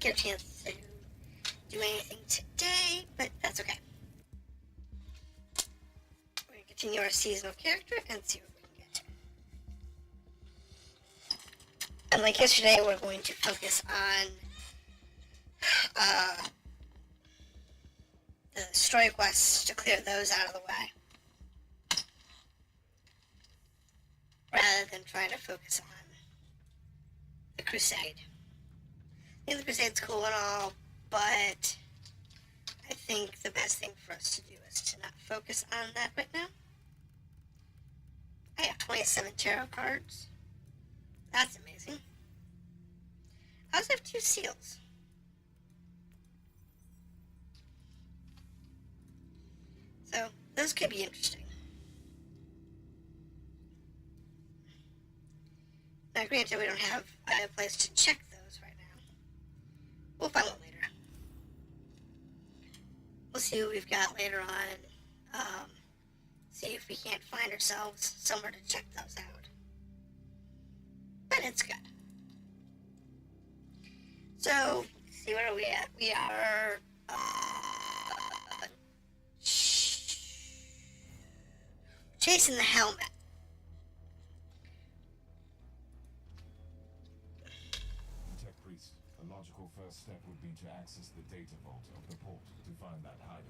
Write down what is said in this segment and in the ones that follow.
get a chance to do anything today, but that's okay. We're going to continue our seasonal character and see what we can get. And like yesterday, we're going to focus on the story quests to clear those out of the way, rather than trying to focus on the crusade. I think the crusade's cool and all, but I think the best thing for us to do is to not focus on that right now. I have 27 tarot cards. That's amazing. I also have 2 seals. So, those could be interesting. Now, granted, we don't have a place to check those right now. We'll find one later. We'll see what we've got later on. See if we can't find ourselves somewhere to check those out. But it's good. So, see, where are we at? We are, chasing the helmet. Tech priest, a logical first step would be to access the data vault of the port to find that hideout.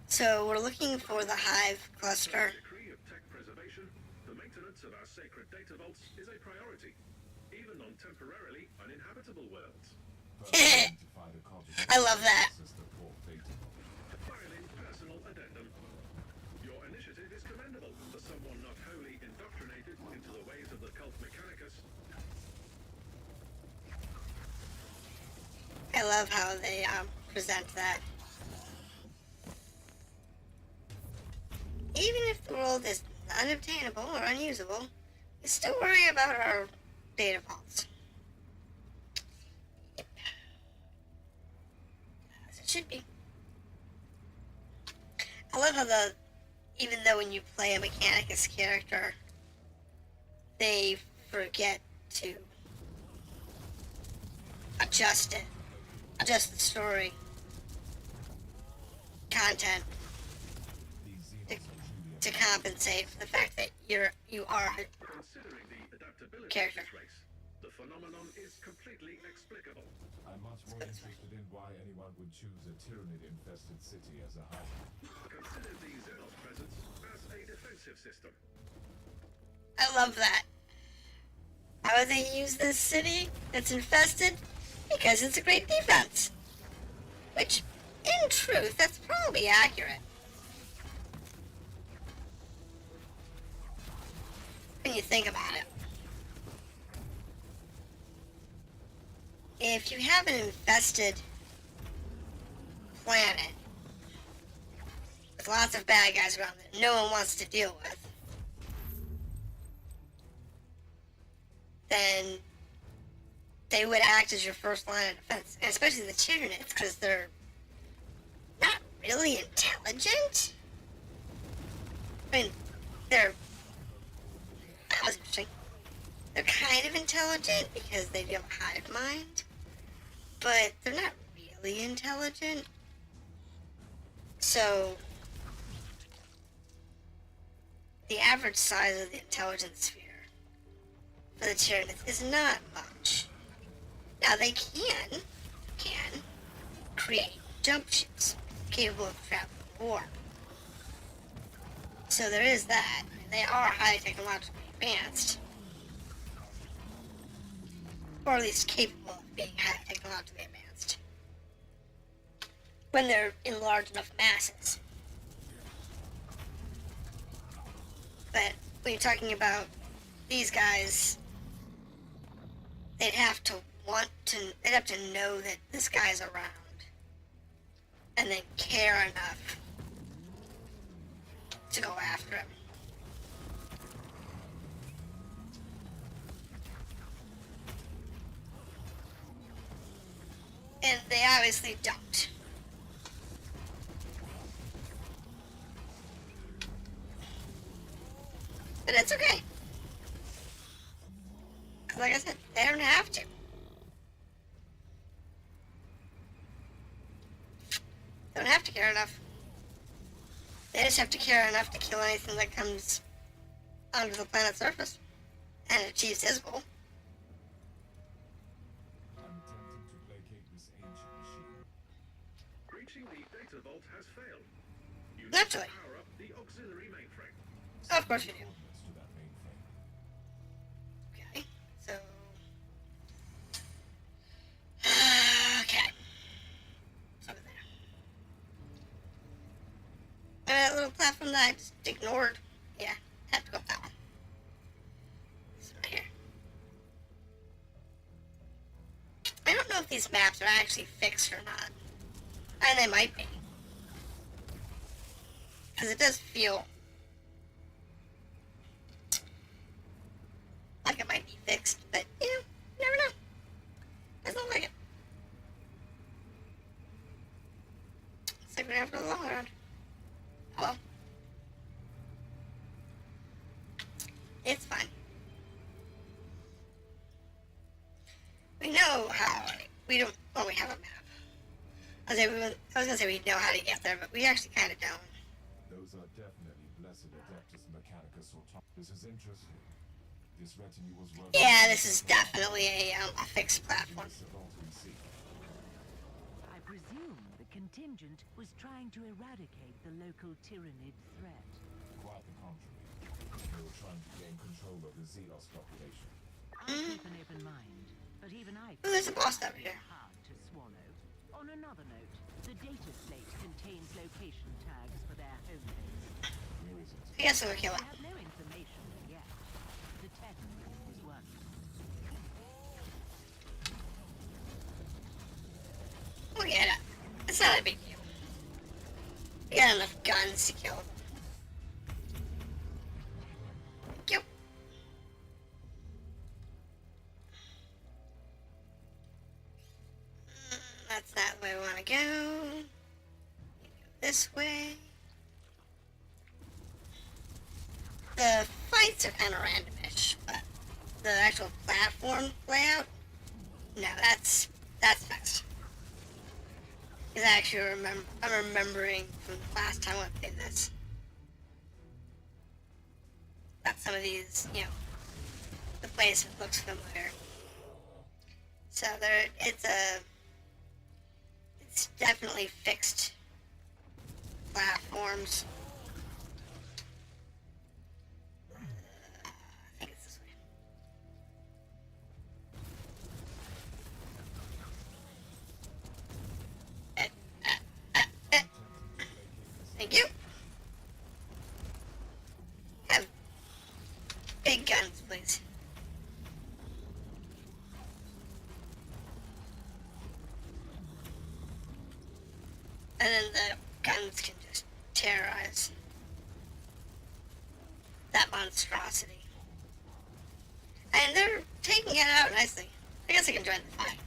So we're looking for the hive cluster. Decree of tech preservation, the maintenance of our sacred data vaults is a priority, even on temporarily uninhabitable worlds. I love that. Filing personal addendum. Your initiative is commendable for someone not wholly indoctrinated into the ways of the cult Mechanicus. I love how they present that. Even if the world is unobtainable or unusable, we still worry about our data vaults. Yep. As it should be. I love how even though when you play a Mechanicus character, they forget to adjust the story content to compensate for the fact that you are a Considering the adaptability character. of this race, the phenomenon is completely explicable. I'm much more interested in why anyone would choose a tyrannid-infested city as a hideout. Consider the Xenos presence as a defensive system. I love that. How would they use this city that's infested? Because it's a great defense. Which, in truth, that's probably accurate. When you think about it. If you have an infested planet with lots of bad guys around that no one wants to deal with, then they would act as your first line of defense, and especially the Tyranids, because they're not really intelligent. I mean, that was interesting. They're kind of intelligent because they have a hive mind, but they're not really intelligent. So, the average size of the intelligence sphere for the Tyranids is not much. Now, they can create jump ships capable of traveling warp. So there is that. They are highly technologically advanced. Or at least capable of being highly technologically advanced. When they're in large enough masses. But when you're talking about these guys, they'd have to know that this guy's around. And then care enough to go after him. And they obviously don't. But it's okay. Like I said, they don't have to. They just have to care enough to kill anything that comes onto the planet's surface and achieves his goal. I'm attempting to placate this ancient machine. Breaching the data vault has failed. You need Naturally. to power up the auxiliary mainframe. Of course you do. Coordinates to that mainframe. Okay, so... okay. It's over there. And that little platform that I just ignored. Yeah, have to go up that one. This one right here. I don't know if these maps are actually fixed or not. And they might be. Because it does feel like it might be fixed, but you know, you never know. Doesn't look like it. Looks like we're gonna have to go the long round. Oh well. It's fine. We know how. We don't. Well, we have a map. I was gonna say we know how to get there, but we actually kind of don't. Those are definitely blessed Adeptus Mechanicus or This is interesting. This retinue was working. Yeah, this is definitely a fixed platform. This vault we see. I presume the contingent was trying to eradicate the local tyrannid threat. Quite the contrary. They were trying to gain control of the Xenos population. I keep an open mind, but even I Oh, there's a boss over here. hard to swallow. On another note, the data slate contains location tags for their home base. Where is it? I guess we'll kill I it. have no information yet. The test was one. We'll get it. It's not a big deal. We got enough guns to kill them. Yep. That's not the way we want to go. We go this way. The fights are kind of randomish, but the actual platform layout, no, that's fast. Because I actually I'm remembering from the last time I played this that some of these, you know, the place looks familiar. So it's definitely fixed platforms. I think it's this way. Thank you. Have big guns, please. And then the guns can just terrorize that monstrosity. And they're taking it out nicely. I guess I can join the fight.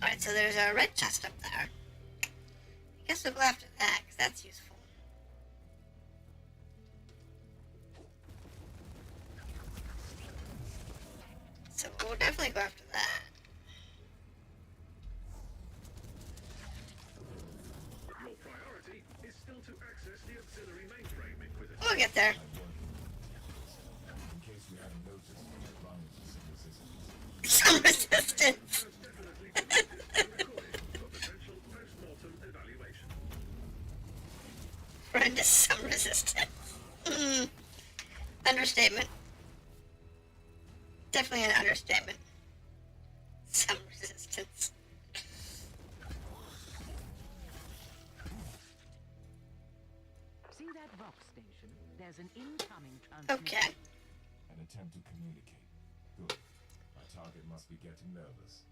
Alright, so there's a red chest up there. I guess we'll go after that, because that's useful. So we'll definitely go after that. Your priority is still to access the auxiliary mainframe, Inquisitor. We'll get there. In case we hadn't noticed, Ryan is some resistance. Some resistance. Has definitely been recorded for potential post-mortem evaluation. Run to some resistance. Understatement. Definitely an understatement. Some resistance. See that Vox station? There's an incoming transmission. Okay. An attempt to communicate. Good. My target must be getting nervous.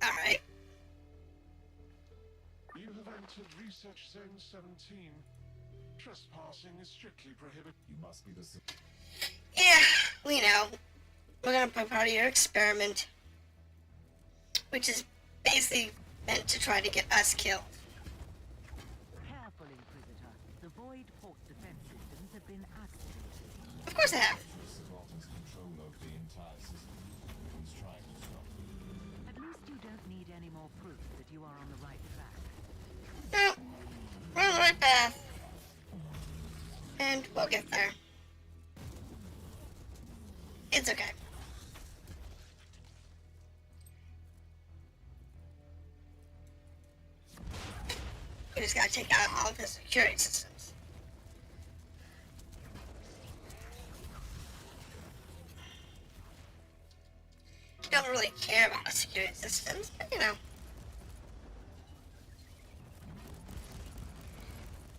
Alright. You have entered Research Zone 17. Trespassing is strictly prohibited. You must be the... Yeah, we know. We're gonna be part of your experiment. Which is basically meant to try to get us killed. Careful, Inquisitor. The void port defense systems have been activated. Of course I have. Subaltern's control over the entire system. He's trying to stop me. At least you don't need any more proof that you are on the right track. No, we're on mind. We'll get there. It's okay. We just gotta take out all the security systems. Don't really care about the security systems, but you know.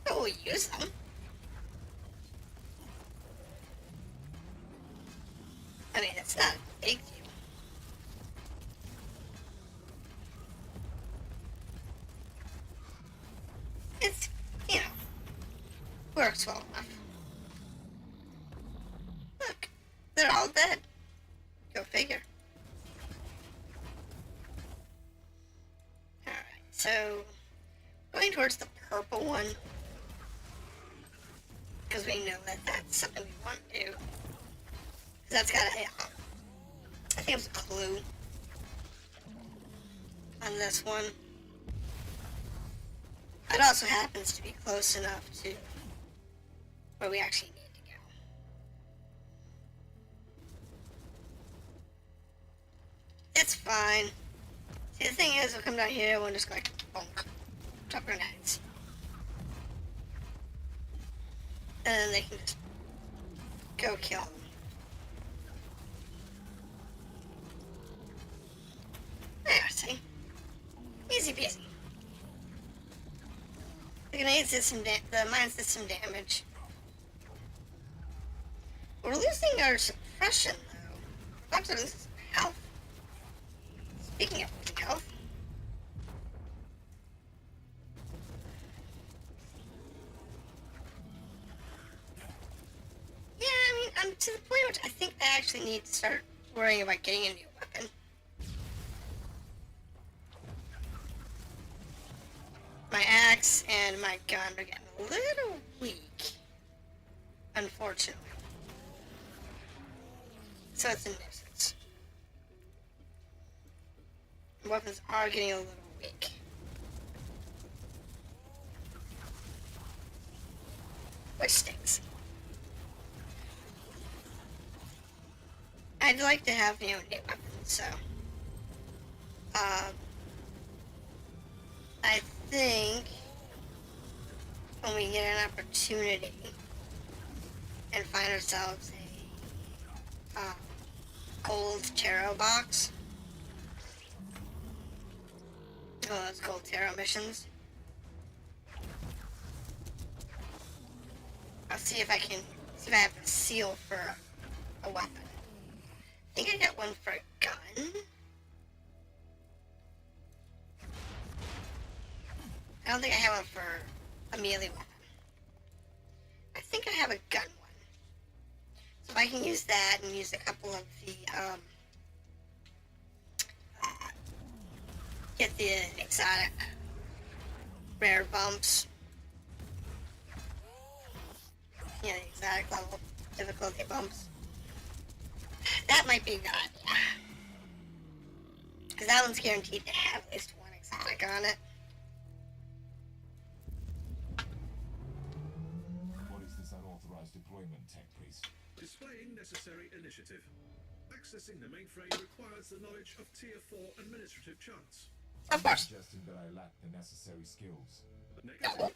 But we'll use them. I mean, it's not a big deal. It's, you know, works well enough. Look, they're all dead. Go figure. Alright, so going towards the purple one, because we know that that's something we want to do. Because that's got a, I think it was a clue on this one. It also happens to be close enough to where we actually need to go. It's fine. See, the thing is, we'll come down here, we'll just go like, bonk, drop grenades. And then they can just go kill them. There, see? Easy peasy. The grenades did some the mines did some damage. We're losing our suppression though. We're about to lose some health. Speaking of health. Yeah, I mean, I'm to the point which I think I actually need to start worrying about getting a new weapon. My axe and my gun are getting a little weak, unfortunately. So it's a nuisance. Weapons are getting a little weak. Which stinks. I'd like to have, you know, new weapons, so. I think when we get an opportunity and find ourselves a gold tarot box. Oh, those gold tarot missions. I'll see if I can, see if I have a seal for a weapon. I think I got one for a gun. I don't think I have one for a melee weapon. I think I have a gun one. So if I can use that and use a couple of the, get the exotic rare bumps. Yeah, the exotic level difficulty bumps. That might be a good idea. Because that one's guaranteed to have at least one exotic on it. Deployment, tech priest. Displaying necessary initiative. Accessing the mainframe requires the knowledge of Tier 4 administrative charts. Of course. Suggesting that I lack the necessary skills. Negative.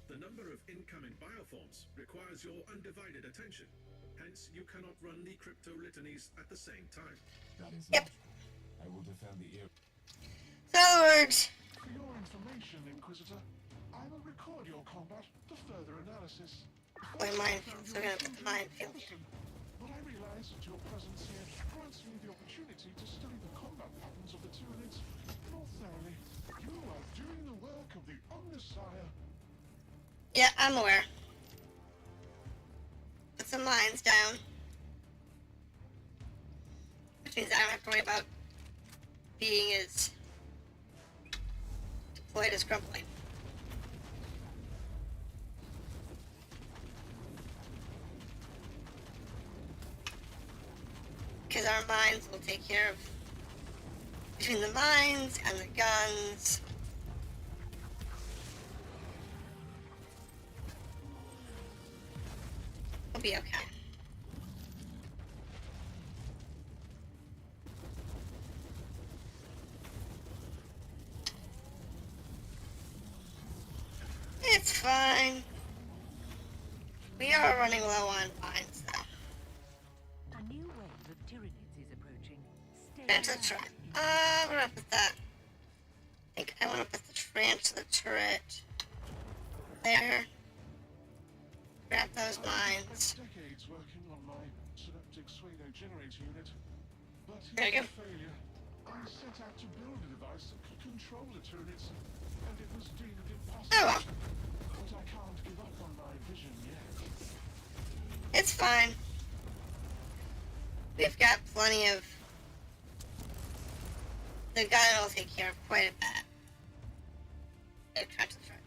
The number of incoming bioforms requires your undivided attention. Hence, you cannot run the crypto litanies at the same time. That is Yep. logical. I will defend the ear. So it works. For your information, Inquisitor, I will record your combat for further analysis. My minefield, so we're gonna put the minefield here. But I realize that your presence here grants me the opportunity to study the combat patterns of the Tyranids more thoroughly. You are doing the work of the Omnissiah. Yeah, I'm aware. Put some mines down. Which means I don't have to worry about being as deployed as Crumbly. Because our mines will take care of, between the mines and the guns. be okay. It's fine. We are running low on vines, though. A new wave of Tyranids is approaching. Stay That's a alert. turret. We're up with that. I think I want to put the transit turret there. Grab those mines. Decades working on my synaptic pseudo generator unit, but There you in go. failure, I set out to build a device that could control the Tyranids, and it was deemed impossible. Oh well, But I can't give up on my vision yet. it's fine. We've got plenty of. The gun will take care of quite a bit. There, transit turret.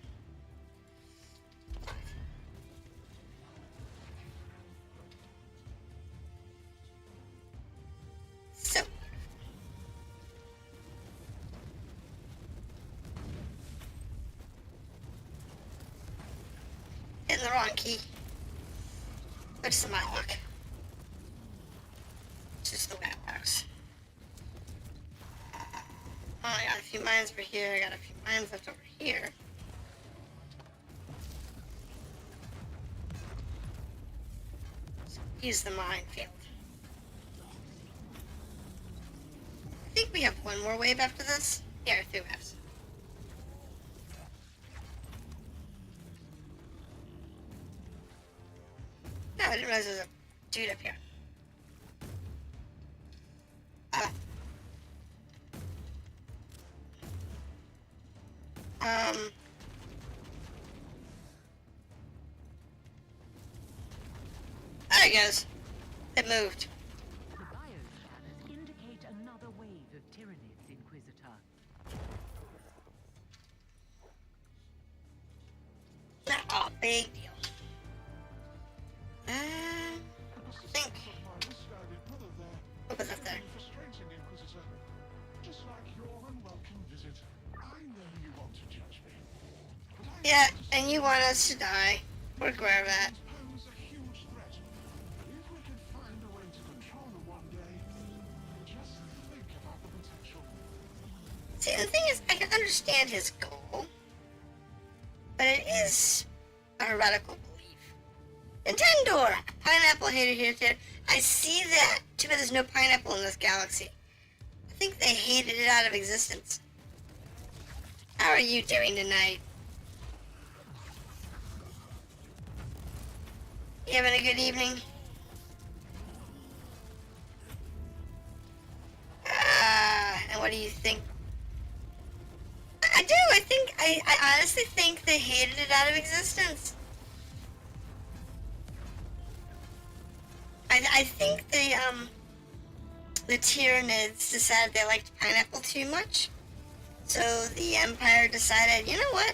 So hitting the wrong key. Which is my luck. It's just the way it works. I got a few mines over here. I got a few mines left over here. So use the minefield. I think we have one more wave after this. Yeah, 3 waves. No, I didn't realize there was a dude up here. There he goes. It moved. The bioscanners indicate another wave of Tyranids, Inquisitor. Not a big deal. I think My misguided brother there. what was up there? Frustrating, Inquisitor. Just like your unwelcome visit. I know you want to judge me. But I Yeah, and you want us to die. We're aware of that. pose a huge threat. If we could find a way to control them one day, just think about the potential. See, the thing is, I can understand his goal, but it is a heretical belief. Nintendo! Pineapple hater. I see that. Too bad there's no pineapple in this galaxy. I think they hated it out of existence. How are you doing tonight? You having a good evening? And what do you think? I do. I honestly think they hated it out of existence. I think the Tyranids decided they liked pineapple too much. So the Empire decided, you know what?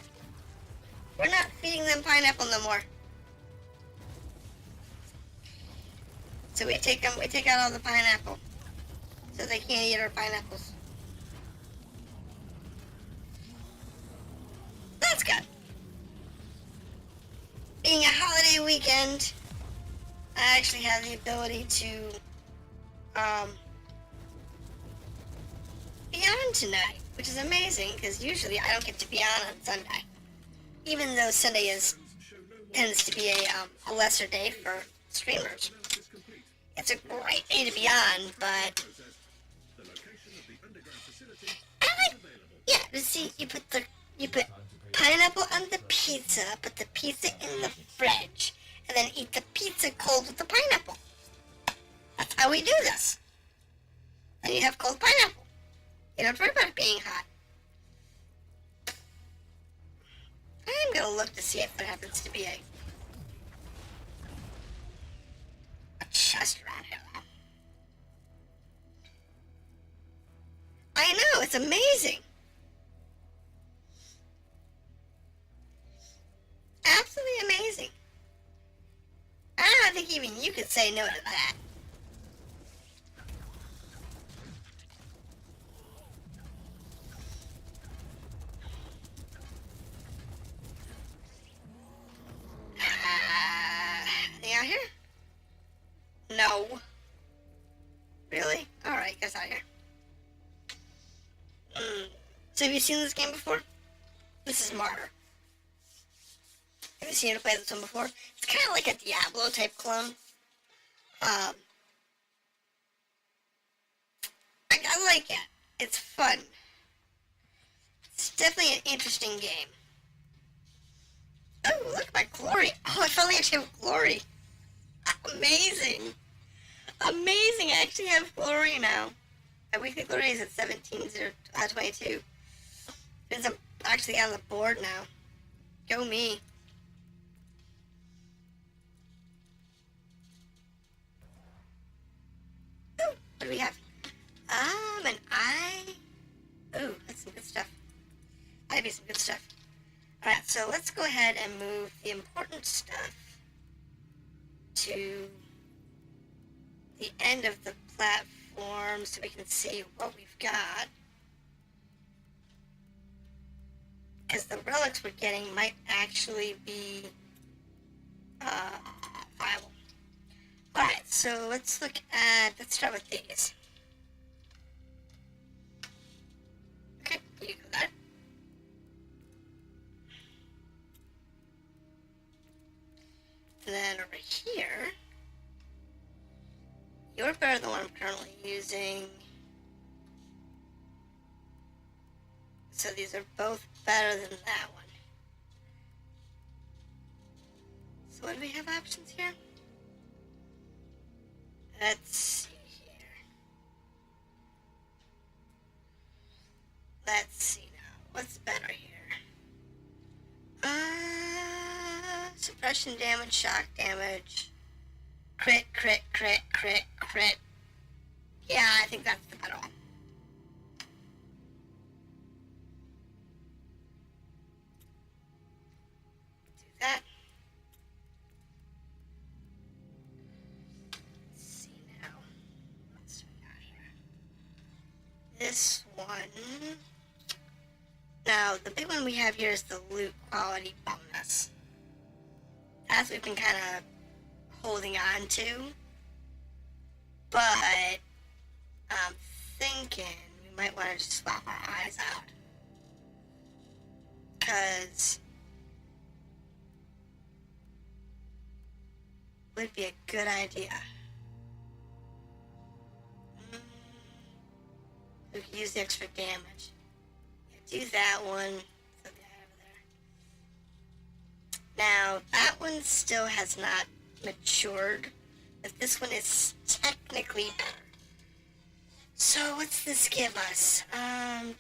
We're not feeding them pineapple no more. So we take out all the pineapple. So they can't eat our pineapples. That's good. Being a holiday weekend, I actually have the ability to be on tonight, which is amazing because usually I don't get to be on Sunday, even though Sunday tends to be a lesser day for streamers. It's a great day to be on, but I like, yeah. But see, you put pineapple on the pizza, put the pizza in the fridge, and then eat the pizza cold with the pineapple. That's how we do this. And you have cold pineapple. You don't worry about it being hot. I'm gonna look to see if there happens to be a chest around here. I know, it's amazing. Absolutely amazing. I don't think even you could say no to that. Anything out here? No. Really? Alright, guys out here. So have you seen this game before? This is Martyr. Have you seen it play this one before? It's kind of like a Diablo type clone. I like it. It's fun. It's definitely an interesting game. Oh, look at my glory. Oh, I finally actually have glory. Amazing. Amazing, I actually have glory now. My weekly glory is at 17,022. Means I'm actually on the board now. Go me. Ooh, what do we have? An eye. Ooh, that's some good stuff. That'd be some good stuff. Alright, so let's go ahead and move the important stuff to the end of the platform so we can see what we've got. Because the relics we're getting might actually be viable. Alright, so let's start with these. Okay, you go there. And then over here, you're better than what I'm currently using. So these are both better than that one. So what do we have options here? Let's see here. Let's see now. What's better here? Suppression damage, shock damage, crit, crit, crit, crit, crit. Yeah, I think that's the better one. Do that. Let's see now. What do we got here? This one. Now, the big one we have here is the loot quality bonus. That's what we've been kind of holding on to. But I'm thinking we might want to just swap our eyes out. Because it would be a good idea. We could use the extra damage. Yeah, do that one. Put that over there. Now, that one still has not matured, but this one is technically better. So, what's this give us?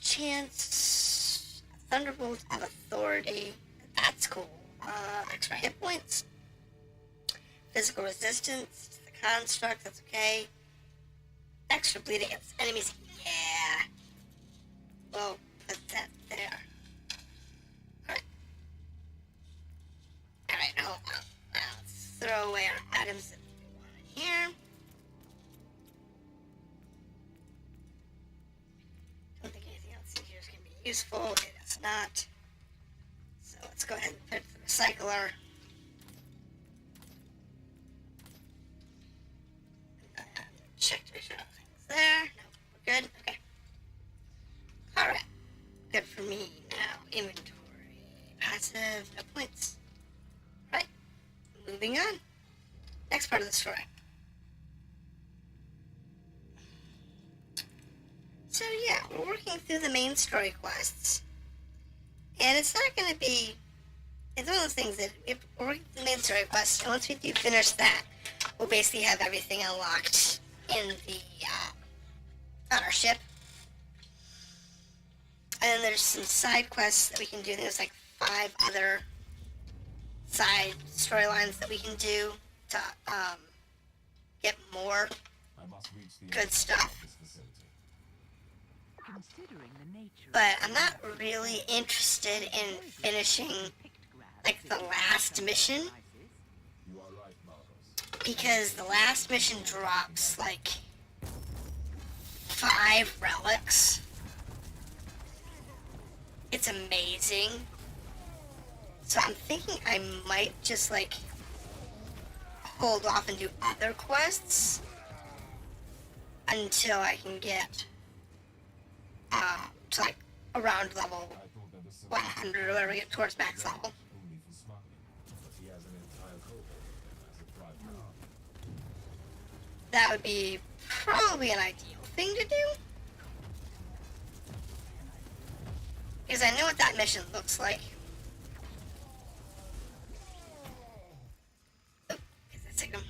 Chance, Thunderbolt of Authority. That's cool. Extra hit points. Physical resistance to the construct. That's okay. Extra bleed against enemies. Yeah. Well, put that there. Alright. Alright, hold on. Now let's throw away our items that we want in here. Don't think anything else in here is going to be useful. Okay, that's not. So let's go ahead and put the recycler. Check to make sure nothing's there. No, we're good. Okay. Alright. Good for me now. Inventory. Passive. No points. Right. Moving on. Next part of the story. So yeah, we're working through the main story quests. And it's not going to be... It's one of those things that we're working through the main story quests, and once we do finish that, we'll basically have everything unlocked in the, on our ship. And then there's some side quests that we can do. There's like 5 other side storylines that we can do to, get more I must reach the good stuff. this facility. Considering the nature But I'm not really interested in finishing, like, the last mission. You are right, Marcos. Because the last mission drops, like, 5 relics. It's amazing. So I'm thinking I might just, like, hold off and do other quests until I can get to like around level I thought that the 100 or whatever, get towards max level. only for smuggling, but he has an entire cohort as a private army. That would be probably an ideal thing to do. Because I know what that mission looks like. Oh, that's like them.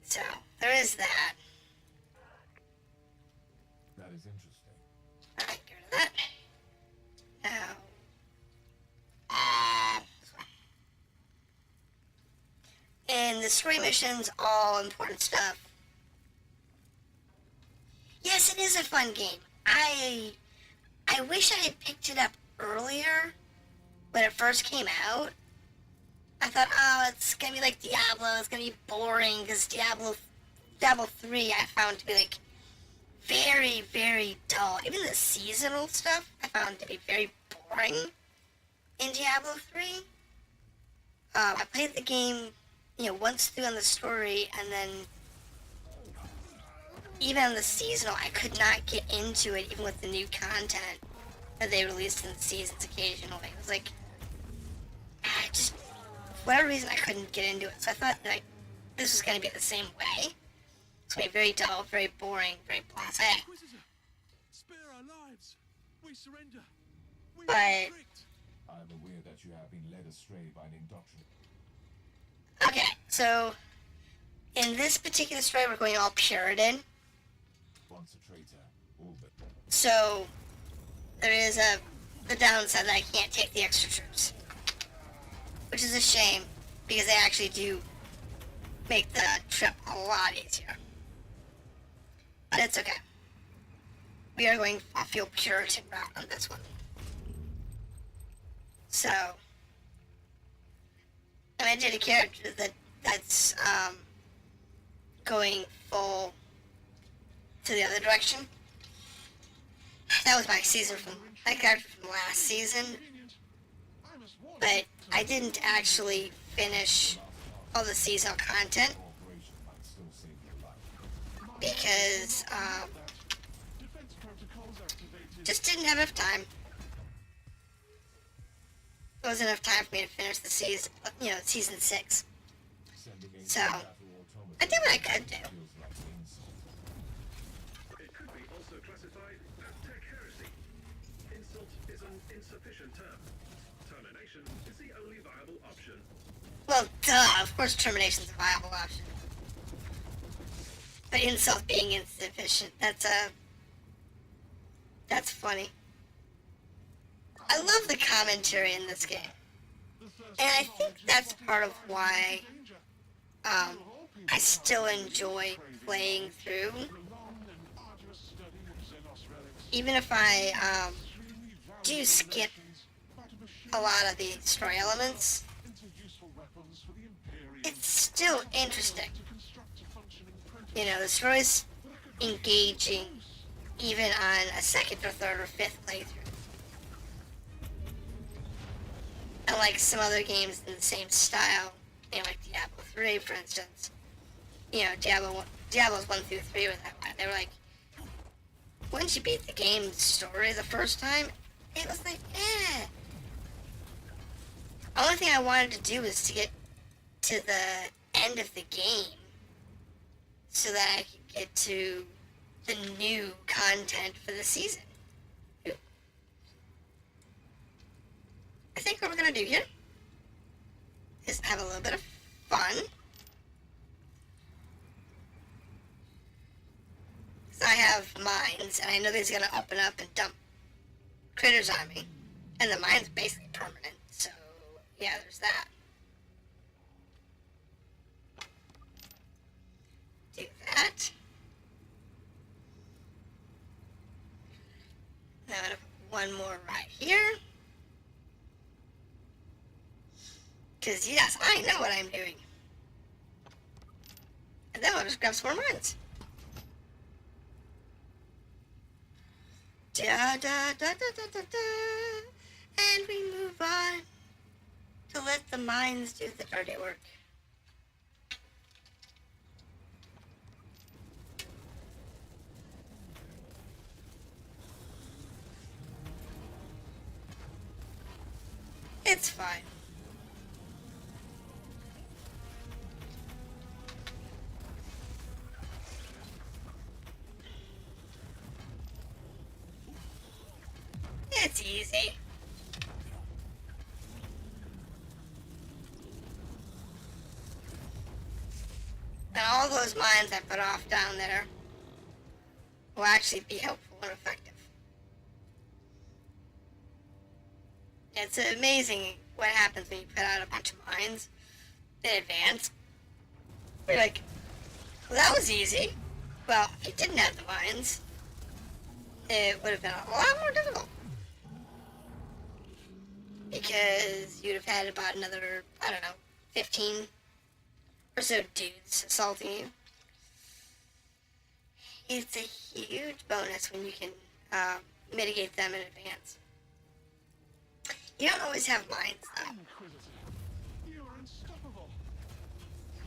So, there is that. That is interesting. Alright, get rid of that. Now, this one. And the story missions, all important stuff. Yes, it is a fun game. I wish I had picked it up earlier when it first came out. I thought, oh, it's gonna be like Diablo, it's gonna be boring, because Diablo 3 I found to be like very, very dull. Even the seasonal stuff I found to be very boring in Diablo 3. I played the game, once through on the story, and then even on the seasonal, I could not get into it, even with the new content that they released in the seasons occasionally. It was like, just, for whatever reason, I couldn't get into it. So I thought, like, this was going to be the same way. It's going to be very dull, very boring, very blasé. Inquisitor, spare our lives. We surrender. We But- are tricked. I am aware that you have been led astray by an indoctrination. Okay, so in this particular story, we're going all Puritan. Once a traitor, all but So there is the downside that I can't take the extra troops, which is a shame because they actually do make the trip a lot easier. But it's okay. We are going a full Puritan route on this one. So I did a character that's going full to the other direction. That was my character from last season, but I didn't actually finish all the seasonal content cooperation might still save your life. because Defense protocols activated. just didn't have enough time. There wasn't enough time for me to finish the season, season 6. Sending a So, battle automaton I did what I could do. feels like an insult. It could be also classified as tech heresy. Insult is an insufficient term. Termination is the only viable option. Well, duh, of course termination's a viable option. But insult being insufficient, that's funny. I love the commentary in this game. And I think that's part of why I still enjoy playing through. Even if I do skip a lot of the story elements, it's still interesting. The story's engaging even on a second or third or fifth playthrough. Unlike some other games in the same style, like Diablo 3, for instance. Diablos 1 through 3 were that way. They were like, once you beat the game's story the first time, it was like, eh. The only thing I wanted to do was to get to the end of the game so that I could get to the new content for the season. I think what we're gonna do here is have a little bit of fun. So I have mines, and I know these are gonna open up and dump critters on me. And the mine's basically permanent, so yeah, there's that. Do that. Now I'm gonna put one more right here. Because, yes, I know what I'm doing. And then I'll just grab some more mines. Da da da da da da da. And we move on to let the the mines do the dirty work. It's fine. It's easy. And all those mines I put off down there will actually be helpful and effective. It's amazing what happens when you put out a bunch of mines in advance. You're like, well, that was easy. Well, if you didn't have the mines, it would have been a lot more difficult. Because you'd have had about another, I don't know, 15 or so dudes assaulting you. It's a huge bonus when you can mitigate them in advance. You don't always have mines, though. Inquisitor, you are unstoppable.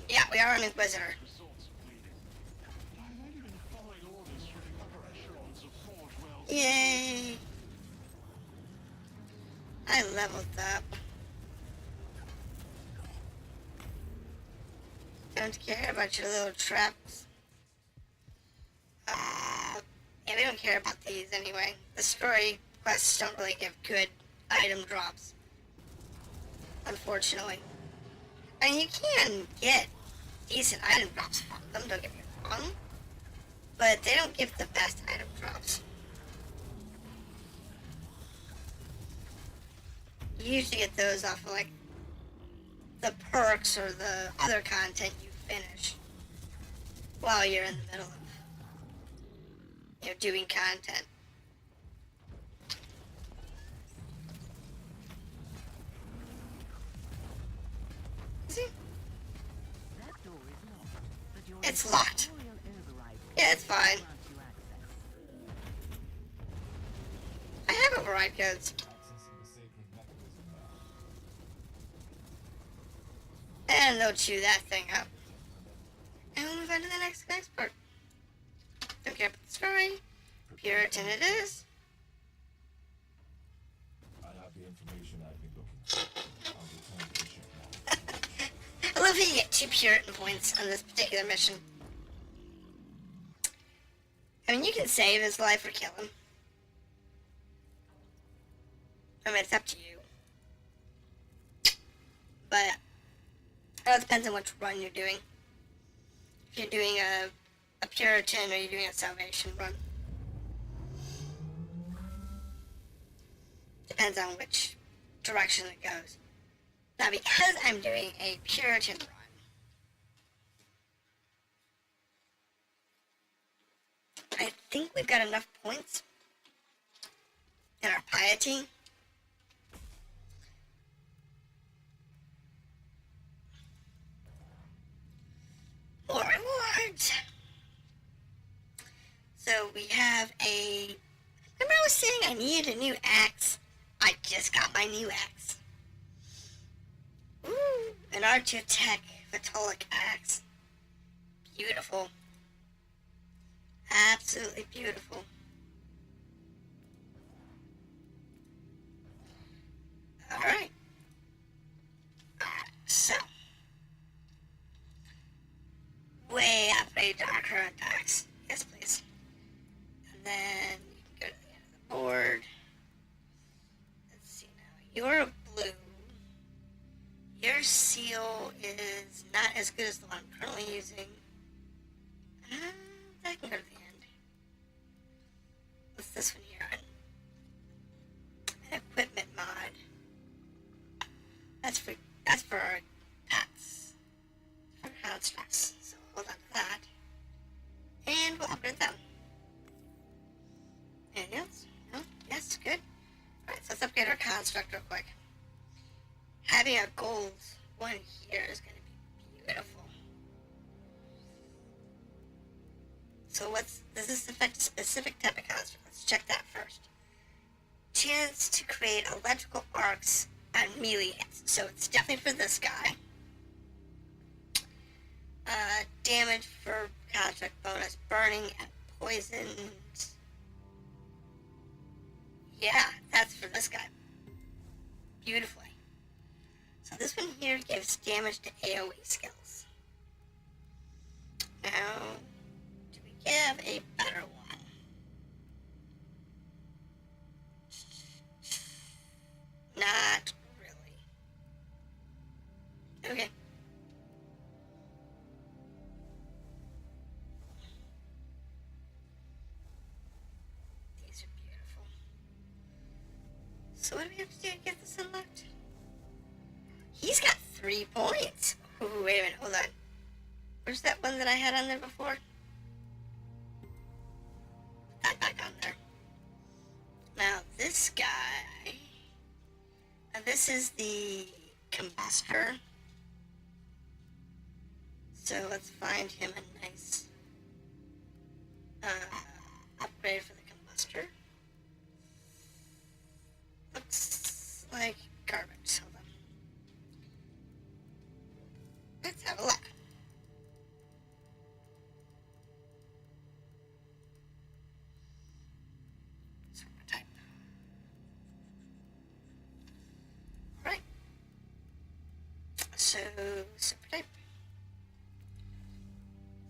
Yeah, we are an Inquisitor. Results of bleeding. I've only been following orders from the upper echelons of Forge World. Yay! I leveled up. Don't care about your little traps. Yeah, we don't care about these anyway. The story quests don't really give good item drops, unfortunately. I mean, you can get decent item drops from them, don't get me wrong, but they don't give the best item drops. You usually get those off of, like, the perks or the other content you finish while you're in the middle of, doing content. See? That door is locked, but your It's locked. tutorial override Yeah, it's fine. grants you access. I have override codes. Accessing the sacred mechanism now. And they'll chew that thing up. And we'll move on to the next part. Don't care about the story. Puritan it is. I have the information I've been looking for. I'll return to the ship now. I love how you get 2 Puritan points on this particular mission. I mean, you can save his life or kill him. I mean, it's up to you. But it all depends on which run you're doing. If you're doing a Puritan or you're doing a Salvation run. Depends on which direction it goes. Now, because I'm doing a Puritan run, I think we've got enough points in our piety. More rewards. So we have a... Remember I was saying I needed a new axe? I just got my new axe. Ooh, an Archer Tech Vitalic axe. Beautiful. Absolutely beautiful. Alright. So. Way upgrade our current axe. Yes, please. And then you can go to the end of the board. Let's see now. You're blue. Your seal is not as good as the one I'm currently using. I can go to the end. What's this one here? An equipment mod. That's for our pets. For constructs. So hold on to that. And we'll upgrade them. Anything else? No? Yes, good. Alright, so let's upgrade our construct real quick. Having a gold one here is going to be beautiful. So does this affect a specific type of construct? Let's check that first. Chance to create electrical arcs on melee hits, so it's definitely for this guy. Damage for construct bonus, burning and poisoned. Yeah, that's for this guy. Beautifully. So this one here gives damage to AoE skills. Now, do we have a better one? Not really. Okay. These are beautiful. So what do we have to do to get this unlocked? He's got 3 points. Ooh, wait a minute, hold on. Where's that one that I had on there before? Put that back on there. Now, this guy... Now, this is the combustor. So let's find him a nice upgrade for the combustor. Looks like garbage. Hold on. Let's have a look. Super type. Alright. So, super type.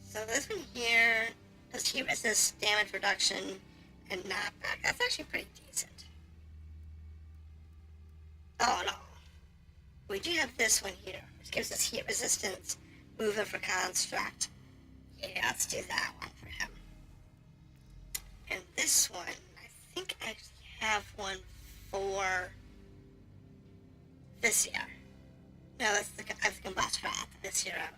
So this one here does heat resist, damage reduction, and knockback. That's actually pretty decent. Oh no. We do have this one here, which gives us heat resistance, movement for construct. Yeah, let's do that one for him. And this one, I think I actually have one for this year. No, that's the combustor out this year out.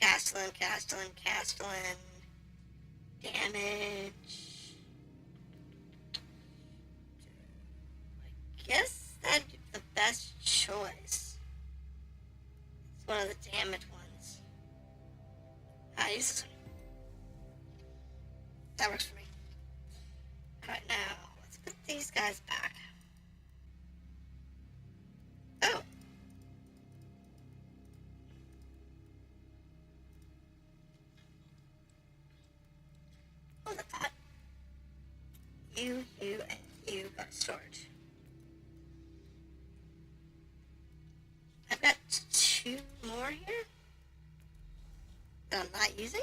Castellan. Damage. I guess that'd be the best choice. It's one of the damage ones. Use this one. That works for me. Alright, now, let's put these guys back. Oh. Hold the thought. You, and you go to storage. I've got 2 more here that I'm not using.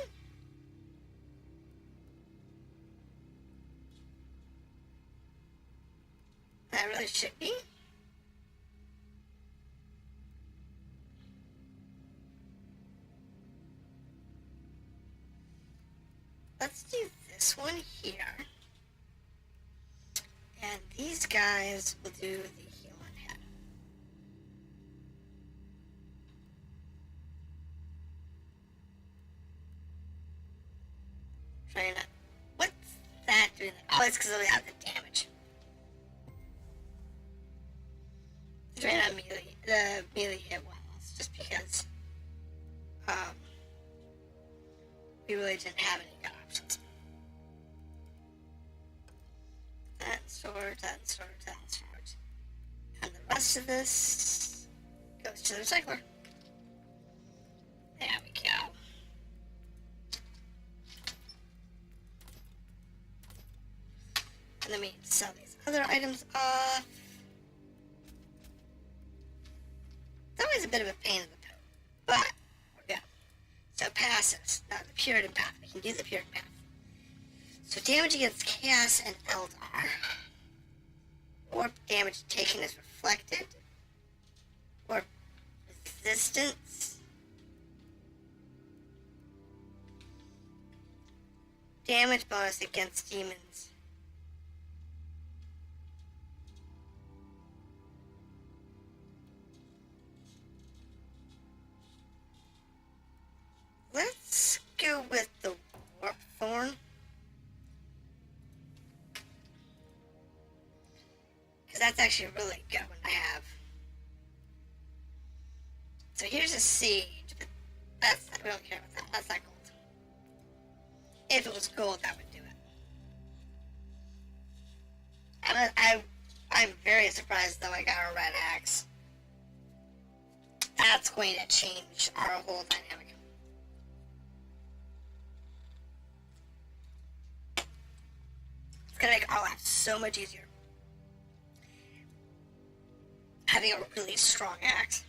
That really should be. Let's do this one here. And these guys will do the heal on head. Trying to... What's that doing? Oh, it's because we have the damage. Trying to the melee hit ones, just because we really didn't have any good options. That storage. And the rest of this goes to the recycler. There we go. And then we sell these other items off. It's always a bit of a pain in the butt, but we're good. So passives. Now the Puritan path. We can do the Puritan path. So damage against Chaos and Eldar. Warp damage taken is reflected. Warp resistance. Damage bonus against demons. Let's go with the Warp Thorn. Because that's actually a really good one to have. So here's a siege, but that's not, we don't care about that. That's not gold. If it was gold, that would do it. I'm very surprised though I got a red axe. That's going to change our whole dynamic. It's gonna make our life so much easier. Having a really strong axe.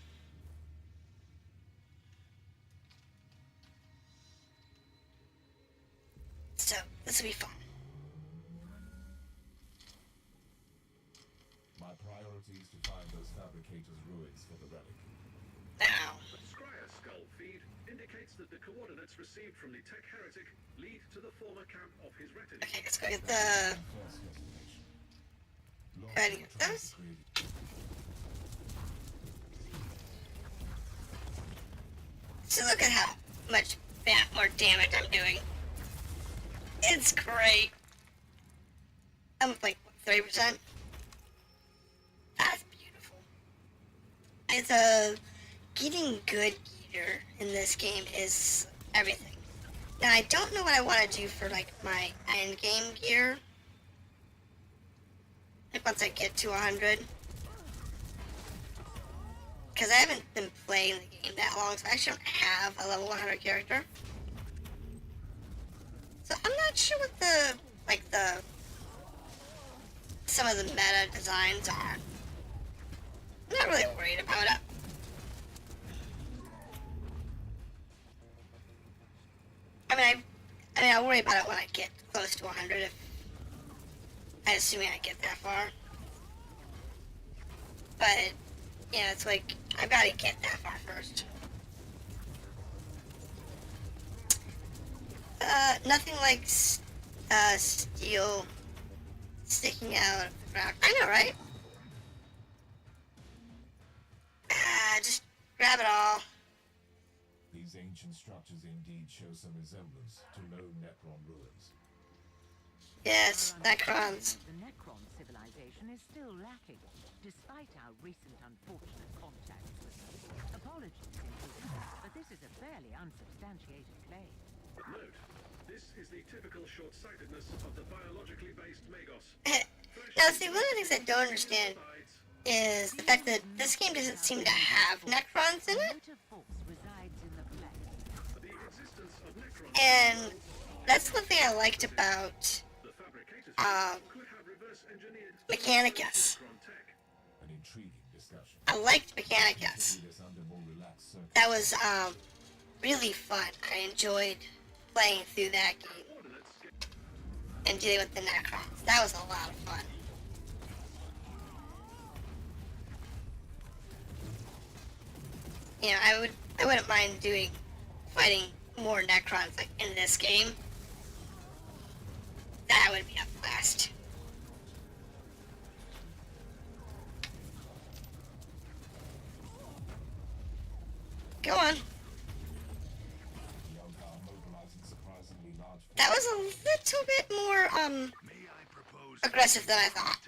So, this will be fun. My priority is to find those fabricators' ruins for the relic. Now. The Scryer skull feed indicates that the coordinates received from the tech heretic lead to the former camp of his retinue. Okay, let's go get the... First destination. Go ahead and get those. So look at how much more damage I'm doing. It's great. I'm like, what, 30%? That's beautiful. It's getting good gear in this game is everything. Now I don't know what I want to do for like my end game gear. Like once I get to 100. Because I haven't been playing the game that long, so I actually don't have a level 100 character. So I'm not sure what some of the meta designs are. I'm not really worried about it. I mean, I'll worry about it when I get close to 100, if assuming I get that far. But, yeah, it's like, I've got to get that far first. Nothing like steel sticking out of the ground. I know, right? Just grab it all. These ancient structures indeed show some resemblance to known Necron ruins. Yes, Necrons. The Necron civilization is still lacking, despite our recent unfortunate contacts with them. Apologies, Inquisitor, but this is a fairly unsubstantiated claim. Note, this is the typical short-sightedness of the biologically based Magos. Now, see, one of the things I don't understand is the fact that this game doesn't seem to have Necrons in it. Motive force resides in the flesh. The existence of Necrons And that's one thing I liked about the fabricators could have reverse-engineered Mechanicus. Necron tech. An intriguing discussion. I liked Mechanicus. Continue this under more relaxed circumstances. That was really fun. I enjoyed playing through that game Coordinates get and dealing with the Necrons. That was a lot of fun. You know, I wouldn't mind fighting more Necrons like in this game. That would be a blast. Go on. Young are mobilizing surprisingly large That was a little bit more May I propose aggressive than I thought.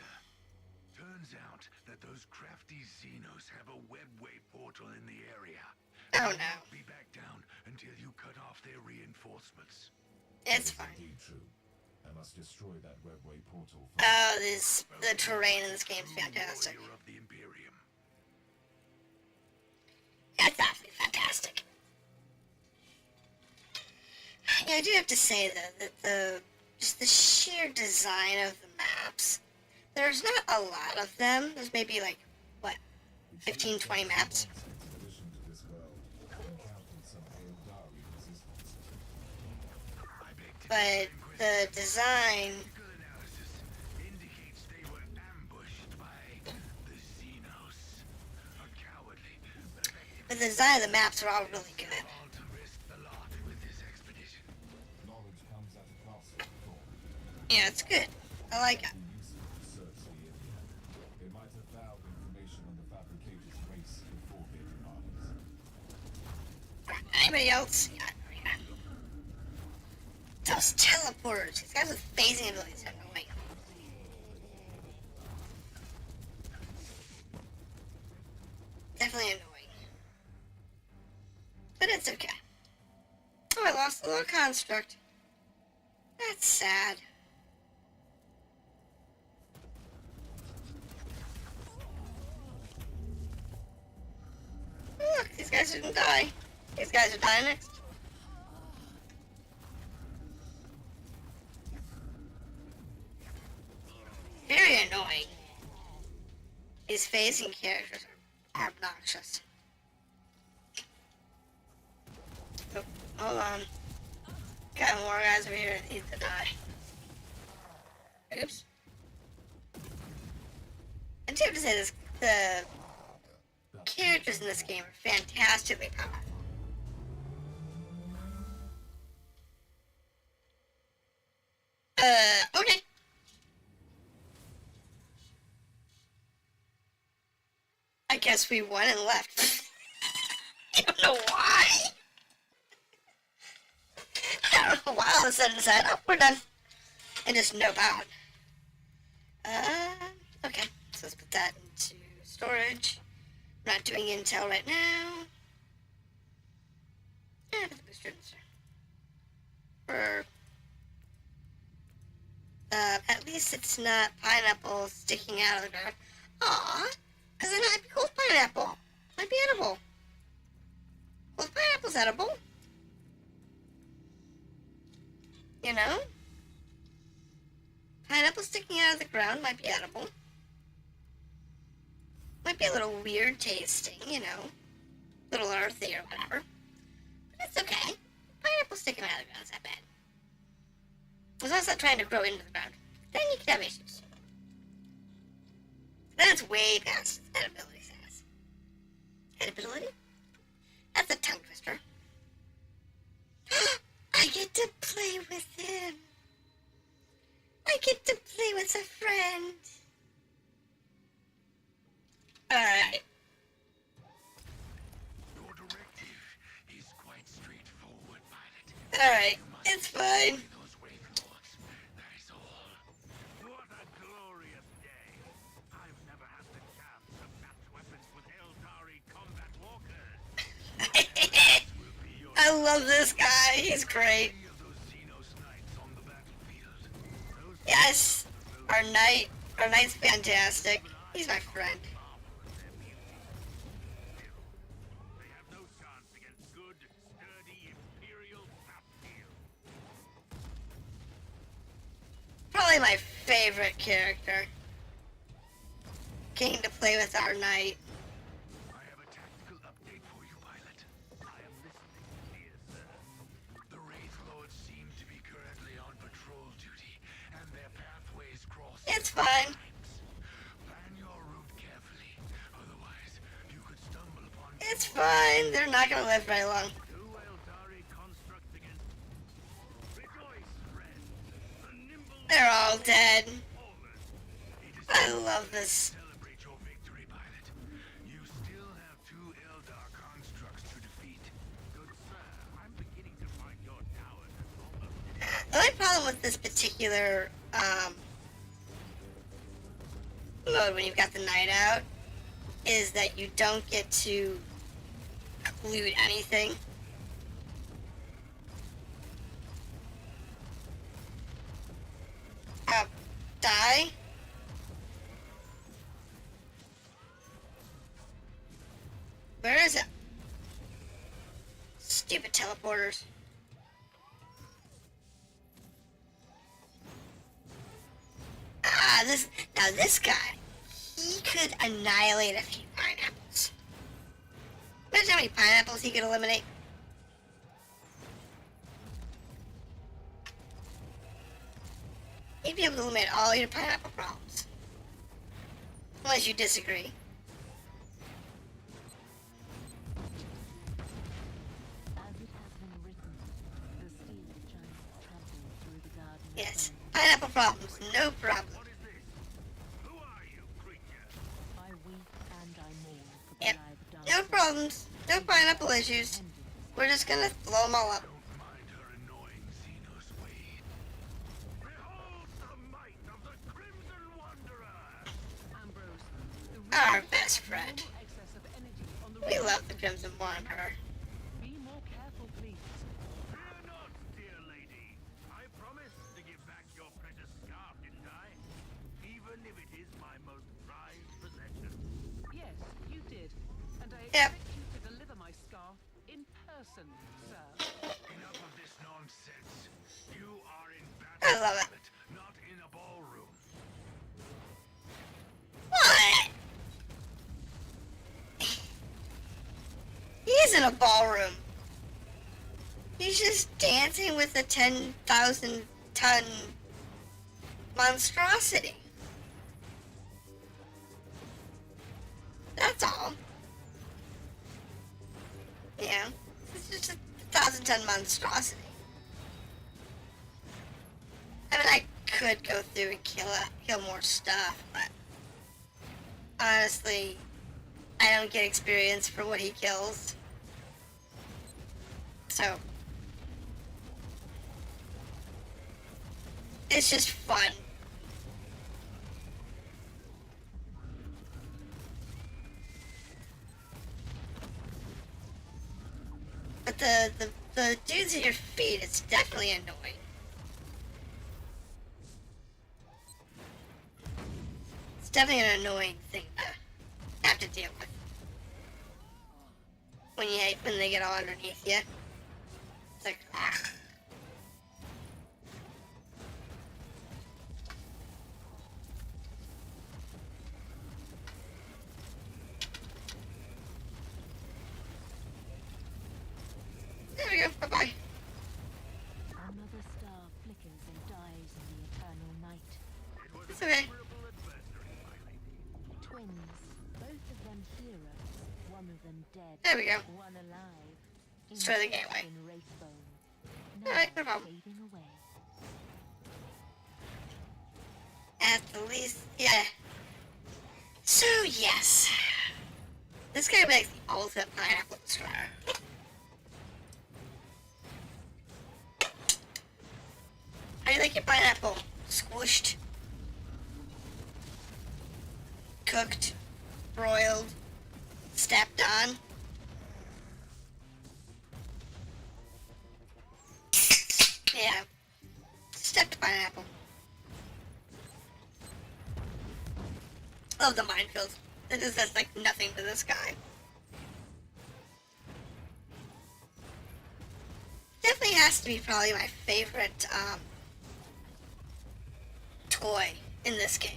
Turns out that those crafty Xenos have a webway portal in the area. Oh no. Be back down until you cut off their reinforcements. It's fine. indeed true. I must destroy that webway portal first. Oh, the terrain in this game is fantastic. Warrior of the Imperium. That's absolutely fantastic. Yeah, I do have to say though that just the sheer design of the maps. There's not a lot of them. There's maybe like what, 15, 20 maps. Expedition to this world encountered some Caligari resistance. I beg to But the design, Technical analysis indicates they were ambushed by the Xenos. A cowardly, but effective the design of the maps are all really good. all to risk the lot with this expedition. Knowledge comes at a cost. Thought. Yeah, it's good. I like it. Be useful to search the area. They might have found information on the fabricators' race before their demise. Anybody else? Yeah. Those teleporters. These guys with phasing abilities are annoying. Definitely annoying. But it's okay. Oh, I lost the little construct. That's sad. guys didn't die. These guys are dying next. Very annoying. These phasing characters are obnoxious. Oh, hold on. Got more guys over here that need to die. Oops. I do have to say this, the characters in this game are fantastically powerful. Okay. I guess we won and left. I don't know why. I don't know why all of a sudden said, oh, we're done. And just nope out. Okay. So let's put that into storage. I'm not doing intel right now. Yeah, put the booster in there. At least it's not pineapple sticking out of the ground. Aw, because then I'd be cold pineapple. Might be edible. Cold pineapple's edible. You know? Pineapple sticking out of the ground might be edible. Might be a little weird tasting, you know. A little earthy or whatever. But it's okay. Pineapple sticking out of the ground's not bad. As long as it's not trying to grow into the ground. Then you can have issues. Then it's way past its edibility status. Edibility? That's a tongue twister. I get to play with him. I get to play with a friend. Alright. Your directive is quite straightforward, pilot. Alright, it's fine. Those wraith-lords, that is all. What a glorious day. I've never had the chance to match weapons with Eldari combat walkers. Will be your I love this guy. He's great. of those Xenos knights on the battlefield. Those Yes. Our knight's fantastic. He's my friend. marvelous their beauty. Still, they have no chance against good, sturdy Imperial sap steel. Probably my favorite character. Getting to play with our knight. I have a tactical update for you, pilot. I am listening, dear sir. The Wraith Lords seem to be currently on patrol duty, and their pathways cross. It's fine. Plan your route carefully, otherwise you could stumble upon. It's fine. They're not gonna live very long. Two Eldari constructs against. Rejoice, friend. The nimble They're all dead. fallen. It is I love this. celebrate your victory, pilot. You still have two Eldar constructs to defeat. Good sir, I'm beginning to find your towers almost. The only problem with this particular mode when you've got the knight out is that you don't get to loot anything. Die? Where is it? Stupid teleporters. This guy, he could annihilate a few pineapples. Imagine how many pineapples he could eliminate. He'd be able to eliminate all your pineapple problems. Unless you disagree. As it has been written, the steel giant trampled through the garden. of Yes. Eden. Pineapple problems, no problem. What is this? Who are you, creature? I weep and I mourn for the Yep. life done. No problems. No pineapple issues. We're just gonna blow them all up. Don't mind her annoying Xenos Wade. Behold the might of the Crimson Wanderer! Ambrose, the Our real best friend. excess of energy on the We road. love the Crimson Wanderer. Be more careful, please. Fear not, dear lady. I promised to give back your precious scarf, didn't I? Even if it is my most prized possession. Yes, you did. And I Yep. expect you to deliver my scarf in person, sir. Enough of this nonsense. You are in I battle, love it. pilot, not in a ballroom. What? He's in a ballroom. He's just dancing with a 10,000 ton monstrosity. That's all. Yeah. It's just a 1,000 ton monstrosity. I mean, I could go through and kill more stuff, but honestly, I don't get experience for what he kills. So, it's just fun. But the dudes at your feet, it's definitely annoying. It's definitely an annoying thing to have to deal with. When they get all underneath you. It's like, ah. There we go, bye-bye. Another star flickers and dies in the eternal night. It's okay. Twins, both of them heroes, one of them dead, There we go. one alive. Let's try the gateway. In Wraithbone, now Alright, no problem. fading away. At the least, yeah. So, yes. This guy makes the ultimate pineapple destroyer. How do you like your pineapple? Squished? Cooked? Broiled? Stepped on? Yeah. Stepped pineapple. Love the minefield. It just does like nothing to this guy. Definitely has to be probably my favorite toy in this game.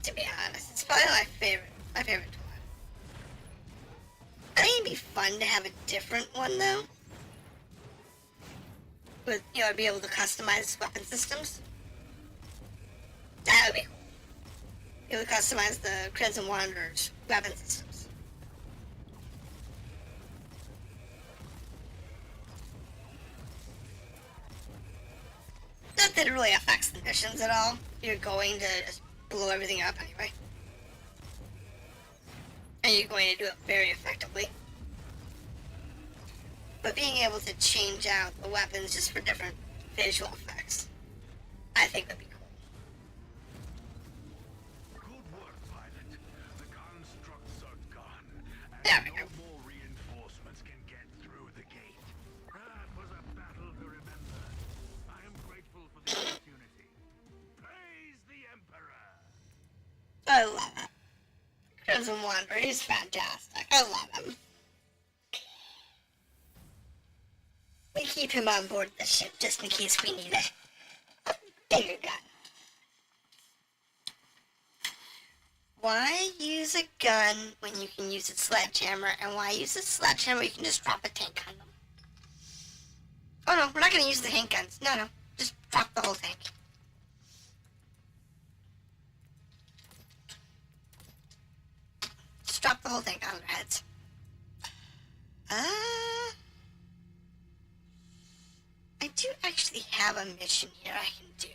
To be honest, it's probably my favorite toy. I think it'd be fun to have a different one though. With, you know, I'd be able to customize weapon systems. That would be cool. Be able to customize the Crimson Wanderer's weapon systems. Not that it really affects the missions at all. You're going to just blow everything up anyway. And you're going to do it very effectively. But being able to change out the weapons just for different visual effects, I think would be cool. Good work, pilot. The constructs are gone, and There we no go. more reinforcements can get through the gate. That was a battle to remember. I am grateful for the opportunity. Praise the Emperor! I love it. Crimson Wanderer, he's fantastic. I love him. We keep him on board the ship just in case we need a bigger gun. Why use a gun when you can use a sledgehammer, and why use a sledgehammer when you can just drop a tank on them? Oh no, we're not going to use the handguns. No, just drop the whole tank. Just drop the whole tank on their heads. I do actually have a mission here I can do.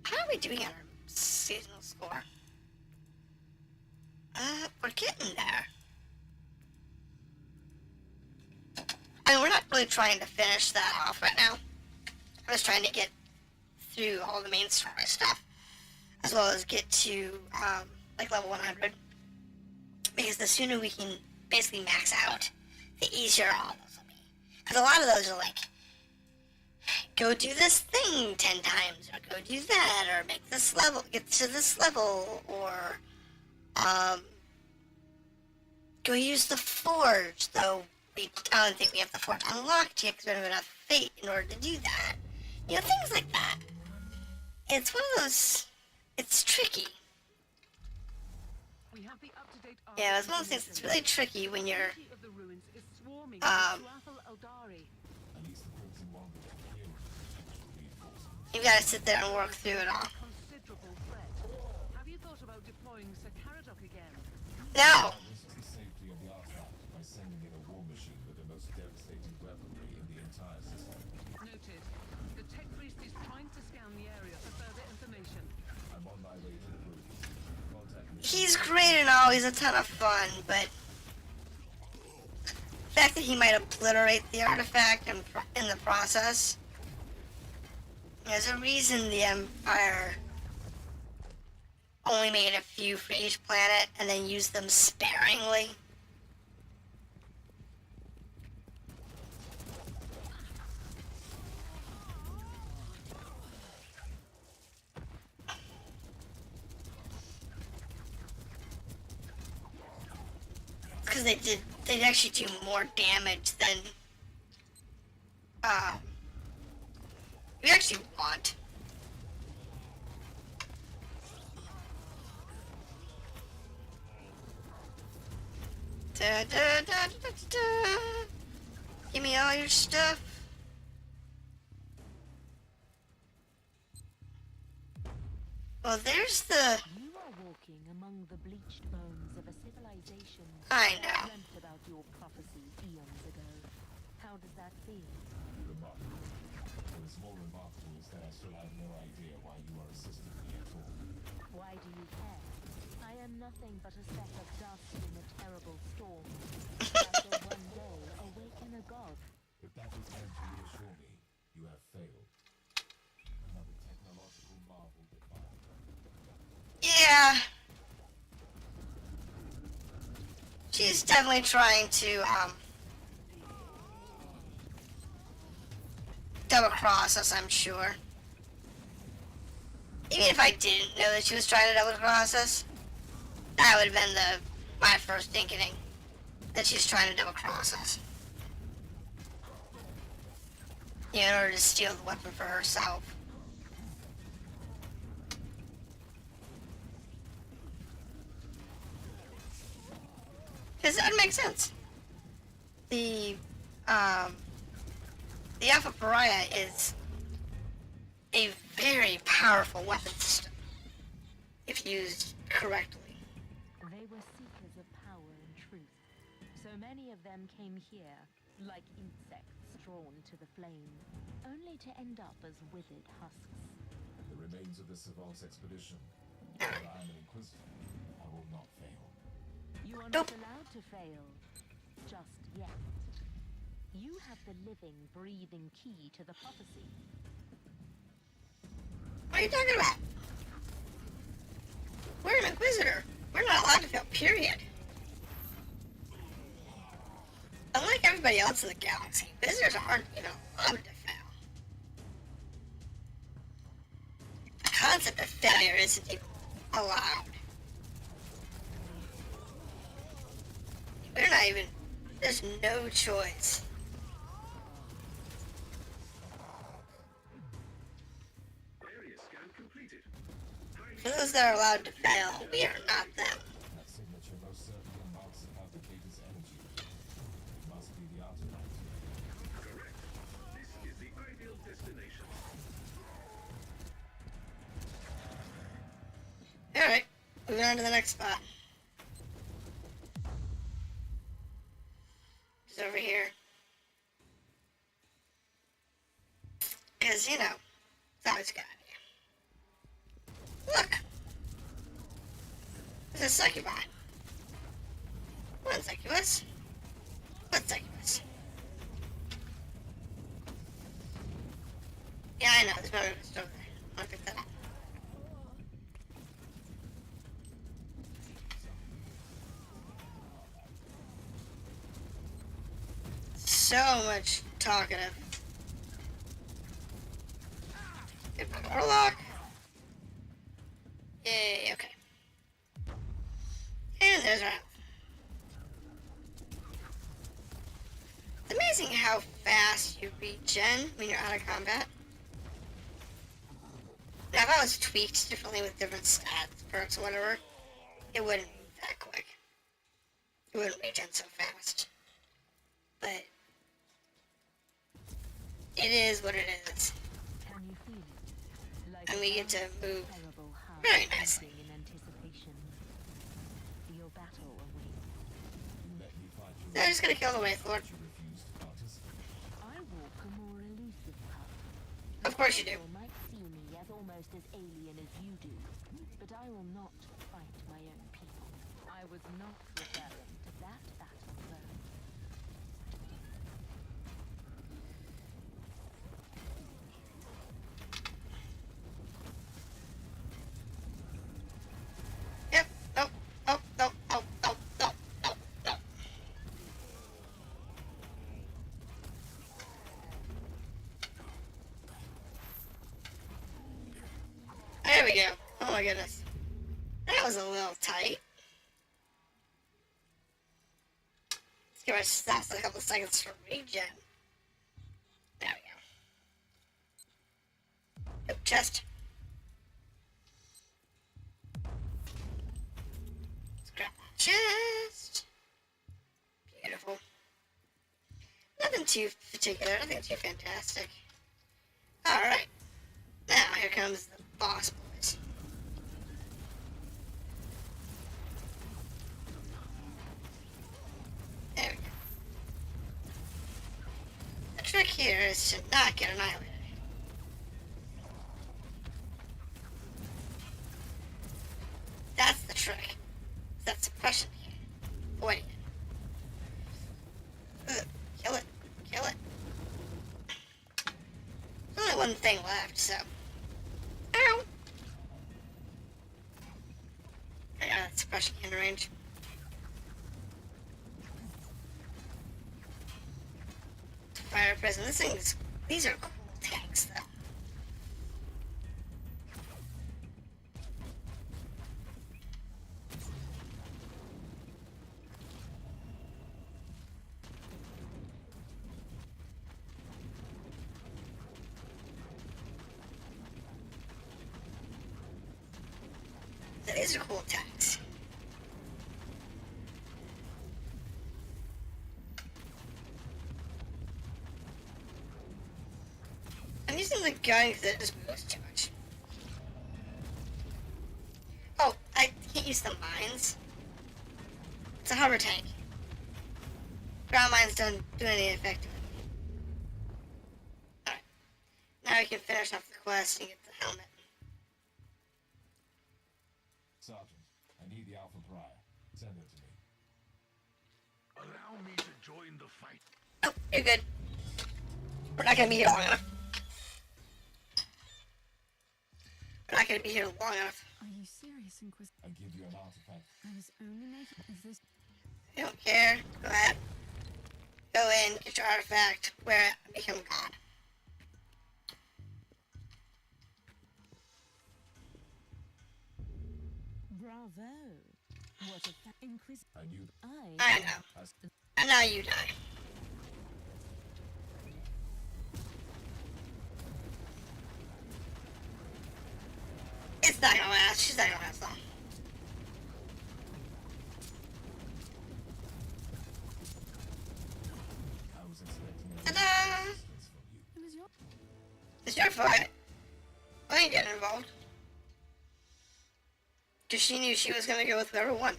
How are we doing on our seasonal score? We're getting there. I mean, we're not really trying to finish that off right now. I'm just trying to get through all the main story stuff, as well as get to, like, level 100. Because the sooner we can basically max out, the easier all those will be. Because a lot of those are like, go do this thing 10 times, or go do that, or make this level, get to this level, or, go use the Forge, though I don't think we have the Forge unlocked yet, because we don't have enough fate in order to do that. You know, things like that. It's one of those, it's tricky. We have the up-to-date Yeah, it's one of those things that's really tricky when you're, of the ruins is swarming Um, with Suathal Eldari. At least the Crimson One will clear reinforcements. you gotta sit there and work through it all. Considerable threat. Have you thought about deploying Sir Caradoc again? No! Risks the safety of the artifact by sending in a war machine with the most devastating weaponry in the entire system. Noted. The tech priest is trying to scan the area for further information. I'm on my way to the roof. Contact me. He's great and all, he's a ton of fun, but the fact that he might obliterate the artifact in the process, there's a reason the Empire only made a few for each planet and then used them sparingly. Because they'd actually do more damage than we actually want. Da, da, da, da, da, da. Give me all your stuff. Well, there's the... You are walking among the bleached bones of a civilization I know. dreamt about your prophecy eons ago. How does that feel? Remarkable. What is more remarkable is that I still have no idea why you are assisting me at all. Why do you care? I am nothing but a speck of dust in a terrible storm. I will one day awaken a god. If that was meant to reassure me, you have failed. Another technological marvel defined. Yeah. She's definitely trying to, double cross us, I'm sure. Even if I didn't know that she was trying to double cross us, that would have been my first thinking, that she's trying to double cross us. Yeah, in order to steal the weapon for herself. Because that makes sense. The Alpha Pariah is a very powerful weapon system, if used correctly. They were seekers of power and truth. So many of them came here, like insects drawn to the flame, only to end up as withered husks. The remains of the Savant's expedition. While I am an Inquisitor, I will not fail. You are Nope. not allowed to fail. Just yet. You have the living, breathing key to the prophecy. What are you talking about? We're an Inquisitor. We're not allowed to fail, period. Unlike everybody else in the galaxy, Inquisitors aren't even allowed to fail. The concept of failure isn't even allowed. We're not even... There's no choice. Area scan completed. For those that are allowed to fail, we are not them. That signature most certainly marks the fabricator's energy. It must be the artifact. Correct. This is the ideal destination. Alright, moving on to the next spot. It's over here. Because, you know, it's always a good idea. Look! There's a succubi. One succubus. One succubus. Yeah, I know, there's no just over there. I'm gonna pick that up. So much talkative. Warlock. Yay, okay. And there's our health. It's amazing how fast you regen when you're out of combat. Now, if I was tweaked differently with different stats, perks, or whatever, it wouldn't move that quick. It wouldn't regen so fast. But it is what it is. Can you feel it? Like And we get to move terrible heart very nicely. beating in anticipation. Your battle awaits. Let me fight you. So I'm just gonna kill the Wraith Lord. You refuse to participate. I walk a more elusive path. Of course you do. People might see me as almost as alien as you do, but I will not fight my own people. I was not referring to that battle, though. Yep. Oh, oh, oh, oh, oh, oh, oh, oh. There we go. Oh my goodness. That was a little tight. Let's give ourselves a couple seconds for regen. There we go. Yep, chest. Let's grab that chest. Beautiful. Nothing too particular, nothing too fantastic. Alright. Now here comes the boss boys. There we go. The trick here is to not get annihilated. That's the trick. That suppression here. Avoid it. Ugh. Kill it. Kill it. There's only one thing left, so. Ow! I got that suppression in range. Fire prison. These are cool tanks, though. These are cool tanks. I'm using the gun because it just moves too much. Oh, I can't use the mines. It's a hover tank. Ground mines don't do anything effective. Alright. Now we can finish off the quest and get the helmet. Sergeant, I need the Alpha Prior. Send her to me. Allow me to join the fight. Oh, you're good. We're not gonna be here long enough. We're not gonna be here long enough. Are you serious, Inquisitor? I give you an artifact. I was only making... Is this... I don't care. Go ahead. Go in, get your artifact, wear it, and become God. Bravo. What a Inquisitor. I knew I know. And now you die. It's not gonna last. She's not gonna last long. I was expecting a Ta-da! resistance from you. It was your... It's your fault. I ain't getting involved. Because she knew she was gonna go with whoever won.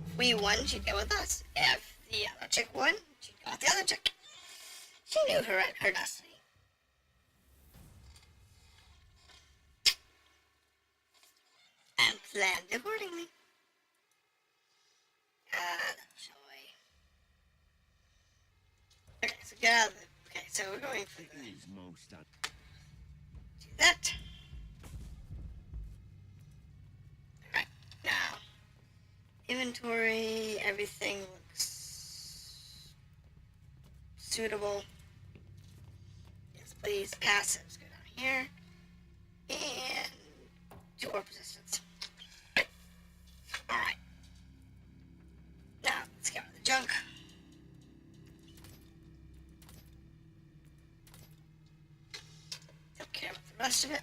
If we won, she'd go with us. If the other chick won, she'd go with the other chick. She knew her destiny. And planned accordingly. Ah, joy. Okay, so get out of it. Okay, so we're going for the... Do that. Alright, now. Inventory, everything looks suitable. Yes, please. Passives, go down here. And do warp resistance. Alright. Now, let's get rid of the junk. Don't care about the rest of it.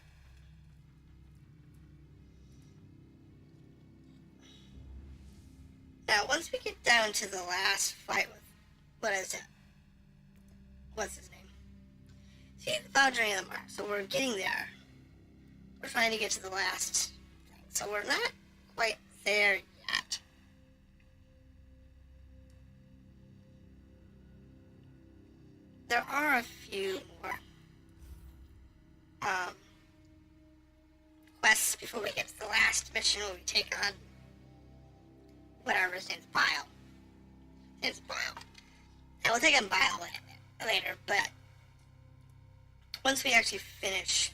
Now, once we get down to the last fight with, what is it? What's his name? See, the Foundry of the Mark. So we're getting there. We're trying to get to the last thing. So we're not quite there yet. There are a few more quests before we get to the last mission where we take on whatever his name's Bile. His Bile. And we'll take on Bile later, but once we actually finish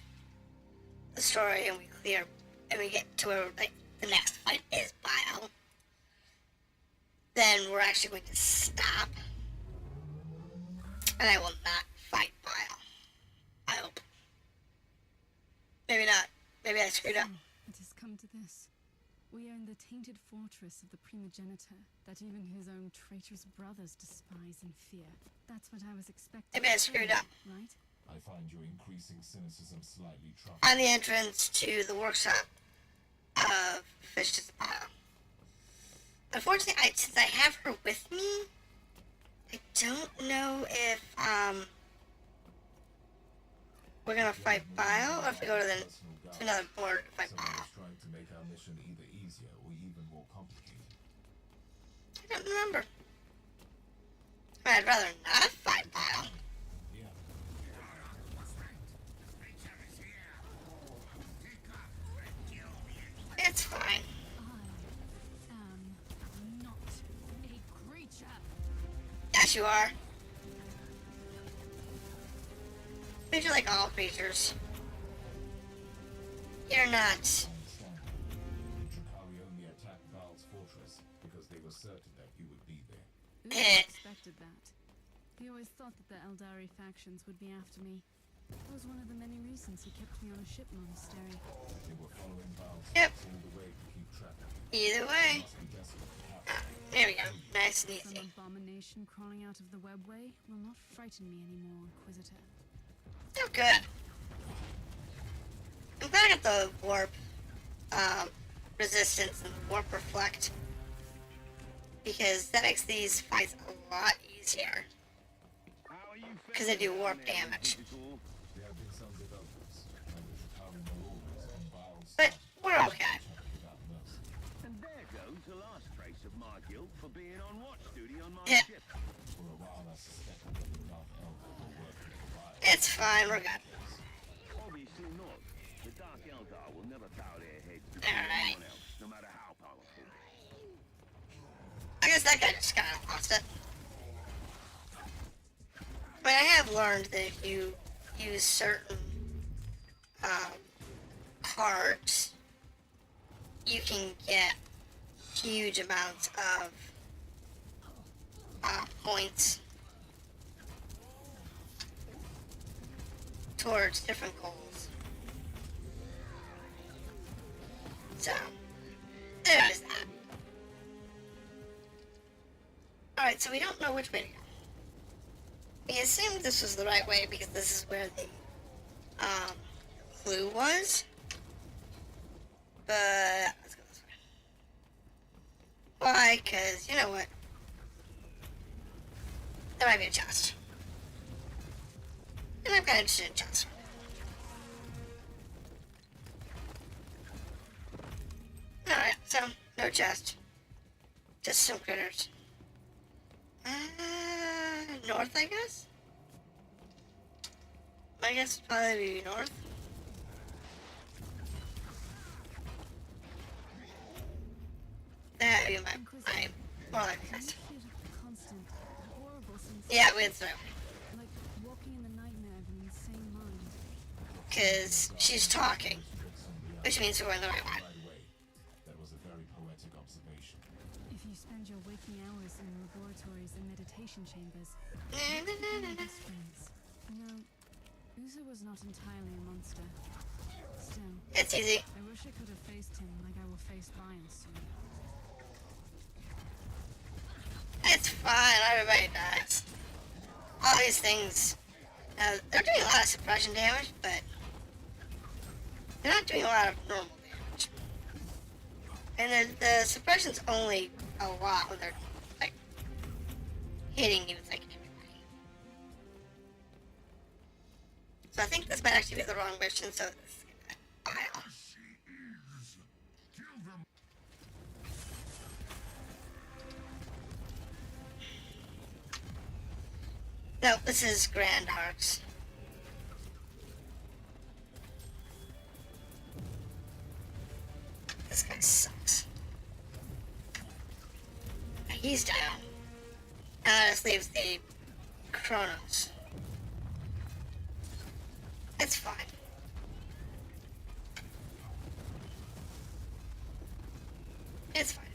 the story and we clear and we get to where like the next fight is Bile, then we're actually going to stop. And I will not fight Bile. I hope. Maybe not. Maybe I screwed up. It has come to this. We own the tainted fortress of the primogenitor that even his own traitorous brothers despise and fear. That's what I was expecting. Maybe I screwed up. Right? I find your increasing cynicism slightly troubling. On the entrance to the workshop of Fish to the Pile. Unfortunately, since I have her with me, I don't know if we're gonna fight Bile or if we go to another board to fight Bile. Someone's trying to make our mission either easier or even more complicated. I don't remember. I'd rather not fight Bile. Yeah. It's fine. I am not a creature. Yes, you are. These are like all creatures. You're not. I understand. Drakari only attacked Val's fortress because they were certain that you would be there. Who expected that? He always thought that the Eldari factions would be after me. That was one of the many reasons he kept me on a ship monastery. They were following Val's Yep. steps all the way to keep track of you. Either way. Must be desperate to have you. There we go. Nice and Some easy. abomination crawling out of the webway will not frighten me anymore, Inquisitor. Oh, good. I'm glad I got the warp resistance and the warp reflect. Because that makes these fights a lot easier. Because they do warp damage. There have been some developments, and the Drakari marauders on Val's But side we're okay. attacked without mercy. And there goes the last trace of my guilt for being on watch duty on my Yeah. ship. For a while, I suspected that the Dark Eldar were working for Val. It's fine, we're good. Obviously not. The Dark Eldar will never bow their heads to Alright. anyone else, no matter how powerful. I guess that guy just kind of lost it. But I have learned that if you use certain cards, you can get huge amounts of points towards different goals. So, there is that. Alright, so we don't know which way to go. We assumed this was the right way because this is where the clue was. But let's go this way. Why? Because you know what? There might be a chest. And I'm kind of interested in chests. Alright, so no chest. Just some critters. North, I guess? I guess it'd probably be north. That'd be my more like this. Constant, horrible sensation. Yeah, we had through. Like walking in the nightmare of an insane mind. Because she's talking. Which means we're in the right one. Right away. That was a very poetic observation. If you spend your waking hours in laboratories and meditation chambers, best friends. You know, Uzo was not entirely a monster. Still, It's easy. I wish I could have faced him like I will face Brian soon. It's fine, everybody dies. All these things, they're doing a lot of suppression damage, but they're not doing a lot of normal damage. And the suppression's only a lot when they're, like, hitting you with, like, everybody. So I think this might actually be the wrong mission, so this is gonna pile. No, this is Grand Arcs. This guy sucks. He's down. Now this leaves the Chronos. It's fine. It's fine.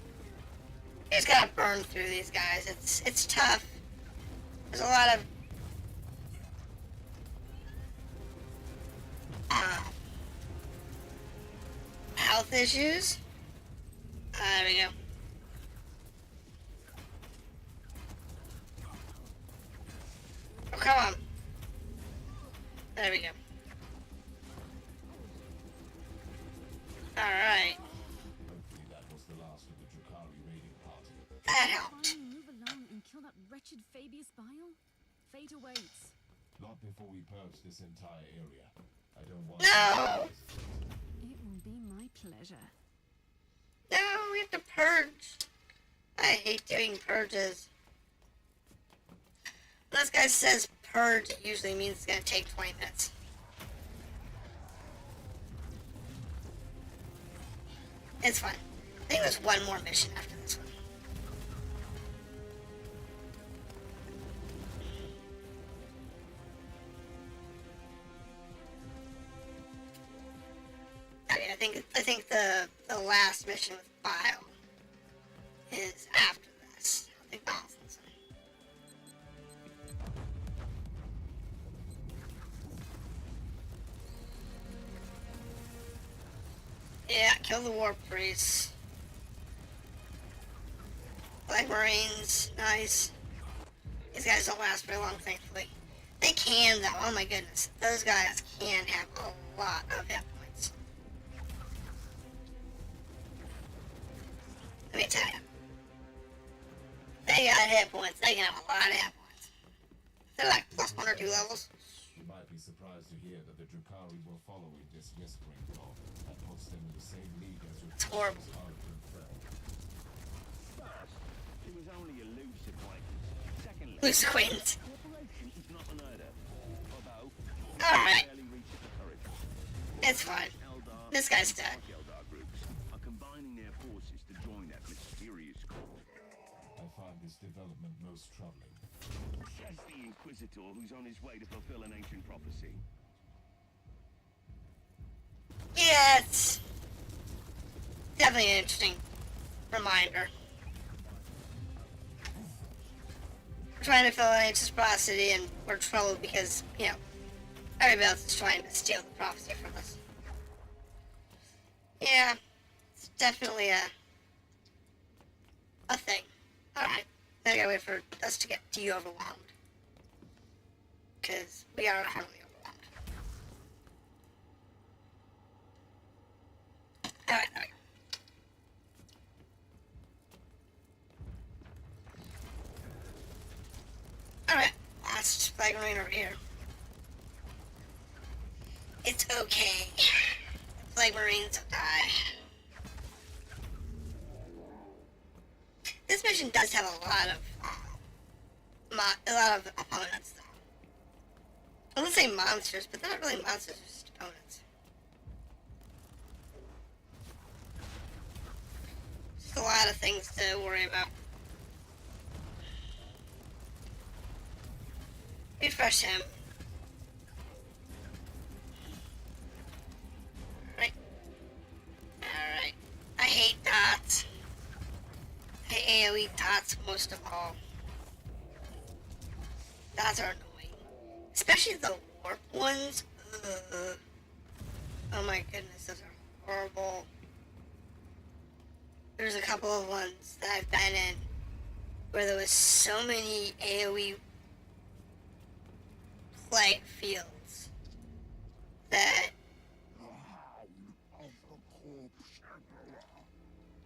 You just gotta burn through these guys. It's tough. There's a lot of health issues. There we go. Oh, come on. There we go. Alright. Hopefully that was the last of the Caligari raiding party. That helped. Finally move along and kill that wretched Fabius Bile? Fate awaits. Not before we purge this entire area. I don't want No! It will be my pleasure. No, we have to purge. I hate doing purges. When this guy says purge, it usually means it's gonna take 20 minutes. It's fine. I think there's one more mission after this one. Okay, I think the last mission with Bile is after this. I think that's this one. Yeah, kill the war priests. Black Marines, nice. These guys don't last very long, thankfully. They can, though. Oh my goodness. Those guys can have a lot of hit points. Let me tell you. They got hit points. They can have a lot of hit points. They're like plus 1 or 2 levels. You might be surprised to hear that the Drukhari were following this whispering law that puts them in the same league as your It's horrible. First, it was only a loose acquaintance. Secondly, Loose acquaintance. cooperation is not unheard of. Although, Alright. barely reached the courage. It's fine. Eldar This guy's dead. and Eldar groups are combining their forces to join that mysterious cult. I find this development most troubling. Says the Inquisitor who's on his way to fulfill an ancient prophecy. Yeah, it's definitely an interesting reminder. We're trying to fill an ancient prophecy and we're troubled because, you know, everybody else is trying to steal the prophecy from us. Yeah, it's definitely a thing. Alright, now I gotta wait for us to get de-overwhelmed. Because we are heavily overwhelmed. Alright, there we go. Alright, last flag marine over here. It's okay. The flag marines will die. This mission does have a lot of opponents, though. I wouldn't say monsters, but they're not really monsters, they're just opponents. Just a lot of things to worry about. Refresh him. Right. Alright. I hate dots. I hate AoE dots most of all. Dots are annoying. Especially the warp ones. Oh my goodness, those are horrible. There's a couple of ones that I've been in where there was so many AoE plague fields that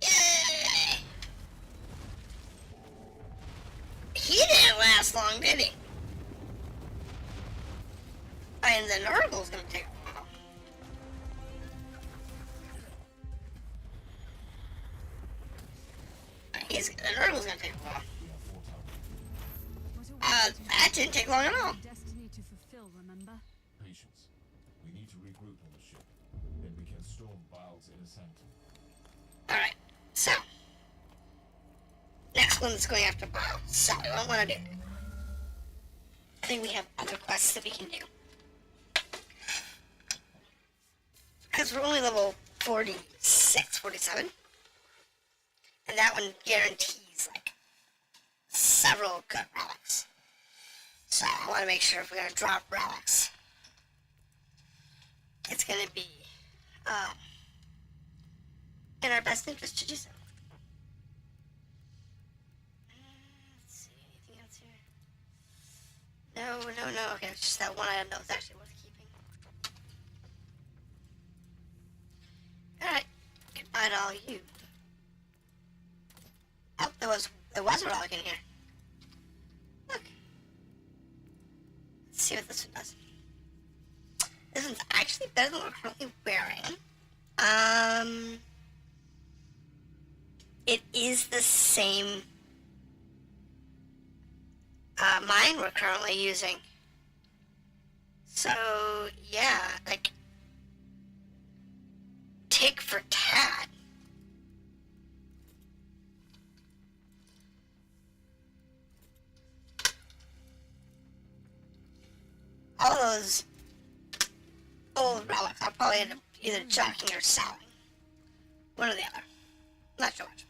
yay! He didn't last long, did he? And the Nurgle's gonna take a while. The Nurgle's gonna take a while. That didn't take long at all. Destiny to fulfill, remember? Patience. We need to regroup on the ship. Then we can storm Bile's inner sanctum. Alright, so. Next one's going after Bile. So, we don't want to do. I think we have other quests that we can do. Because we're only level 46, 47. And that one guarantees, like, several good relics. So I want to make sure if we're going to drop relics, it's going to be in our best interest to do so. Let's see, anything else here? No. Okay, it's just that one item that was actually worth keeping. Alright, goodbye to all you. Oh, there was a relic in here. Look. Let's see what this one does. This one's actually better than what we're currently wearing. It is the same mine we're currently using. So, yeah, like, tick for tat. All those old relics, I'll probably end up either jocking or selling. One or the other. Not sure which.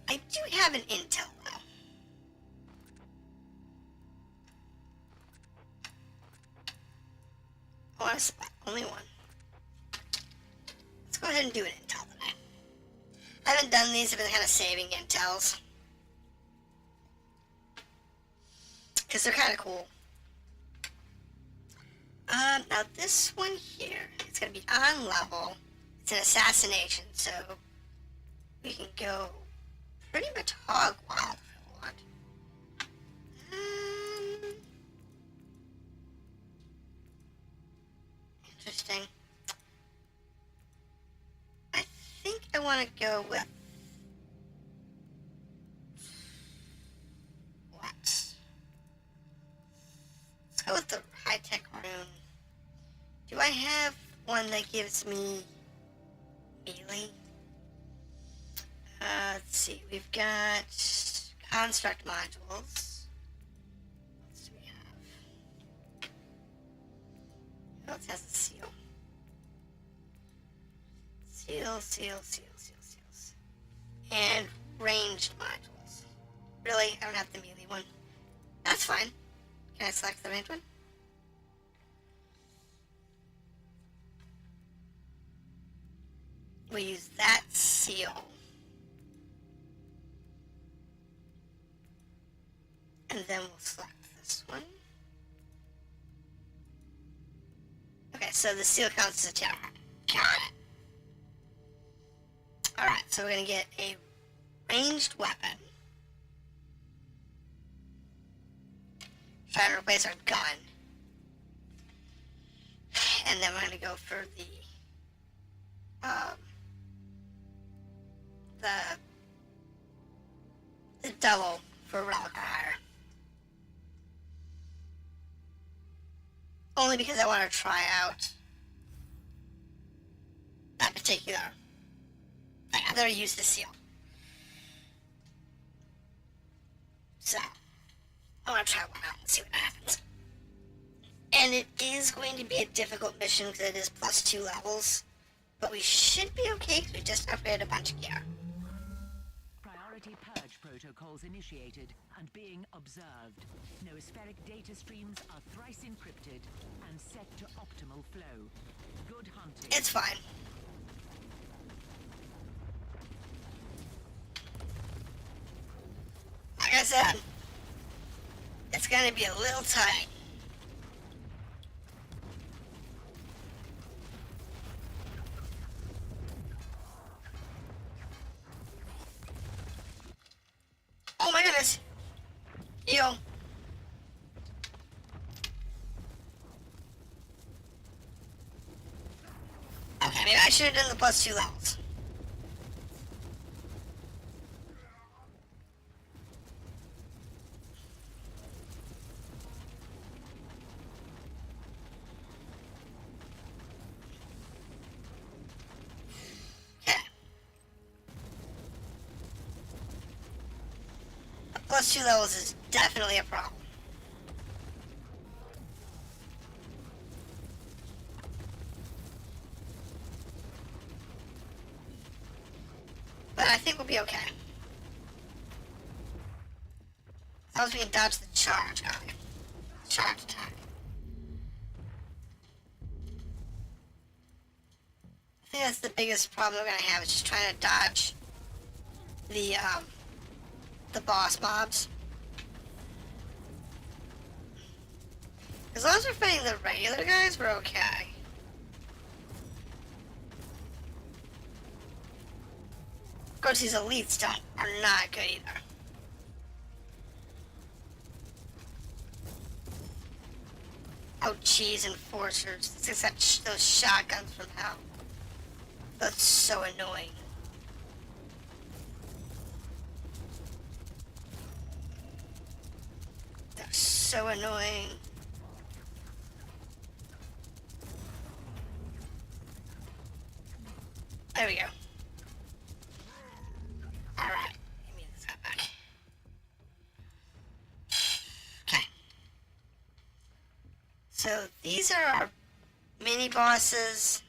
I do have an intel, though. I want to spot only one. Let's go ahead and do an intel today. I haven't done these, I've been kind of saving intels. Because they're kind of cool. Now this one here, it's going to be on level. It's an assassination, so we can go pretty much hog wild if we want. Interesting. I think I want to go with what? Let's go with the high-tech rune. Do I have one that gives me melee? Let's see. We've got construct modules. What else do we have? Who else has a seal? Seals. And ranged modules. Really? I don't have the melee one. That's fine. Can I select the ranged one? We'll use that seal. And then we'll select this one. Okay, so the seal counts as a tower. Got it. Alright, so we're going to get a ranged weapon. Try to replace our gun. And then we're going to go for the double for relic or higher. Only because I want to try out that particular thing. I've never used the seal. So, I want to try one out and see what happens. And it is going to be a difficult mission because it is +2 levels. But we should be okay because we just upgraded a bunch of gear. Priority Purge protocols initiated and being observed. Noospheric data streams are thrice encrypted and Good hunting. It's fine. Like I said, it's gonna be a little tight. Oh my goodness. Yo. Okay, maybe I should have done the +2 levels. Okay. +2 levels is definitely a problem. But I think we'll be okay. As long as we can dodge the charge. Okay. Charge attack. I think that's the biggest problem we're gonna have, is just trying to dodge the boss mobs. As long as we're fighting the regular guys, we're okay. Of course, these elite stuff are not good either. Oh, cheese enforcers. It's got those shotguns from hell. That's so annoying. They're so annoying. There we go. Alright. Give me this guy back. Okay. So these are our mini bosses.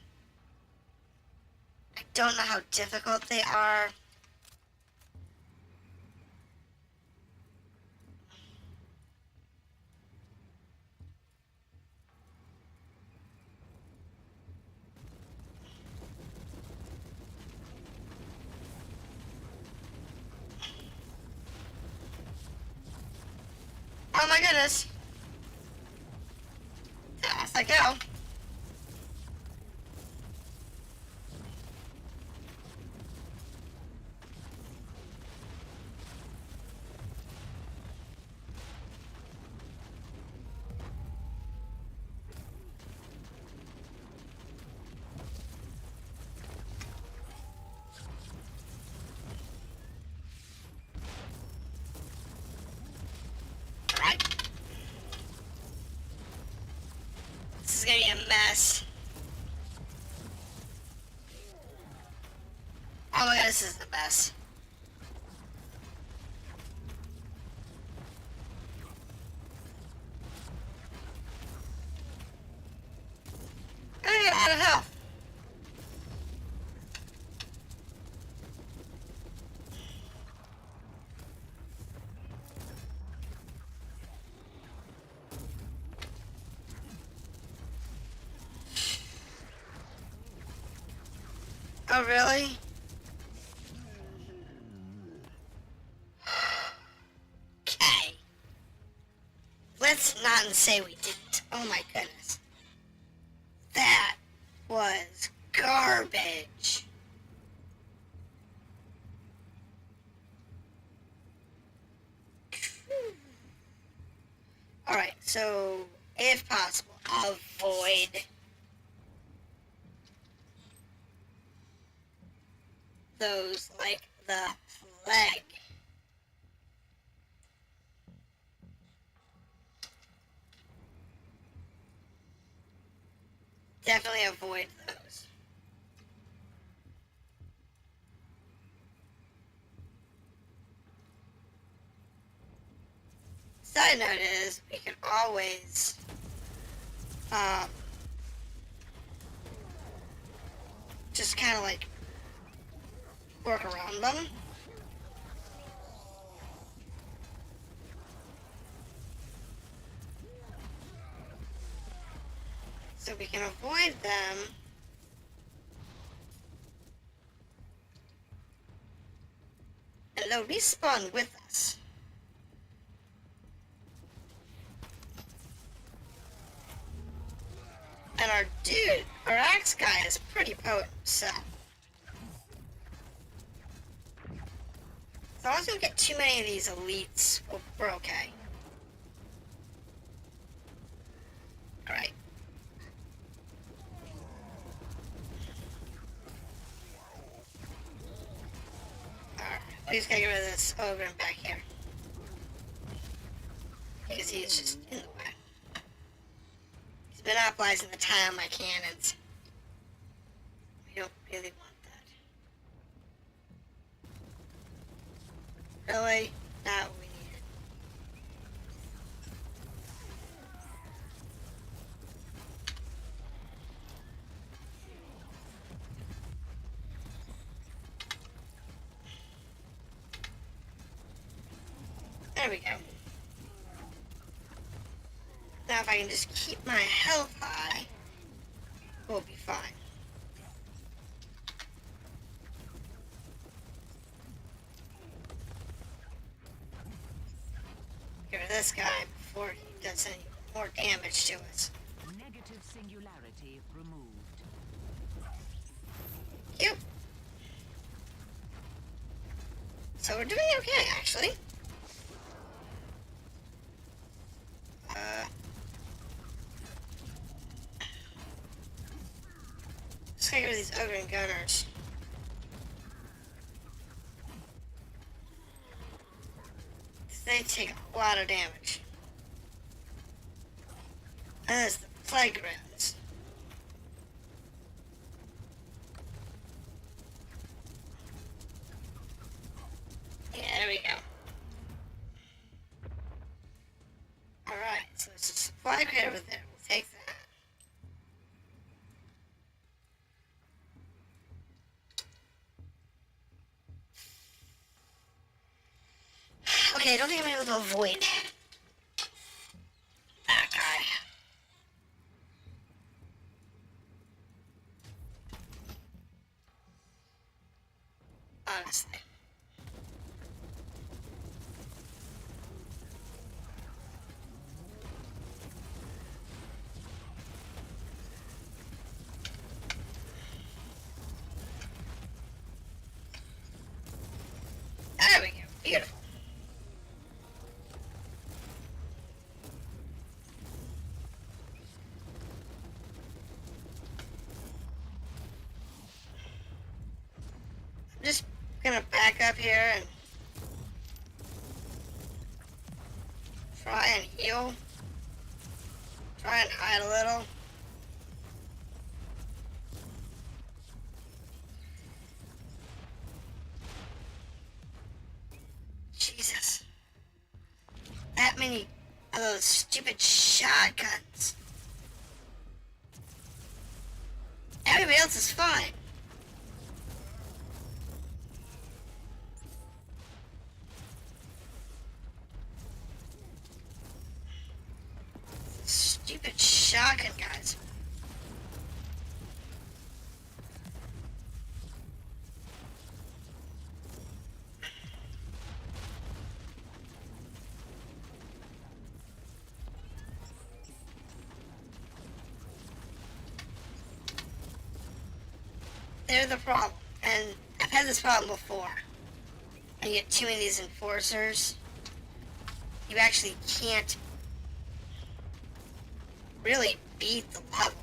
I don't know how difficult they are. Oh my goodness. Fast I go. Right. This is gonna be a mess. Oh my god, this is the best. I get out of health. Oh, really? Okay. Let's not say we didn't. Oh my goodness. That was garbage. Alright, so if possible, avoid those like the flag. Definitely avoid those. Side note is, we can always just kind of like work around them. So we can avoid them. And they'll respawn with us. And our dude, our axe guy is pretty potent, so. As long as we don't get too many of these elites, we're okay. Alright. Alright, we just gotta get rid of this ogre back here. Because he's just in the way. He's monopolizing the time on my cannons. We don't really want that. Really? Not what we needed. There we go. Now if I can just keep my health high, we'll be fine. Get rid of this guy before he does any more damage to us. Negative singularity removed. Cute. So we're doing okay, actually. Let's get rid of these ogre and gunners. They take a lot of damage. And there's the plague grounds. Yeah, there we go. Alright, so there's a supply crate over there. We'll take that. Okay, I don't think I'm able to avoid that guy. Honestly. There we go. Beautiful. I'm just gonna back up here and try and heal. Try and hide a little. Jesus. That many of those stupid shotguns. Everybody else is fine. Stupid shotgun guys. They're the problem, and I've had this problem before. When you get too many of these enforcers, you actually can't really beat the level.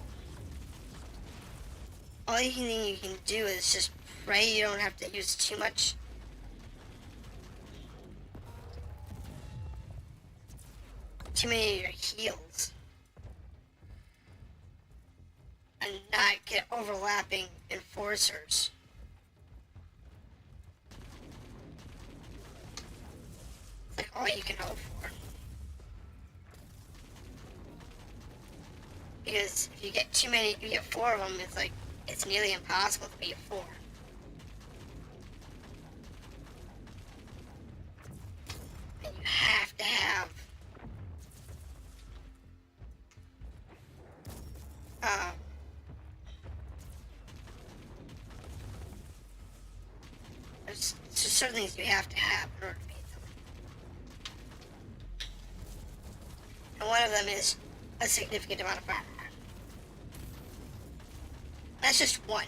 All you can do is just pray you don't have to use too many of your heals. And not get overlapping enforcers. It's like all you can hope for. Because if you get too many, if you get 4 of them, it's like, it's nearly impossible to beat 4. And you have to have... There's just certain things you have to have in order to beat them. And one of them is a significant amount of firepower. That's just one.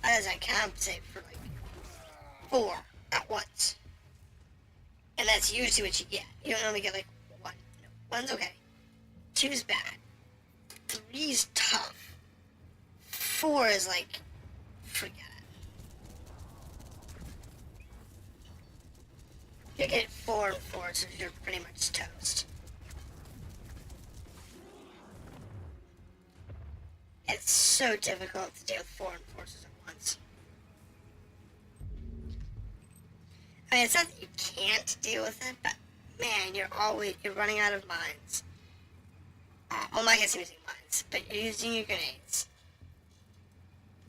That doesn't compensate for like 4 at once. And that's usually what you get. You don't only get like 1. No, 1's okay. 2's bad. 3's tough. 4 is like, forget it. You get 4 and 4, so you're pretty much toast. It's so difficult to deal with 4 and forces at once. I mean, it's not that you can't deal with it, but man, you're running out of mines. Well, my guess is using mines, but you're using your grenades.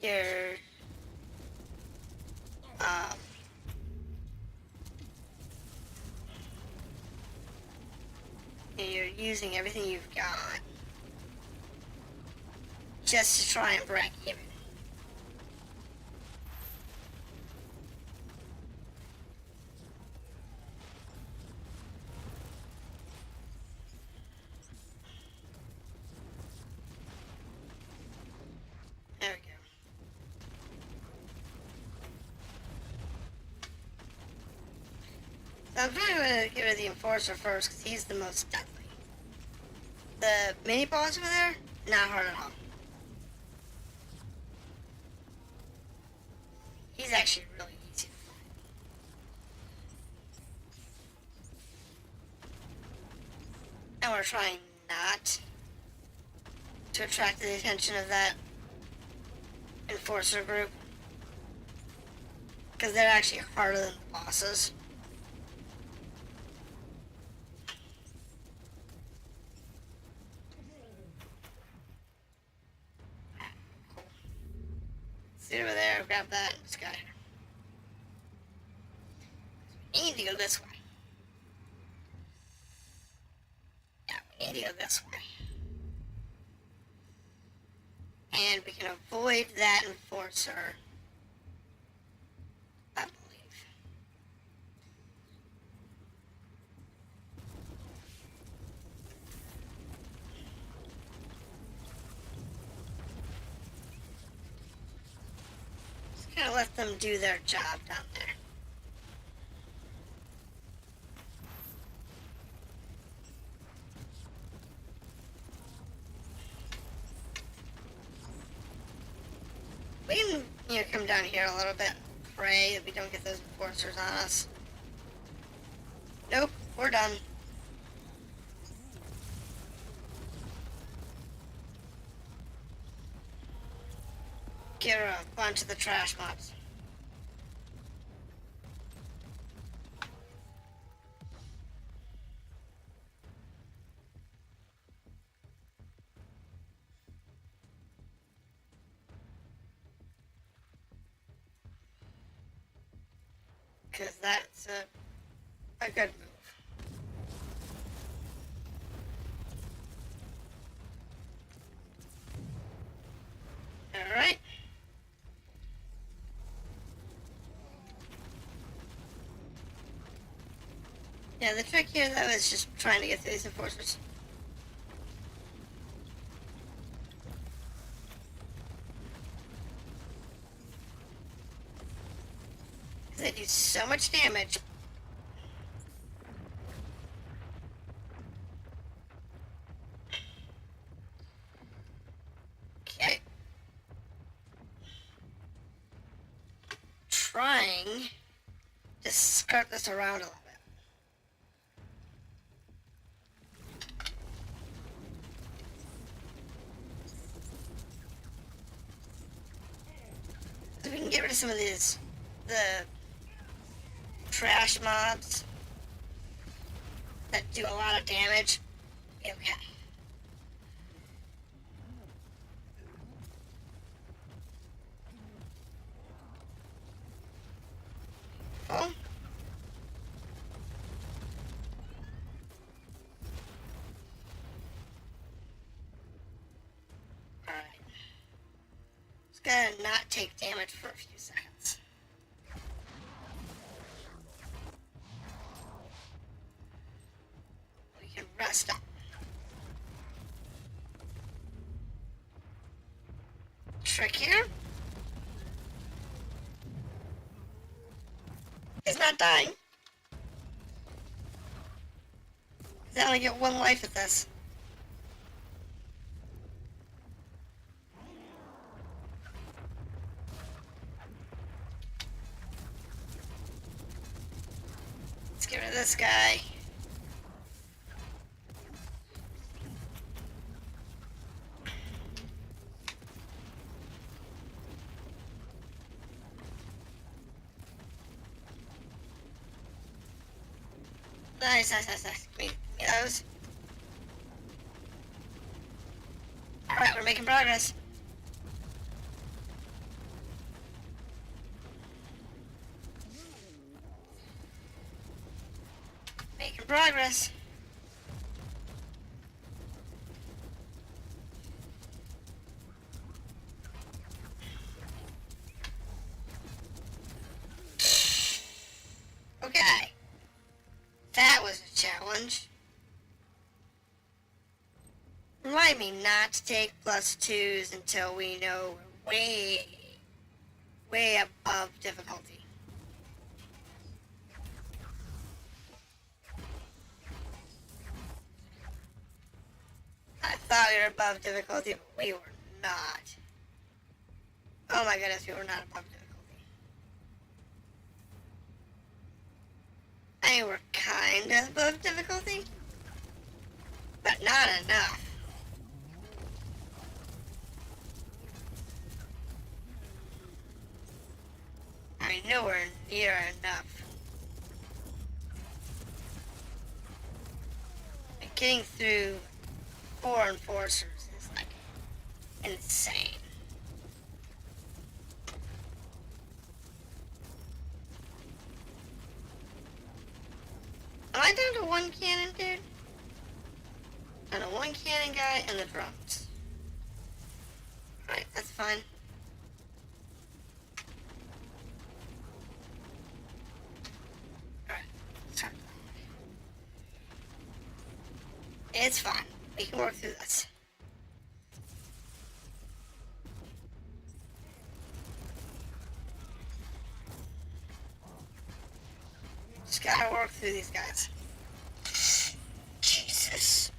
You're using everything you've got just to try and break even. There we go. So I'm probably going to get rid of the Enforcer first because he's the most deadly. The mini boss over there, not hard at all. He's actually really easy to fight. And we're trying not to attract the attention of that Enforcer group. Because they're actually harder than the bosses. Cool. See over there, grab that, and just got here. We need to go this way. Yeah, we need to go this way. And we can avoid that Enforcer, I believe. Just gotta let them do their job down there. We can, come down here a little bit. Pray that we don't get those enforcers on us. Nope, we're done. Get a bunch of the trash mobs. Because that's a good move. Alright. Yeah, the trick here though is just trying to get through these enforcers. They do so much damage. Okay. Trying to skirt this around a little bit. So we can get rid of some of these, the trash mobs that do a lot of damage. Okay. Oh. Just gotta not take damage for a few seconds. We can rest up. Trick here. He's not dying. I only get one life at this. Let's get rid of this guy. Nice. Give me those. Alright, we're making progress. Making progress. Okay. That was a challenge. Remind me not to take +2s until we know we're way above difficulty. I thought we were above difficulty, but we were not. Oh my goodness, we were not above difficulty. I mean, we're kind of above difficulty, but not enough. I mean, nowhere near enough. Like, getting through 4 enforcers is like insane. Am I down to 1 cannon, dude? And a 1 cannon guy and the drums. Alright, that's fine. Alright, sorry. It's fine. We can work through this. Just gotta work through these guys. Jesus.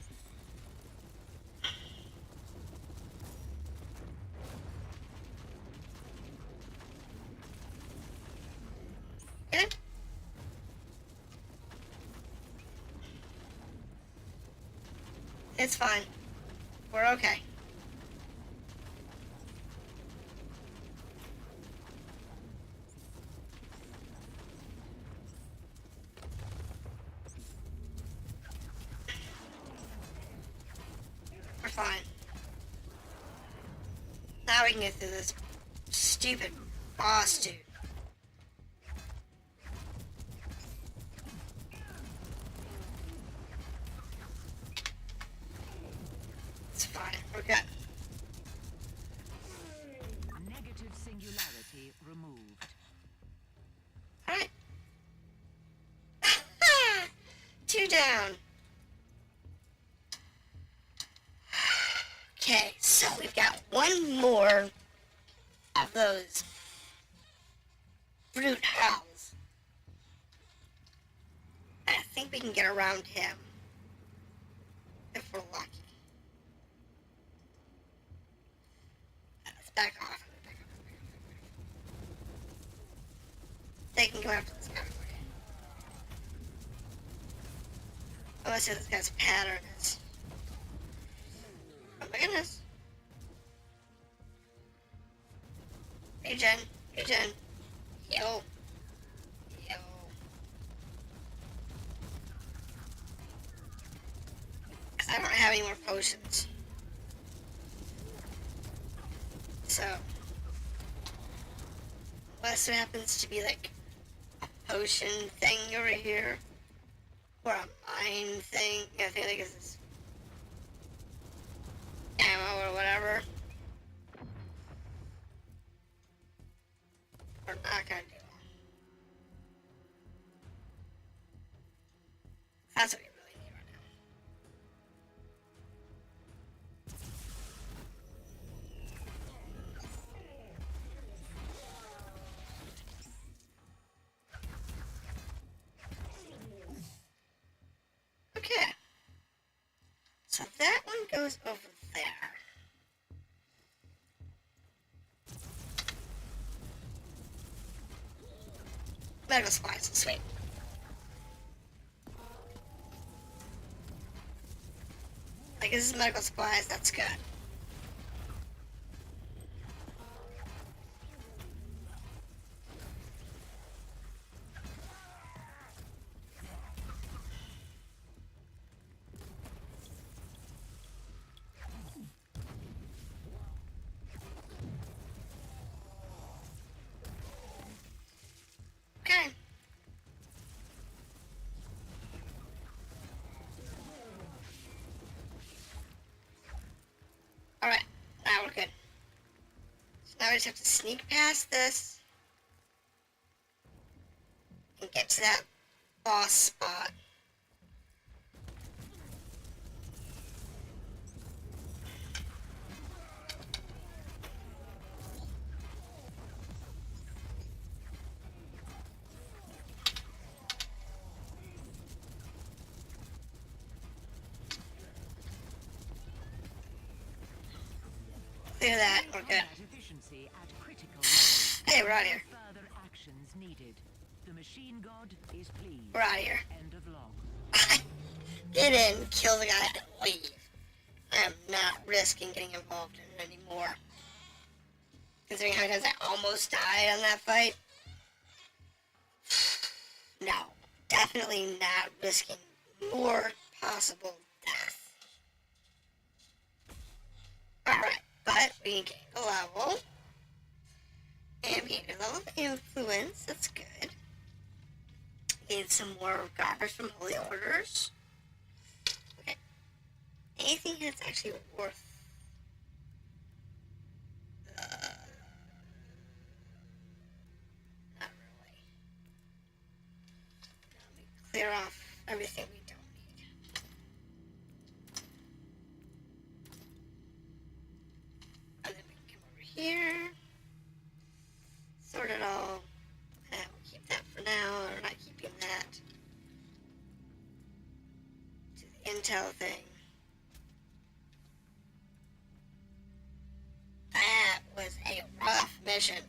Okay. It's fine. We're okay. We're fine. Now we can get through this stupid boss dude. It's fine. We're good. Negative singularity removed. Alright. 2 down. Okay, so we've got one more of those brute howls. I think we can get around him if we're lucky. Let's back off. They can go after this guy. Unless this guy's pattern is. Oh my goodness. Regen. Yo. I don't have any more potions. So. Unless there happens to be like a potion thing over here. Or a mine thing. I think like this is ammo or whatever. we're not gonna do. That's what we really need right now. Okay. So that one goes over there. Medical supplies, sweet. Like, this is medical supplies, that's good. Okay. Alright, now we're good. So now we just have to sneak past this and get to that boss spot. Clear that, we're good. Efficiency at critical levels. Hey, we're out of here. Further actions needed. The machine god is pleased. We're out of here. End of log. Get in, kill the guy, and leave. I am not risking getting involved in it anymore. Considering how many times I almost died on that fight. No, definitely not risking more possible death. Alright, but we gained a level. And we gained a level of influence, that's good. Gained some more garbage from holy orders. Okay. Anything here that's actually worth... not really. Let me clear off everything we don't need. And then we can come over here. Sort it all. We'll keep that for now, or not keeping that. Do the intel thing. That was a rough mission.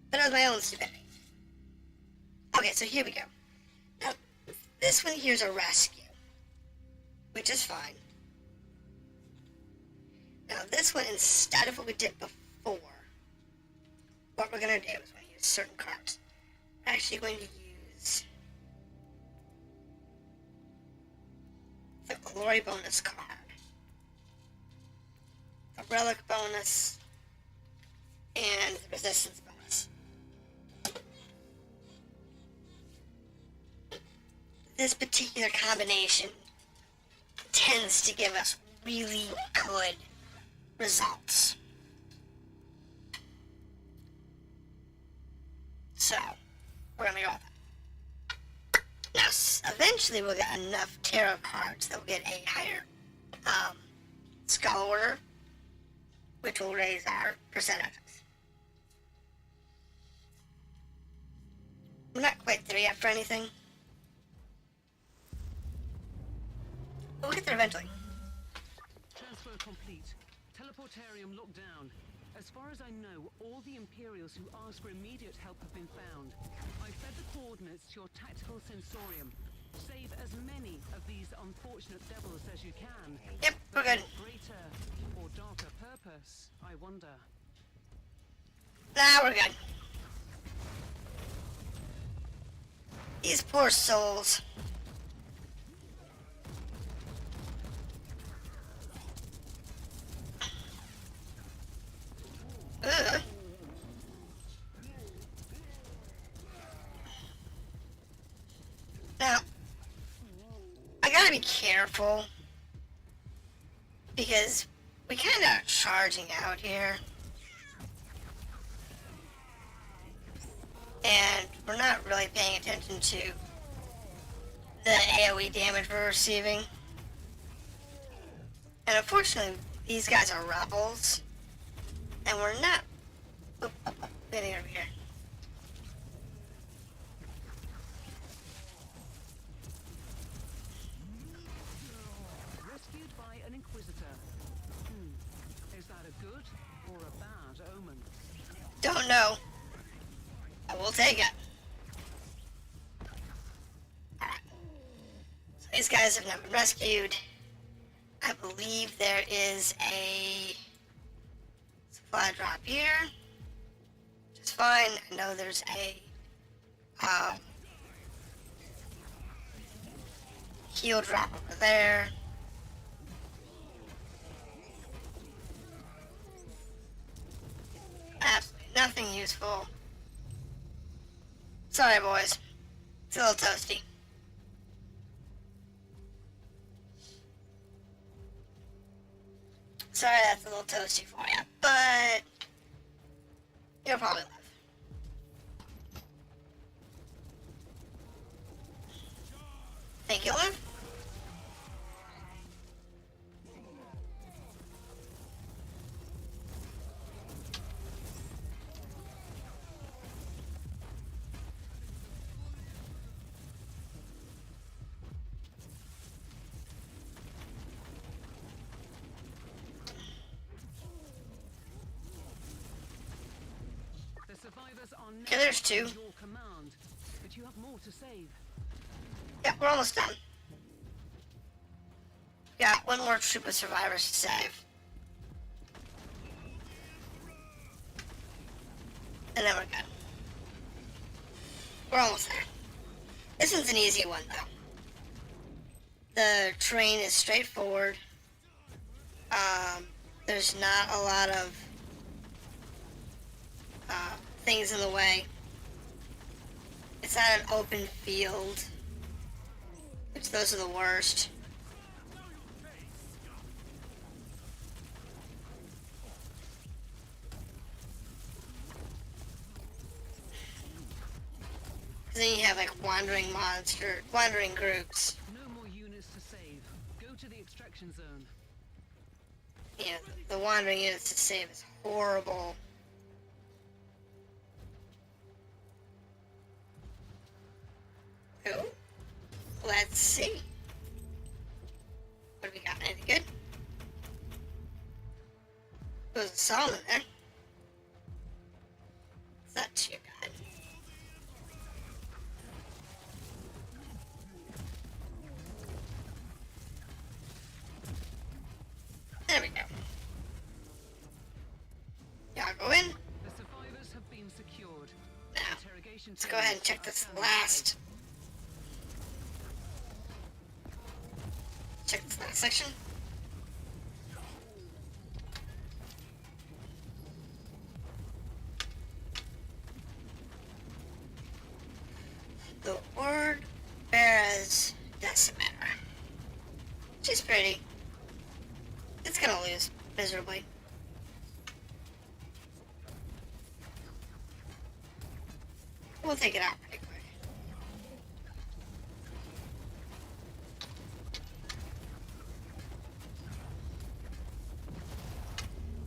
But it was my own stupidity. Okay, so here we go. Now, this one here is a rescue. Which is fine. Now, this one, instead of what we did before, what we're going to do is we're going to use certain cards. We're actually going to use the glory bonus card, the relic bonus, and the resistance bonus. This particular combination tends to give us really good results. So, we're gonna go with that. Now, eventually we'll get enough tarot cards that we'll get a higher skull order, which will raise our percentages. We're not quite there yet for anything. But we'll get there eventually. Transfer complete. Teleportarium locked down. As far as I know, all the Imperials who asked for immediate help have been found. I fed the coordinates to your tactical sensorium. Save as many of these unfortunate devils as you can. Yep, we're good. For greater or darker purpose, I wonder. Nah, we're good. These poor souls. Ugh. Now, I gotta be careful because we kinda are charging out here. And we're not really paying attention to the AoE damage we're receiving. And unfortunately, these guys are rebels. And we're not... Getting over here. Rescued by an Inquisitor. Is that a good or a bad omen? Don't know. I will take it. Alright. So these guys have now been rescued. I believe there is a supply drop here. Which is fine. I know there's a heal drop over there. Absolutely nothing useful. Sorry, boys. It's a little toasty. Sorry, that's a little toasty for you, but you'll probably live. Think you'll live? Okay, there's two. Your command, but you have more to save. Yeah, we're almost done. Got one more troop of survivors to save. And then we're good. We're almost there. This one's an easy one, though. The terrain is straightforward. There's not a lot of things in the way. It's not an open field, which those are the worst. Because then you have like wandering groups. No more units to save. Go to the extraction zone. Yeah, the wandering units to save is horrible. Ooh. Let's see. What do we got? Anything good? There's a song in there. Is that too bad? There we go. Y'all go in. The survivors have been secured. Now, Interrogation let's go ahead and check this last. Check this last section. The word Bear's Decimeter. She's pretty. It's gonna lose miserably. We'll take it out pretty quick.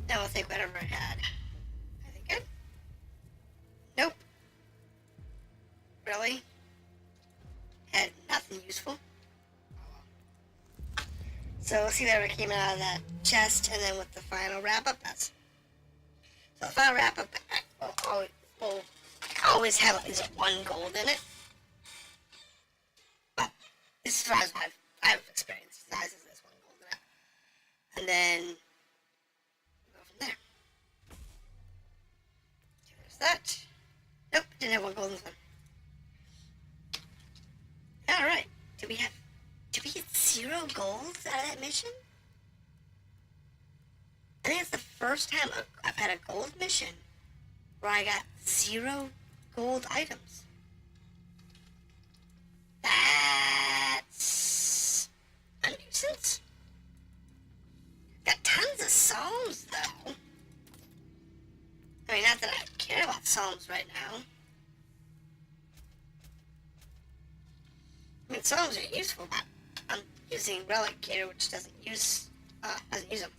Then we'll take whatever it had. I think good. Nope. Really? Had nothing useful. So we'll see whatever came out of that chest, and then what the final wrap-up does. So the final wrap-up will always have at least one gold in it. But as far as I've experienced, it has this one gold in it. And then go from there. There's that. Nope, didn't have one gold in this one. Alright, do we get 0 gold out of that mission? I think it's the first time I've had a gold mission where I got 0 gold items. That's a nuisance. Got tons of psalms, though. I mean, not that I care about psalms right now. mean, some of them are useful, but I'm using relic gear, which doesn't use them.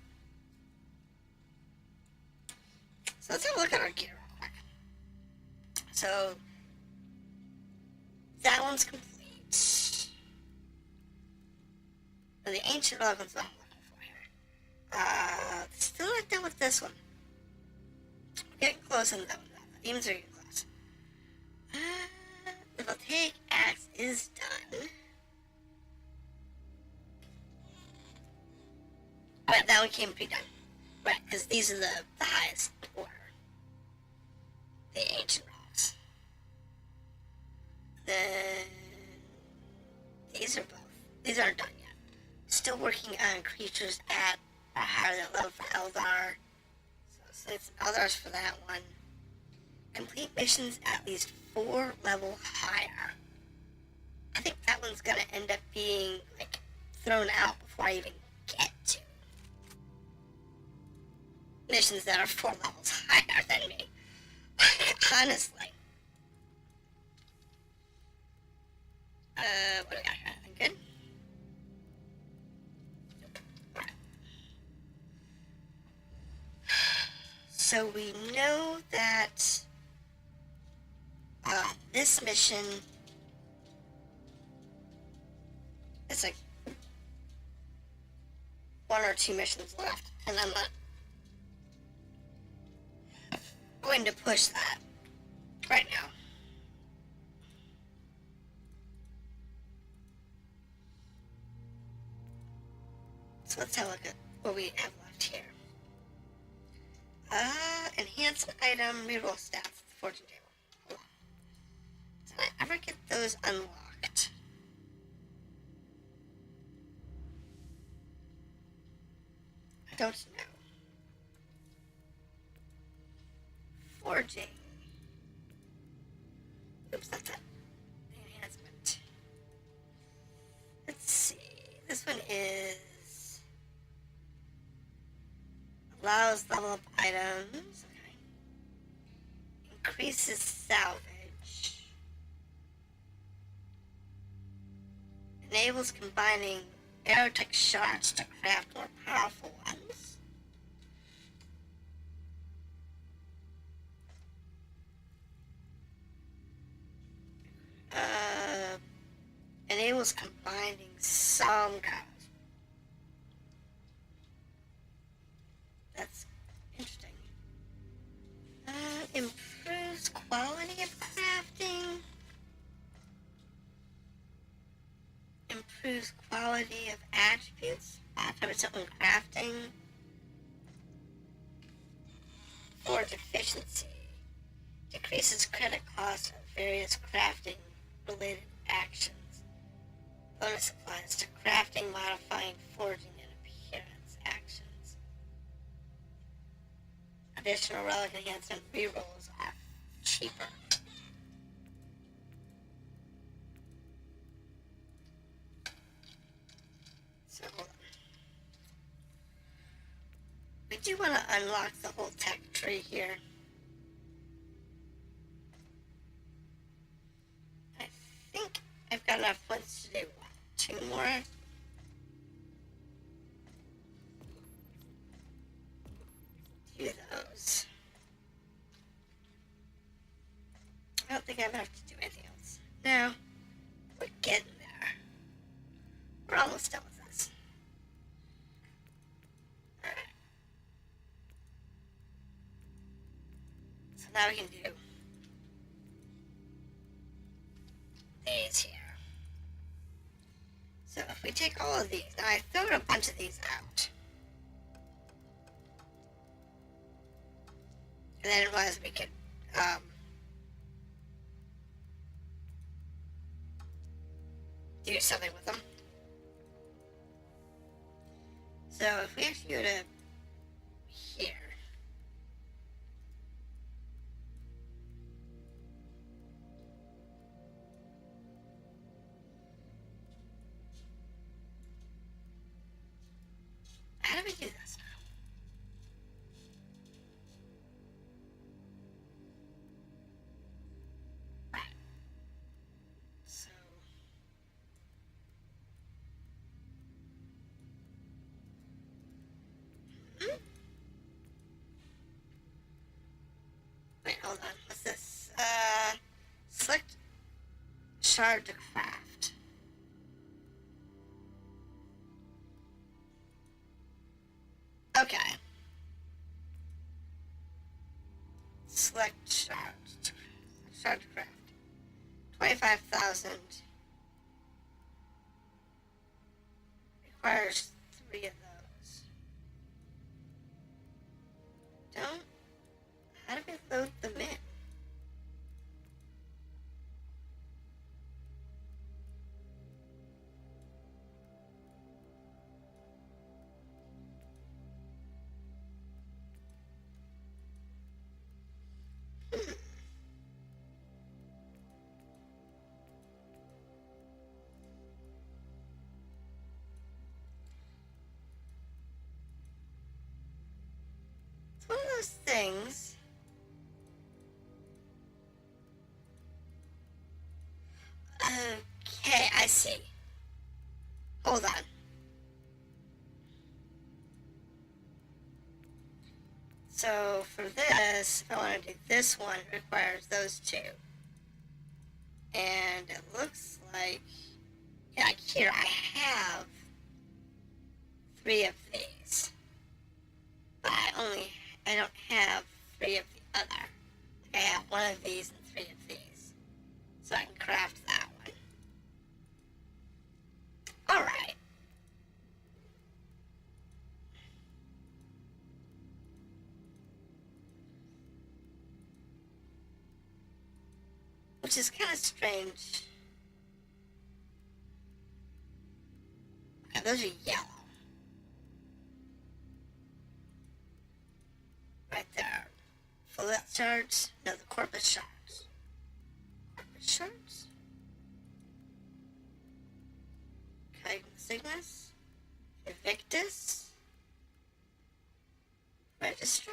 So let's have a look at our gear real quick. So that one's complete. So the ancient relic one's not looking for here. Still not done with this one. We're getting close on that one. The demons are getting close. The voltaic axe is done. But that one can't be done. Right, because these are the highest order. The ancient relics. Then these are both. These aren't done yet. Still working on creatures at a higher level for Eldar. So it's Eldars for that one. Complete missions at least 4 level higher. I think that one's gonna end up being like thrown out before I even get to missions that are 4 levels higher than me. Honestly. What do we got here? I'm good? So we know that this mission is like 1 or 2 missions left, and I'm not going to push that right now. So let's have a look at what we have left here. Enhance an item, reroll stats, fortune table. Hold on. Did I ever get those unlocked? I don't know. Forging. Oops, that's it. Enhancement. Let's see. This one is allows level up items. Okay. Increases salvage. Enables combining aerotech shards to craft more powerful ones. Enables combining some guys. That's interesting. Improves quality of crafting. Improves quality of attributes after its own crafting. Forge efficiency. Decreases credit cost of various crafting related actions. Bonus applies to crafting, modifying, forging, and appearance actions. Additional relic enhancement rerolls are cheaper. So hold on. We do want to unlock the whole tech tree here. I think I've got enough points to do 2 more. Do those. I don't think I have to do anything else. No, we're getting there. We're almost done with this. Alright. So now we can do these here. So if we take all of these, now I threw a bunch of these out. And then it was we could do something with them. So if we actually go to here. How do we do this now? Right. So hold on. What's this? Select shard to craft. Okay. Select shard. Shard to craft. 25,000. Requires 3 of those. Don't. How do we load them in? It's one of those things. Okay, I see. Hold on. So for this, if I want to do this one, it requires those 2. And it looks like, yeah, here I have 3 of these. But I don't have 3 of the other. I have 1 of these and 3 of these. So I can craft that one. Alright. Which is kind of strange. Okay, those are yellow. Right there. Full shards? No, the corpus shards. Corpus shards? Cygnus? Invictus? Register?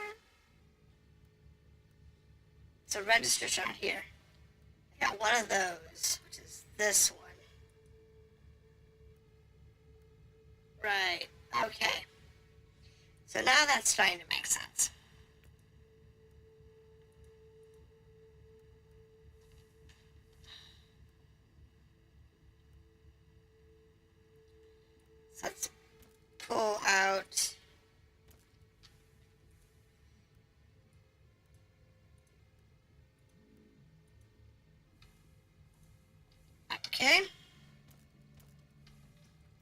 It's a register shard here. I got 1 of those, which is this one. Right, okay. So now that's starting to make sense. So let's pull out okay.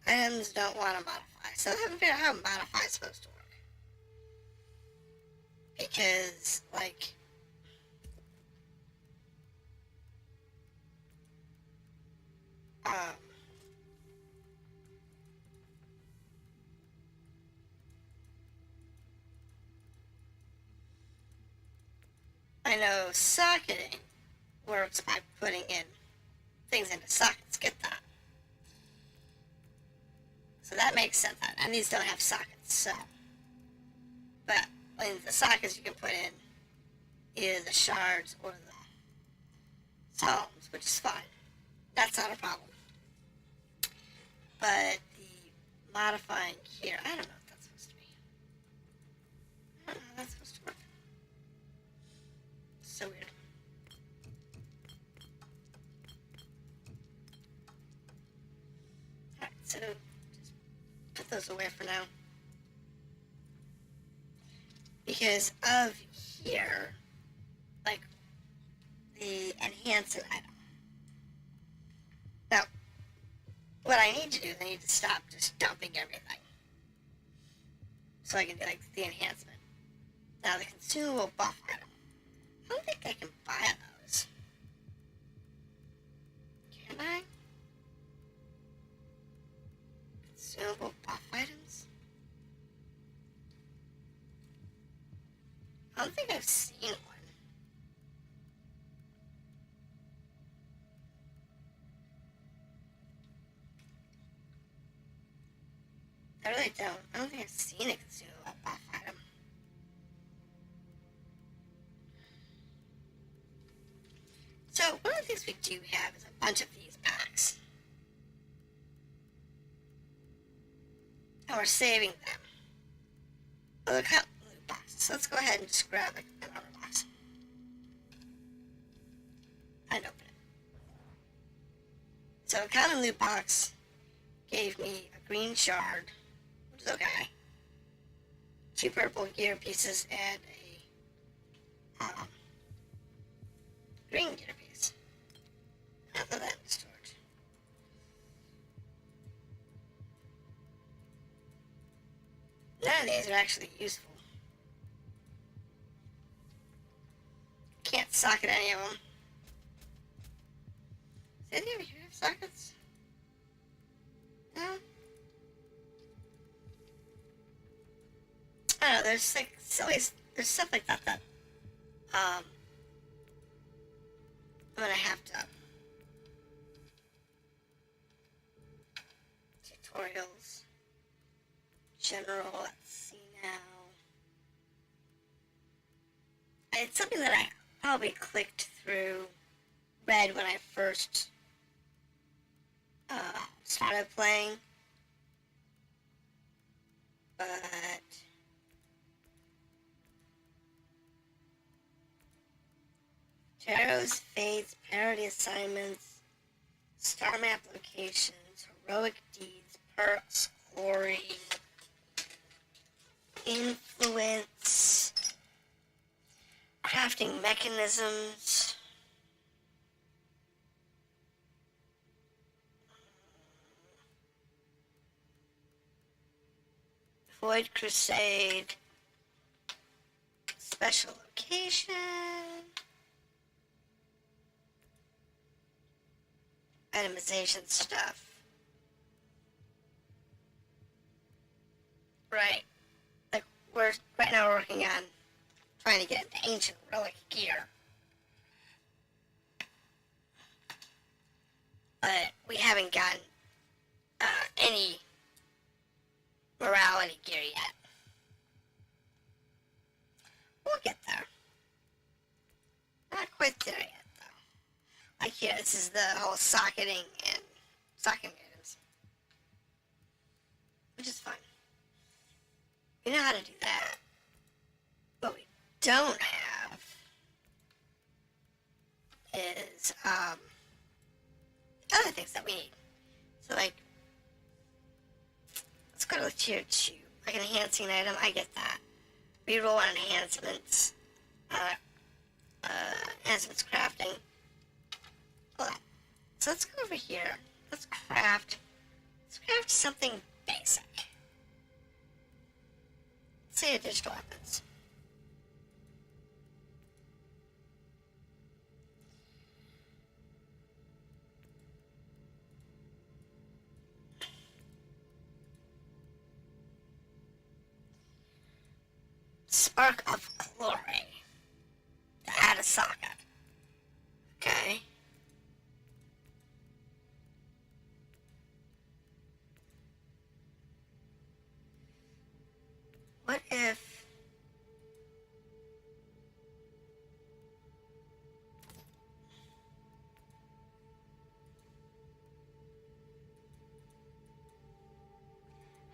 Items don't want to modify. So I haven't figured out how modify is supposed to work. Because, like, I know socketing works by putting in things into sockets. Get that? So that makes sense. And these don't have sockets, so. But in the sockets you can put in either the shards or the stones, which is fine. That's not a problem. But the modifying here, I don't know what that's supposed to be. I don't know how that's supposed to work. So weird. Alright, so just put those away for now. Because of here, like the enhancement item. Now, what I need to do is I need to stop just dumping everything. So I can do like the enhancement. Now the consumable buff item. I don't think I can buy those. Can I? Consumable buff items? I don't think I've seen one. I really don't. I don't think I've seen a consumable buff item. So, one of the things we do have is a bunch of these packs. And we're saving them. Oh, look how loot boxes. So let's go ahead and just grab an armor box. common loot box gave me a green shard, which is okay. 2 purple gear pieces and a green gear piece. Not that distort. None of these are actually useful. Can't socket any of them. Does any of you have sockets? No? I don't know, there's like there's stuff like that that I'm gonna have to tutorials. General, let's see now. It's something that I probably clicked through, read when I first started playing. But Tarots, Fates, Parody Assignments, Star Map Locations, Heroic Deeds, Perks, Glory, Influence, Crafting Mechanisms, Void Crusade, Special Location, itemization stuff. Right. Like, right now we're working on trying to get into ancient relic gear. But we haven't gotten any morality gear yet. We'll get there. Not quite there yet, though. Like here, this is the whole socketing and socketing items. Which is fine. We know how to do that. What we don't have is other things that we need. So like, let's go to tier 2. Like an enhancing item, I get that. Reroll on enhancements. Enhancements crafting. Hold on. So let's go over here. Let's craft something basic. Let's say digital weapons. Spark of Glory. To add a socket. Okay. What if...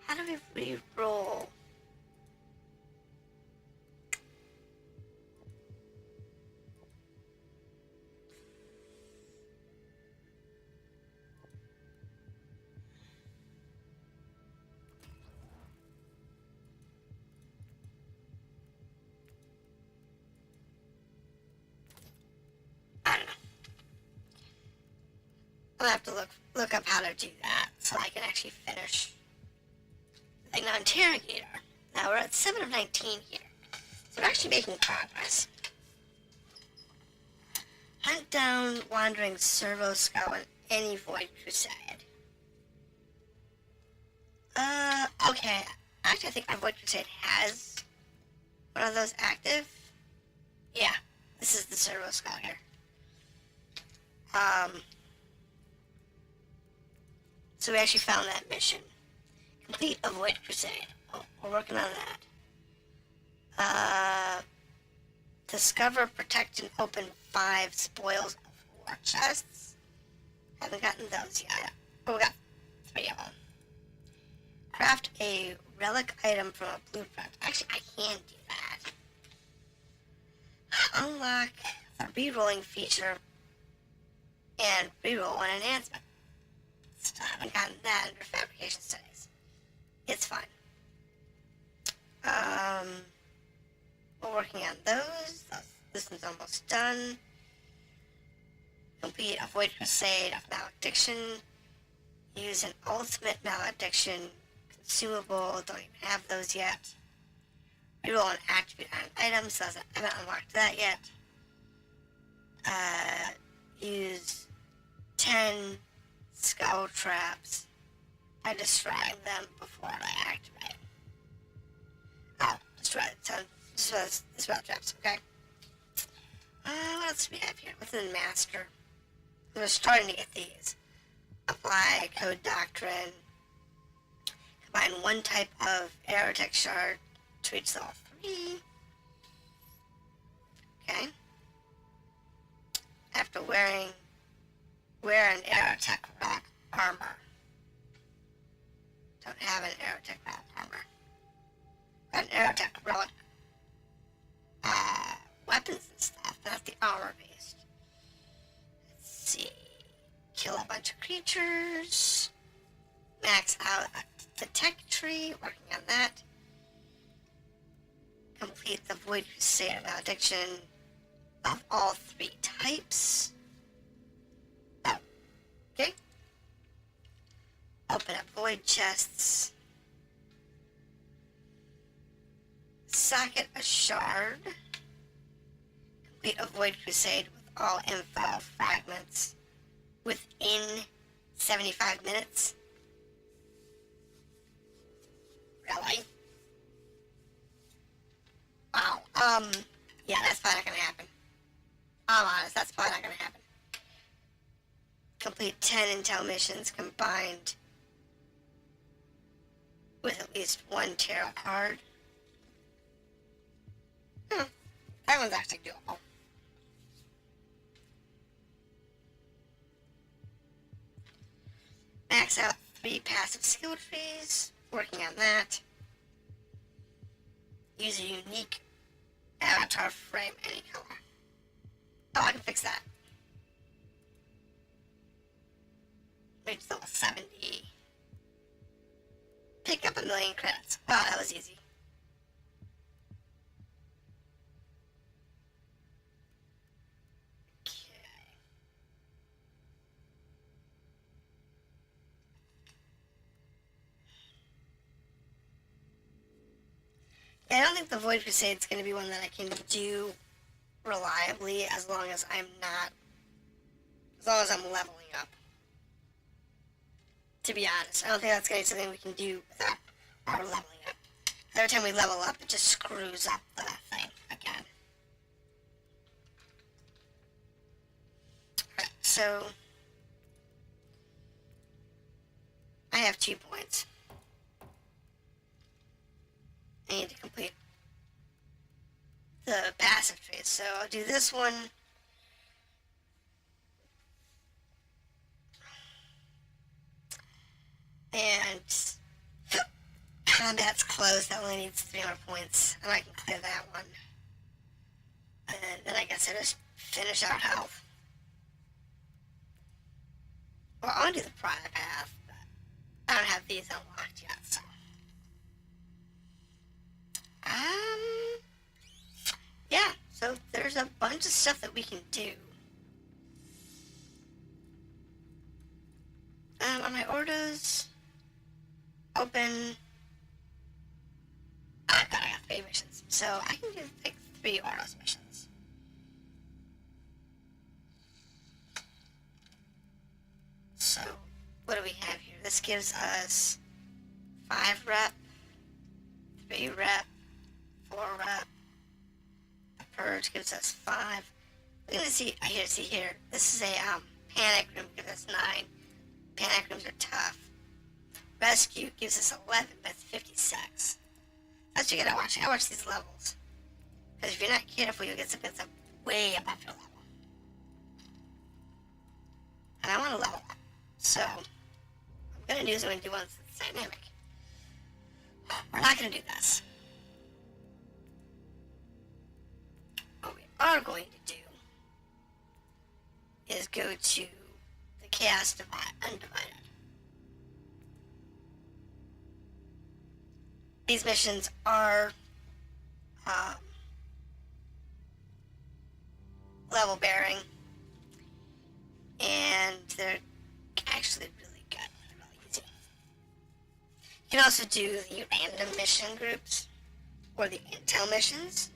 How do we re-roll? I'll have to look up how to do that so I can actually finish. Like now, Interrogator. Now we're at 7 of 19 here. So we're actually making progress. Hunt down wandering servo scout in any void crusade. Okay. Actually, I think my void crusade has one of those active. Yeah, this is the servo scout here. So we actually found that mission. Complete a void crusade. Oh, we're working on that. Discover, protect, and open 5 spoils of war chests. Haven't gotten those yet. Oh, we got 3 of them. Craft a relic item from a blueprint. Actually, I can do that. Unlock the rerolling feature and reroll an enhancement. haven't gotten that under fabrication studies. It's fine. We're working on those. This one's almost done. Complete a Void Crusade of Malediction. Use an ultimate Malediction consumable. Don't even have those yet. Reroll an attribute on an item, so I haven't unlocked that yet. Use 10 skull traps. I destroy them before I activate. Oh, destroy 10 spell traps, okay. What else do we have here? Within Master. We're starting to get these. Apply Code Doctrine. Combine one type of Aerotech shard to reach all 3. Okay. After wear an Aerotech rock armor. Don't have an Aerotech rock armor. Got an Aerotech relic. Weapons and stuff, not the armor based. Let's see. Kill a bunch of creatures. Max out the tech tree, working on that. Complete the Void Crusade of Malediction of all 3 types. Oh, okay. Open up void chests. Socket a shard. Complete a Void Crusade with all info fragments within 75 minutes. Really? Wow. Yeah, that's probably not gonna happen. I'm honest, that's probably not gonna happen. Complete 10 intel missions combined with at least 1 tarot card. That one's actually doable. Max out 3 passive skill trees. Working on that. Use a unique avatar frame any color. Oh, I can fix that. Reach level 70. Pick up 1,000,000 credits. Wow, that was easy. I don't think the Void Crusade is going to be one that I can do reliably as long as I'm leveling up. To be honest, I don't think that's going to be something we can do without our leveling up. Every time we level up, it just screws up the thing again. Alright, so I have 2 points. I need to complete the passive trade, so I'll do this one. And combat's closed, that only needs 3 more points, and I can clear that one. And then I guess I just finish out health. Well, I want to do the product path, but I don't have these unlocked yet, so. Yeah, so there's a bunch of stuff that we can do. On my orders, open. I got 3 missions, so I can do like 3 orders missions. So, what do we have here? This gives us 5 rep, 3 rep, 4 rep. Purge gives us 5. We're gonna see here. This is a panic room, gives us 9. Panic rooms are tough. Rescue gives us 11, but it's 56. That's what you gotta watch. I watch these levels. Because if you're not careful, you'll get something that's way above your level. And I want to level up. So, I'm gonna do is I'm gonna do one that's dynamic. We're not gonna do this. What we are going to do is go to the Chaos Undivided. these missions are level bearing, and they're actually really good. They're really easy. You can also do the random mission groups or the intel missions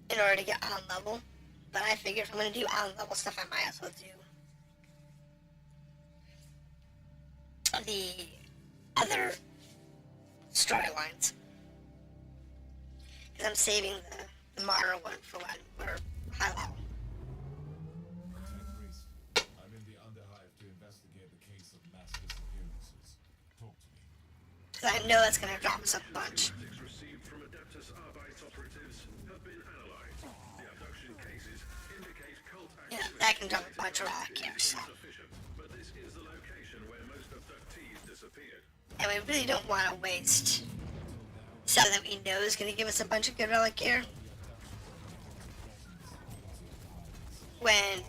in order to get on level. But I figure if I'm going to do on level stuff, I might as well do the other storylines. Because I'm saving the Martyr one for when we're high level. I'm in the Underhive to investigate the case of mass disappearances. Talk to me. Because I know that's going to drop us a bunch. Statistics received from Adeptus Arbites operatives have been analyzed. The abduction cases indicate cult activity. Yeah, that can drop a bunch of rock here, so. Insufficient, but this is the location where most abductees disappeared. And we really don't want to waste something that we know is going to give us a bunch of good relic gear when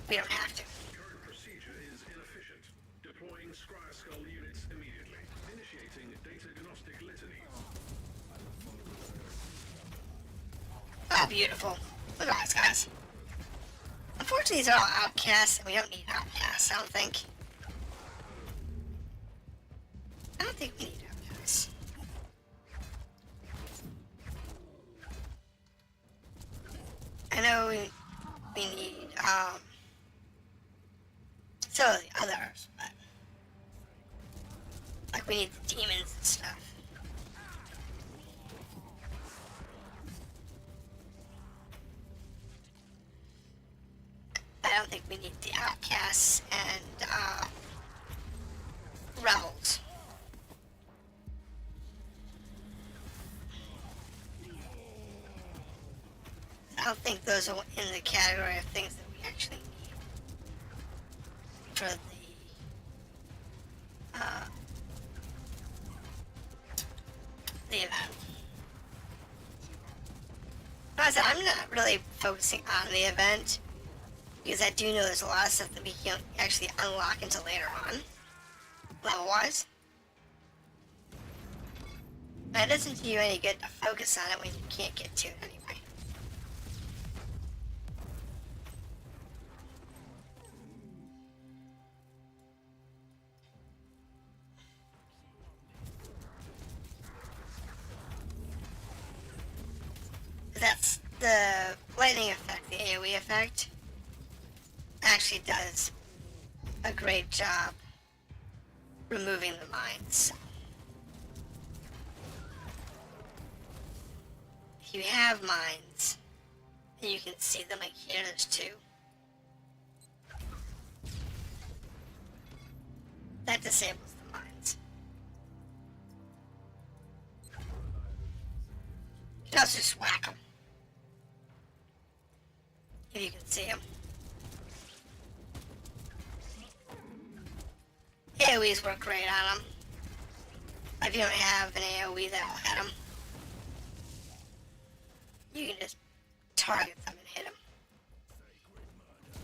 we don't have to. Current procedure is inefficient. Deploying Scryer Skull units immediately. Initiating data gnostic litany. Oh, beautiful. Look at those guys. Unfortunately, these are all outcasts, and we don't need outcasts, I don't think. I don't think we need outcasts. I know we need, some of the others, but, like, we need the demons and stuff. I don't think we need the outcasts and, rebels. I don't think those are in the category of things that we actually need for the event. As I said, I'm not really focusing on the event because I do know there's a lot of stuff that we can't actually unlock until later on, level-wise. And it doesn't do you any good to focus on it when you can't get to it anyway. That's the lightning effect, the AoE effect, actually does a great job removing the mines. If you have mines, and you can see them, like here, there's two. That disables the mines. You can also just whack them. If you can see them. AoEs work great on them. If you don't have an AoE that will hit them, you can just target them and hit them.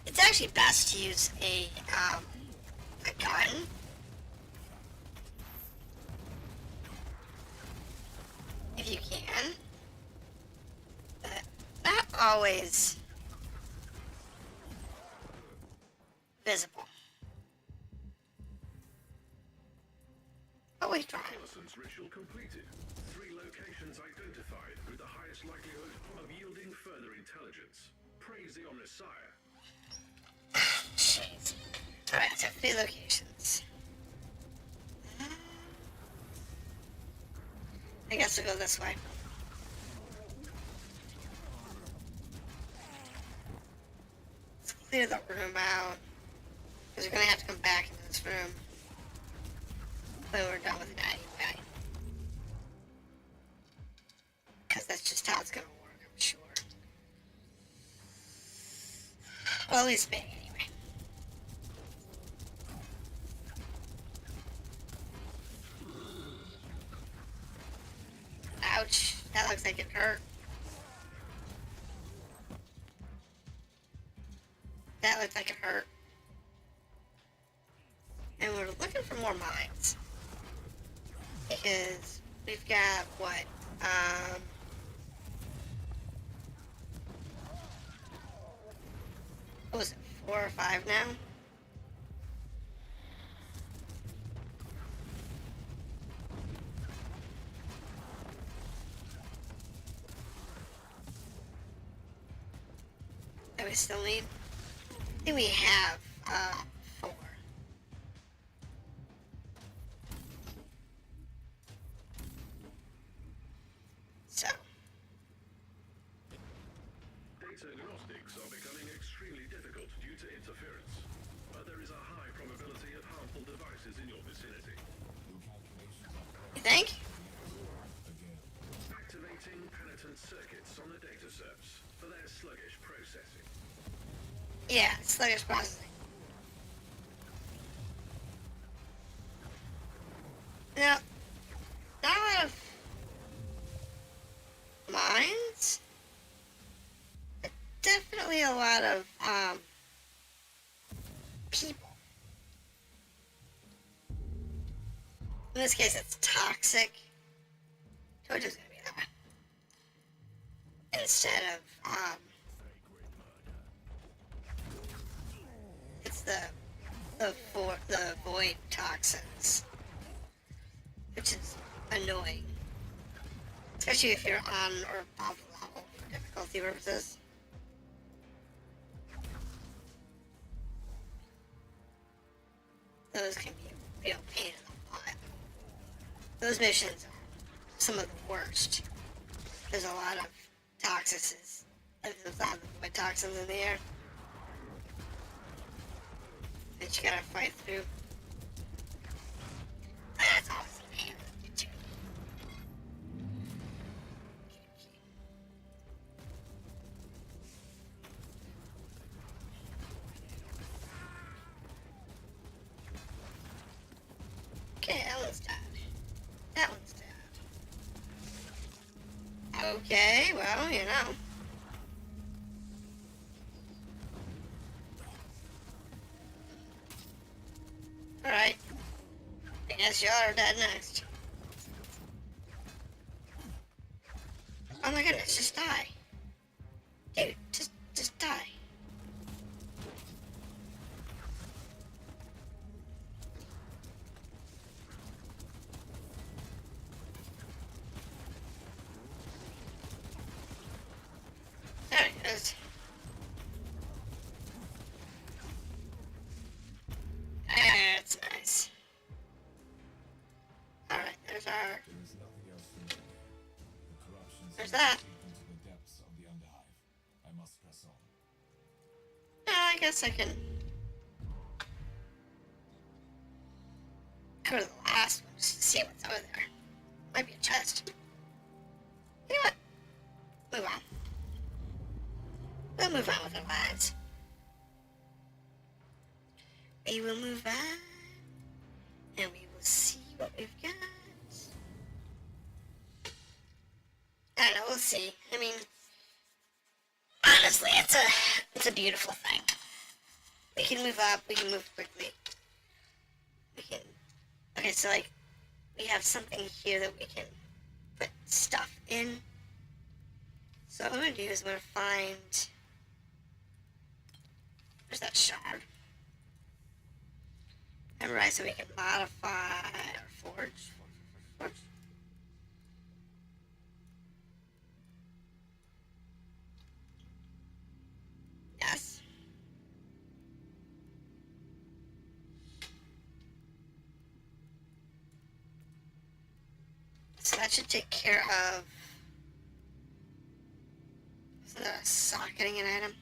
It's actually best to use a gun. If you can. But not always visible. But we try. Reconnaissance ritual completed. 3 locations identified with the highest likelihood of yielding further intelligence. Praise the Omnisire. Jeez. Alright, so 3 locations. I guess we'll go this way. Let's clear the room out. Because we're gonna have to come back into this room when we're done with it anyway. Because that's just how it's gonna work, I'm sure. Well, at least me, anyway. Ouch, that looks like it hurt. That looked like it hurt. And we're looking for more mines. Because we've got what? What was it, 4 or 5 now? That we still need? I think we have 4. So. Data agnostics are becoming extremely difficult due to interference, but there is a high probability of harmful devices in your vicinity. You think? Activating penitent circuits on the data serves for their sluggish processing. Yeah, sluggish processing. Now, not a lot of mines, but definitely a lot of people. In this case, it's toxic. Told you it was gonna be that. Instead of it's the void toxins, which is annoying, especially if you're on or above level for difficulty purposes. Those can be a real pain in the butt. Those missions are some of the worst. There's a lot of toxins. There's a lot of void toxins in the air that you gotta fight through. That's always a pain. Okay, that one's dead. That one's dead. Okay, well, you know. Alright. I guess y'all are dead next. Oh my goodness, just die. Dude, just die. There it goes. That's nice. Alright, there's our... There is nothing else to do. The corruption There's seems that. deep into the depths of the underhive. I must press on. I guess I can go to the last one just to see what's over there. Might be a chest. You know what? Move on. We'll move on with our lives. We will move on, and we will see what we've got. I don't know, we'll see. I mean, honestly, it's a beautiful thing. We can move up, we can move quickly. We can, okay, so like, we have something here that we can put stuff in. So what I'm gonna do is I'm gonna find, where's that shard? Alright, so we can modify our forge. Forge. Yes. So that should take care of... Is that a socketing an item?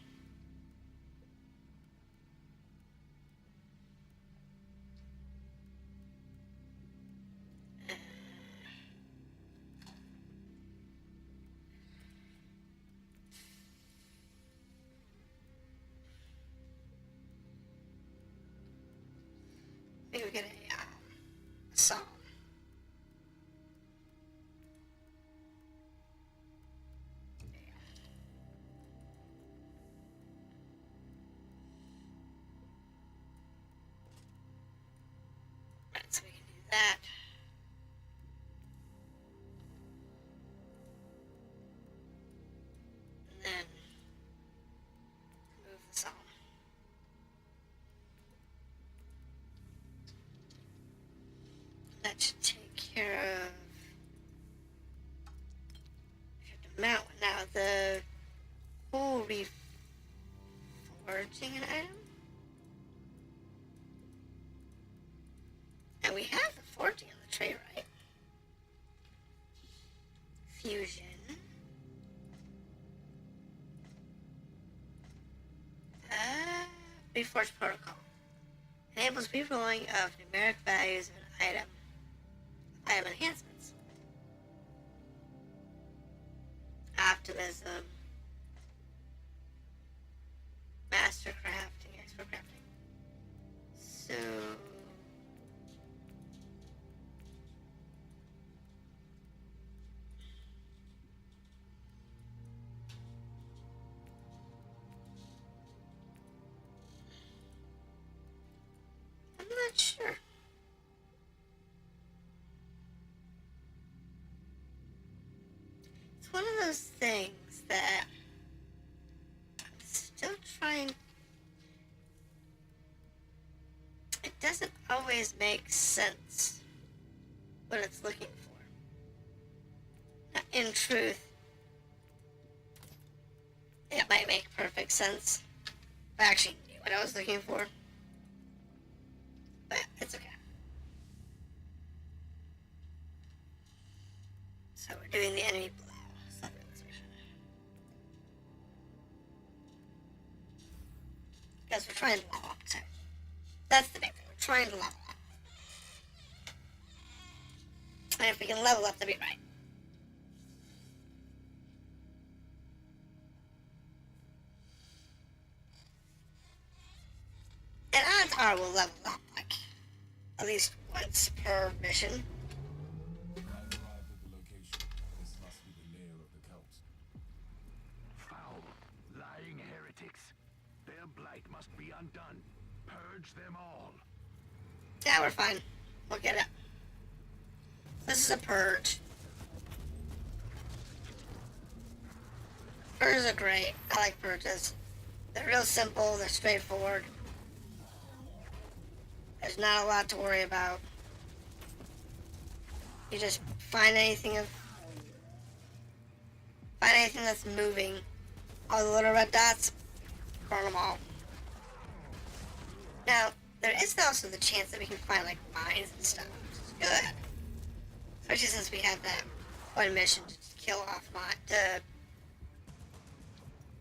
Maybe we get a song. Right, so we can do that. that should take care of the mountain. Now, the whole reforging an item? And we have the forging on the tray, right? Fusion. Reforged protocol. Enables rerolling of numeric values of an item. Item enhancements. Optimism. Master crafting. Expert crafting. So... I'm not sure. It's one of those things that I'm still trying. It doesn't always make sense what it's looking for. In truth, it might make perfect sense. I actually knew what I was looking for. But it's okay. So we're doing the enemy blow. Self-realization. Because we're trying to level up too. That's the big thing. We're trying to level up. And if we can level up, that'd be right. And odds are we'll level up like at least once per mission. I've arrived at the location. This must be the lair of the cult. Foul, lying heretics. Their blight must be undone. Purge them all. Yeah, we're fine. We'll get it. This is a purge. Purges are great. I like purges. They're real simple. They're straightforward. There's not a lot to worry about. You just find anything that's moving. All the little red dots, burn them all. Now, there is also the chance that we can find like mines and stuff, which is good. Especially since we have that one mission to just kill off to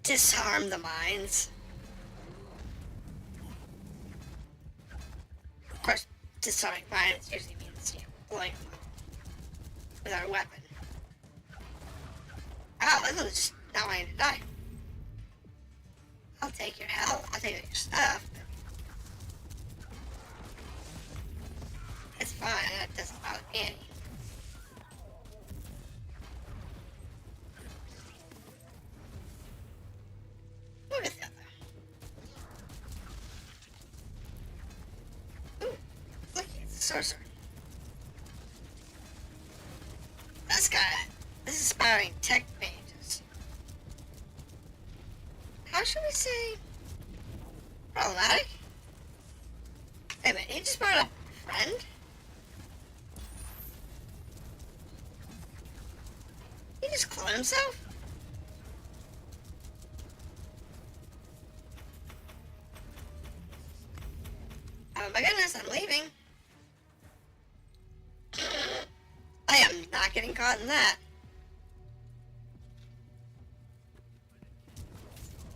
disarm the mines. Of course, disarming mines usually means, blowing them up with our weapon. Oh, this one's just not wanting to die. I'll take your health, I'll take your stuff. It's fine, that doesn't bother me any. What is that though? Ooh, look, it's a sorcerer. This guy, this is aspiring tech mages. How should we say? Problematic? Wait a minute, he just brought up a friend? He just cloned himself? Oh my goodness, I'm leaving. I am not getting caught in that.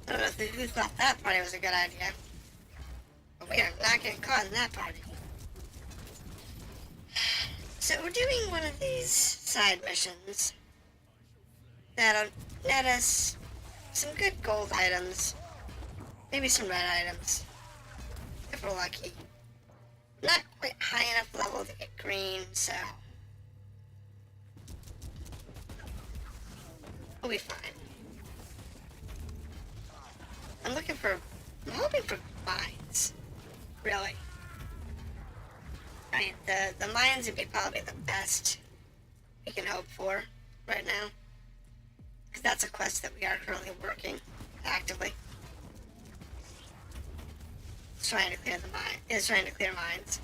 I don't know who thought that party was a good idea. But we are not getting caught in that party. So we're doing one of these side missions that'll net us some good gold items. Maybe some red items. If we're lucky. Not quite high enough level to get green, so we'll be fine. I'm hoping for mines. Really. I mean, the mines would be probably the best we can hope for right now. Because that's a quest that we are currently working actively. It's trying to clear mines.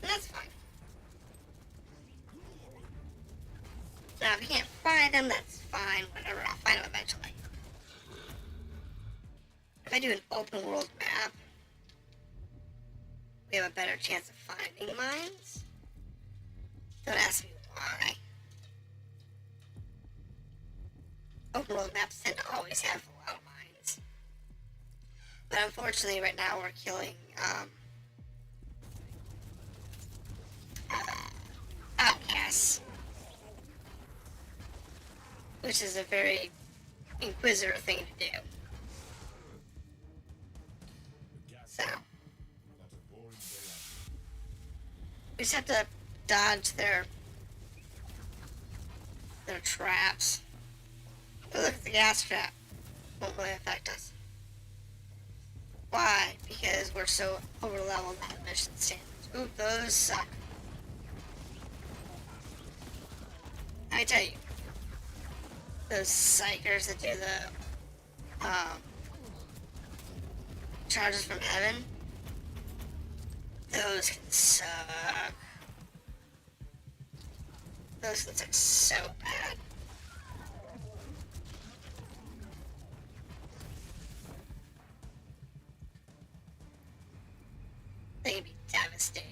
And that's fine. him, that's fine, whatever, I'll find him eventually. If I do an open world map, we have a better chance of finding mines. Don't ask me why. Open world maps tend to always have a lot of mines. But unfortunately right now we're killing outcasts. Which is a very Inquisitor thing to do. So we just have to dodge their traps. But look at the gas trap. Won't really affect us. Why? Because we're so over leveled by the mission standards. Ooh, those suck. I tell you, those psychers that do the charges from heaven, those can suck. Those can suck so bad. They can be devastating.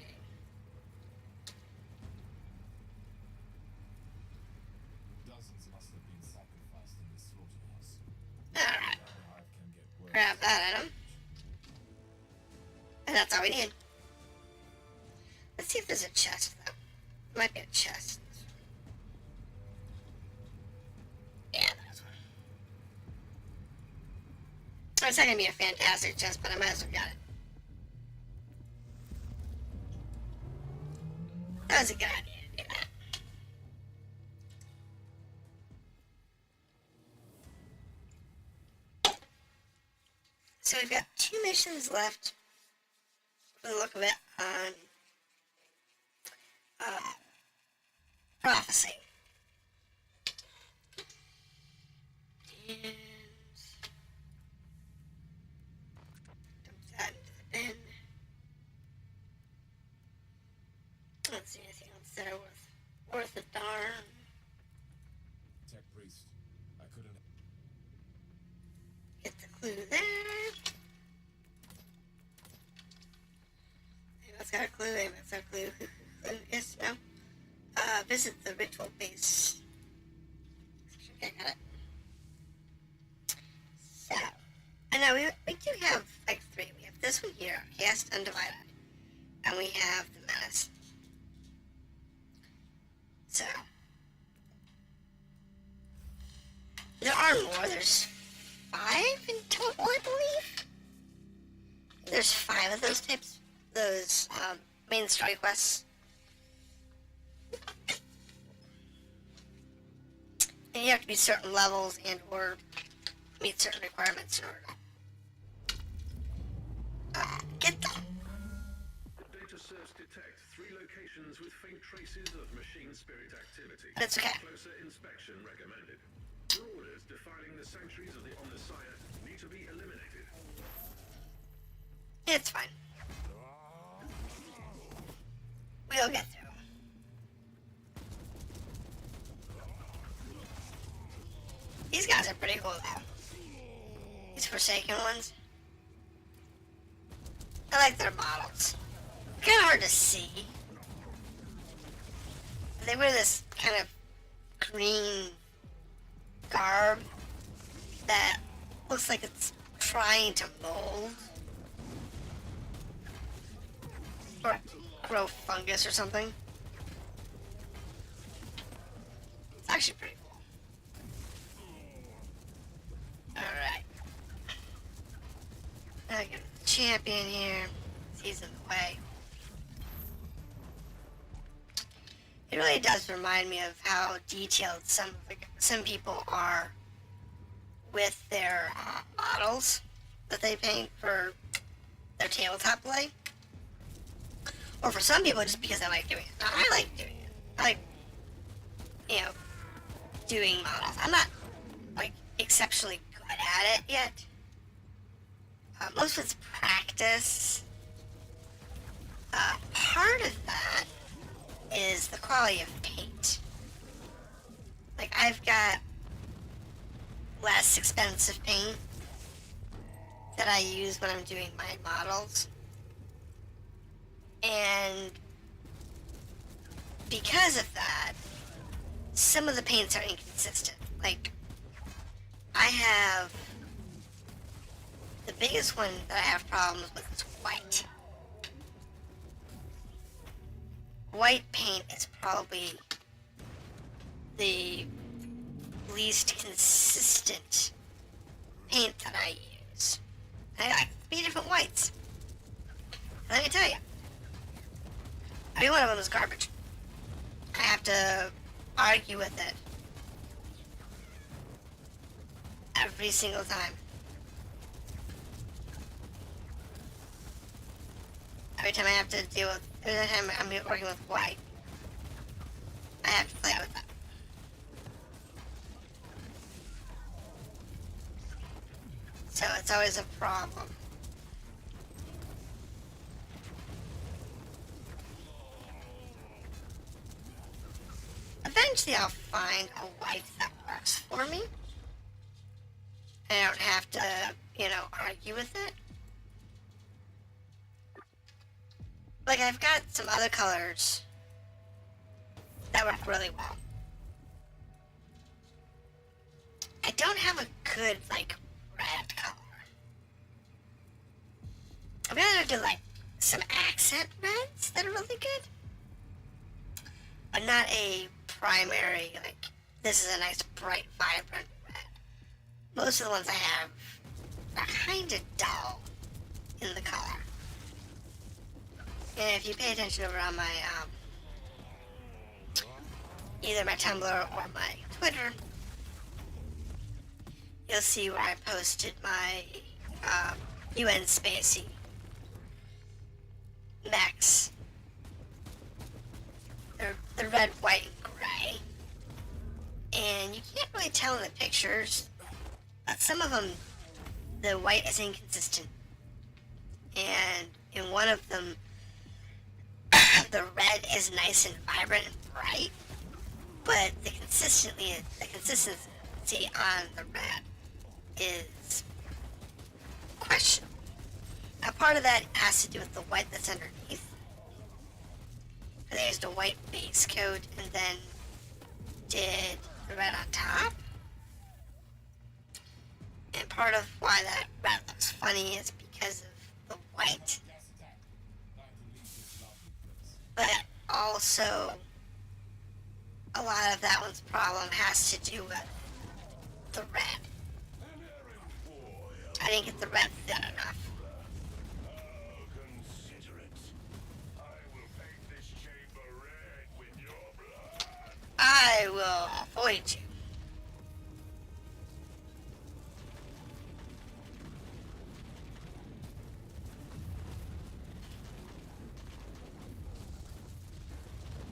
Dozens must have been sacrificed in this slaughterhouse. Alright. Hive can get worse. Grab that item. And that's all we need. Let's see if there's a chest, though. There might be a chest. Yeah, there's one. Oh, it's not gonna be a fantastic chest, but I might as well got it. That was a good idea to do that. So we've got 2 missions left, for the look of it, on prophecy. And dump that into the bin. Let's see anything else that are worth a darn. Tech priest, I couldn't. Get the clue there. Anyone's got a clue? Anyone's got a clue? Yes, no? Visit the ritual base. Okay, got it. So, I know we do have like 3. We have this one here, Cast Undivided, and we have the Menace. So, there are more. There's 5 in total, I believe. There's 5 of those types, those main story quests. And you have to be certain levels and or meet certain requirements in order to get them. Data serves detect 3 locations with faint traces of machine spirit activity. That's okay. Closer inspection recommended. Marauders defiling the sanctuaries of the Omnissiah need to be eliminated. It's fine. We'll get through. These guys are pretty cool though. These Forsaken ones. I like their models. Kind of hard to see. They wear this kind of green garb that looks like it's trying to mold or grow fungus or something. It's actually pretty cool. Alright. Now I get the champion here. He's in the way. It really does remind me of how detailed some people are with their models that they paint for their tabletop play. Or for some people, just because I like doing it. I like doing it. I like, doing models. I'm not, exceptionally good at it yet. Most of it's practice. Part of that is the quality of paint. I I've got less expensive paint that I use when I'm doing my models. And because of that, some of the paints are inconsistent. Like, I have... The biggest one that I have problems with is white. White paint is probably the least consistent paint that I use. I got 3 different whites. Let me tell you. Every one of them is garbage. I have to argue with it every single time. Every time I have to deal with, every time I'm working with white, I have to play with that. So it's always a problem. Eventually I'll find a white that works for me. I don't have to, argue with it. Like, I've got some other colors that work really well. I don't have a good, red color. I'm gonna do, some accent reds that are really good. But not a primary, this is a nice, bright, vibrant red. Most of the ones I have are kind of dull in the color. And if you pay attention over on my, either my Tumblr or my Twitter, you'll see where I posted my, UN Spacey mechs. They're the red, white, and gray. And you can't really tell in the pictures, but some of them, the white is inconsistent. And in one of them, the red is nice and vibrant and bright, but the consistency on the red is questionable. Now, part of that has to do with the white that's underneath. I used a white base coat and then did the red on top. And part of why that red looks funny is because of the white. But also, a lot of that one's problem has to do with the red. I didn't get the red thin enough. I will avoid you.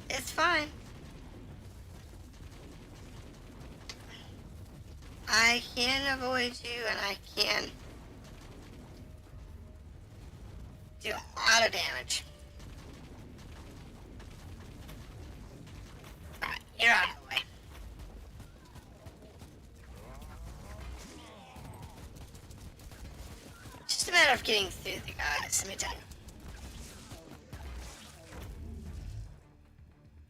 It's fine. I can avoid you, and I can do a lot of damage. Alright, you're out of the way. Just a matter of getting through the guys, let me tell you.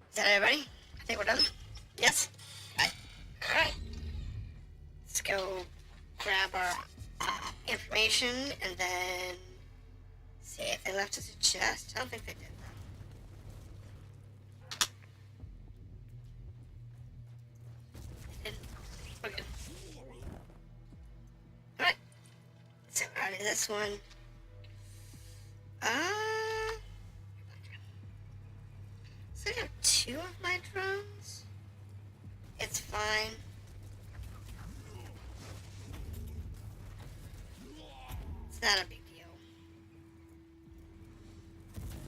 Is that everybody? I think we're done. Yes? Alright. Let's go grab our information and then see if they left us a chest. I don't think they did. They didn't. We're good. Alright. So out of this one. So I have 2 of my drones. It's fine. It's not a big deal.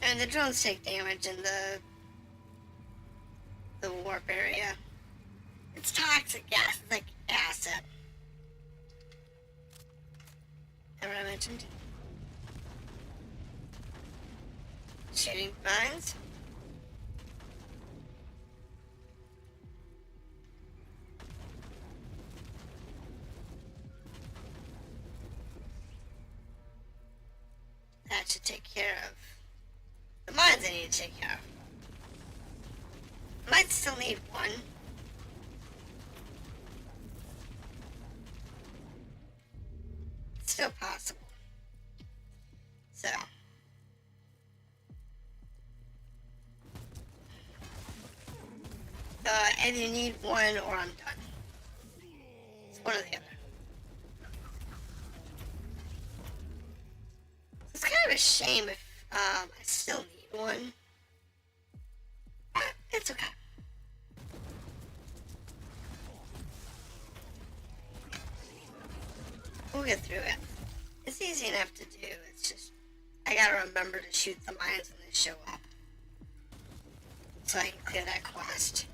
And the drones take damage in the warp area. It's toxic gas, it's like acid. That what I mentioned? Shooting mines. to take care of the mines I need to take care of. Might still need one. It's still possible. So. Either you need one or I'm done. It's one or the other. It's kind of a shame if I still need one. But it's okay. We'll get through it. It's easy enough to do. It's just I gotta remember to shoot the mines when they show up, so I can clear that quest.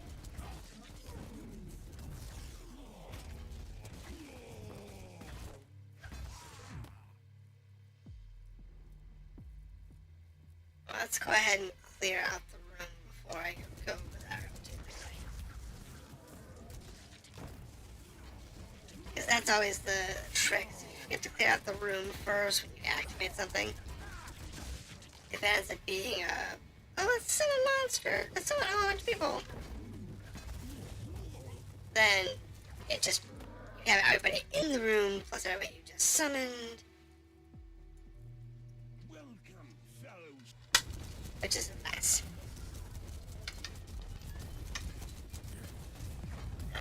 Let's go ahead and clear out the room before I go over that. Because that's always the trick. You forget to clear out the room first when you activate something. If it ends up being a, oh, let's summon a monster, let's summon a whole bunch of people, then it just, you have everybody in the room plus everybody you just summoned. Which is nice.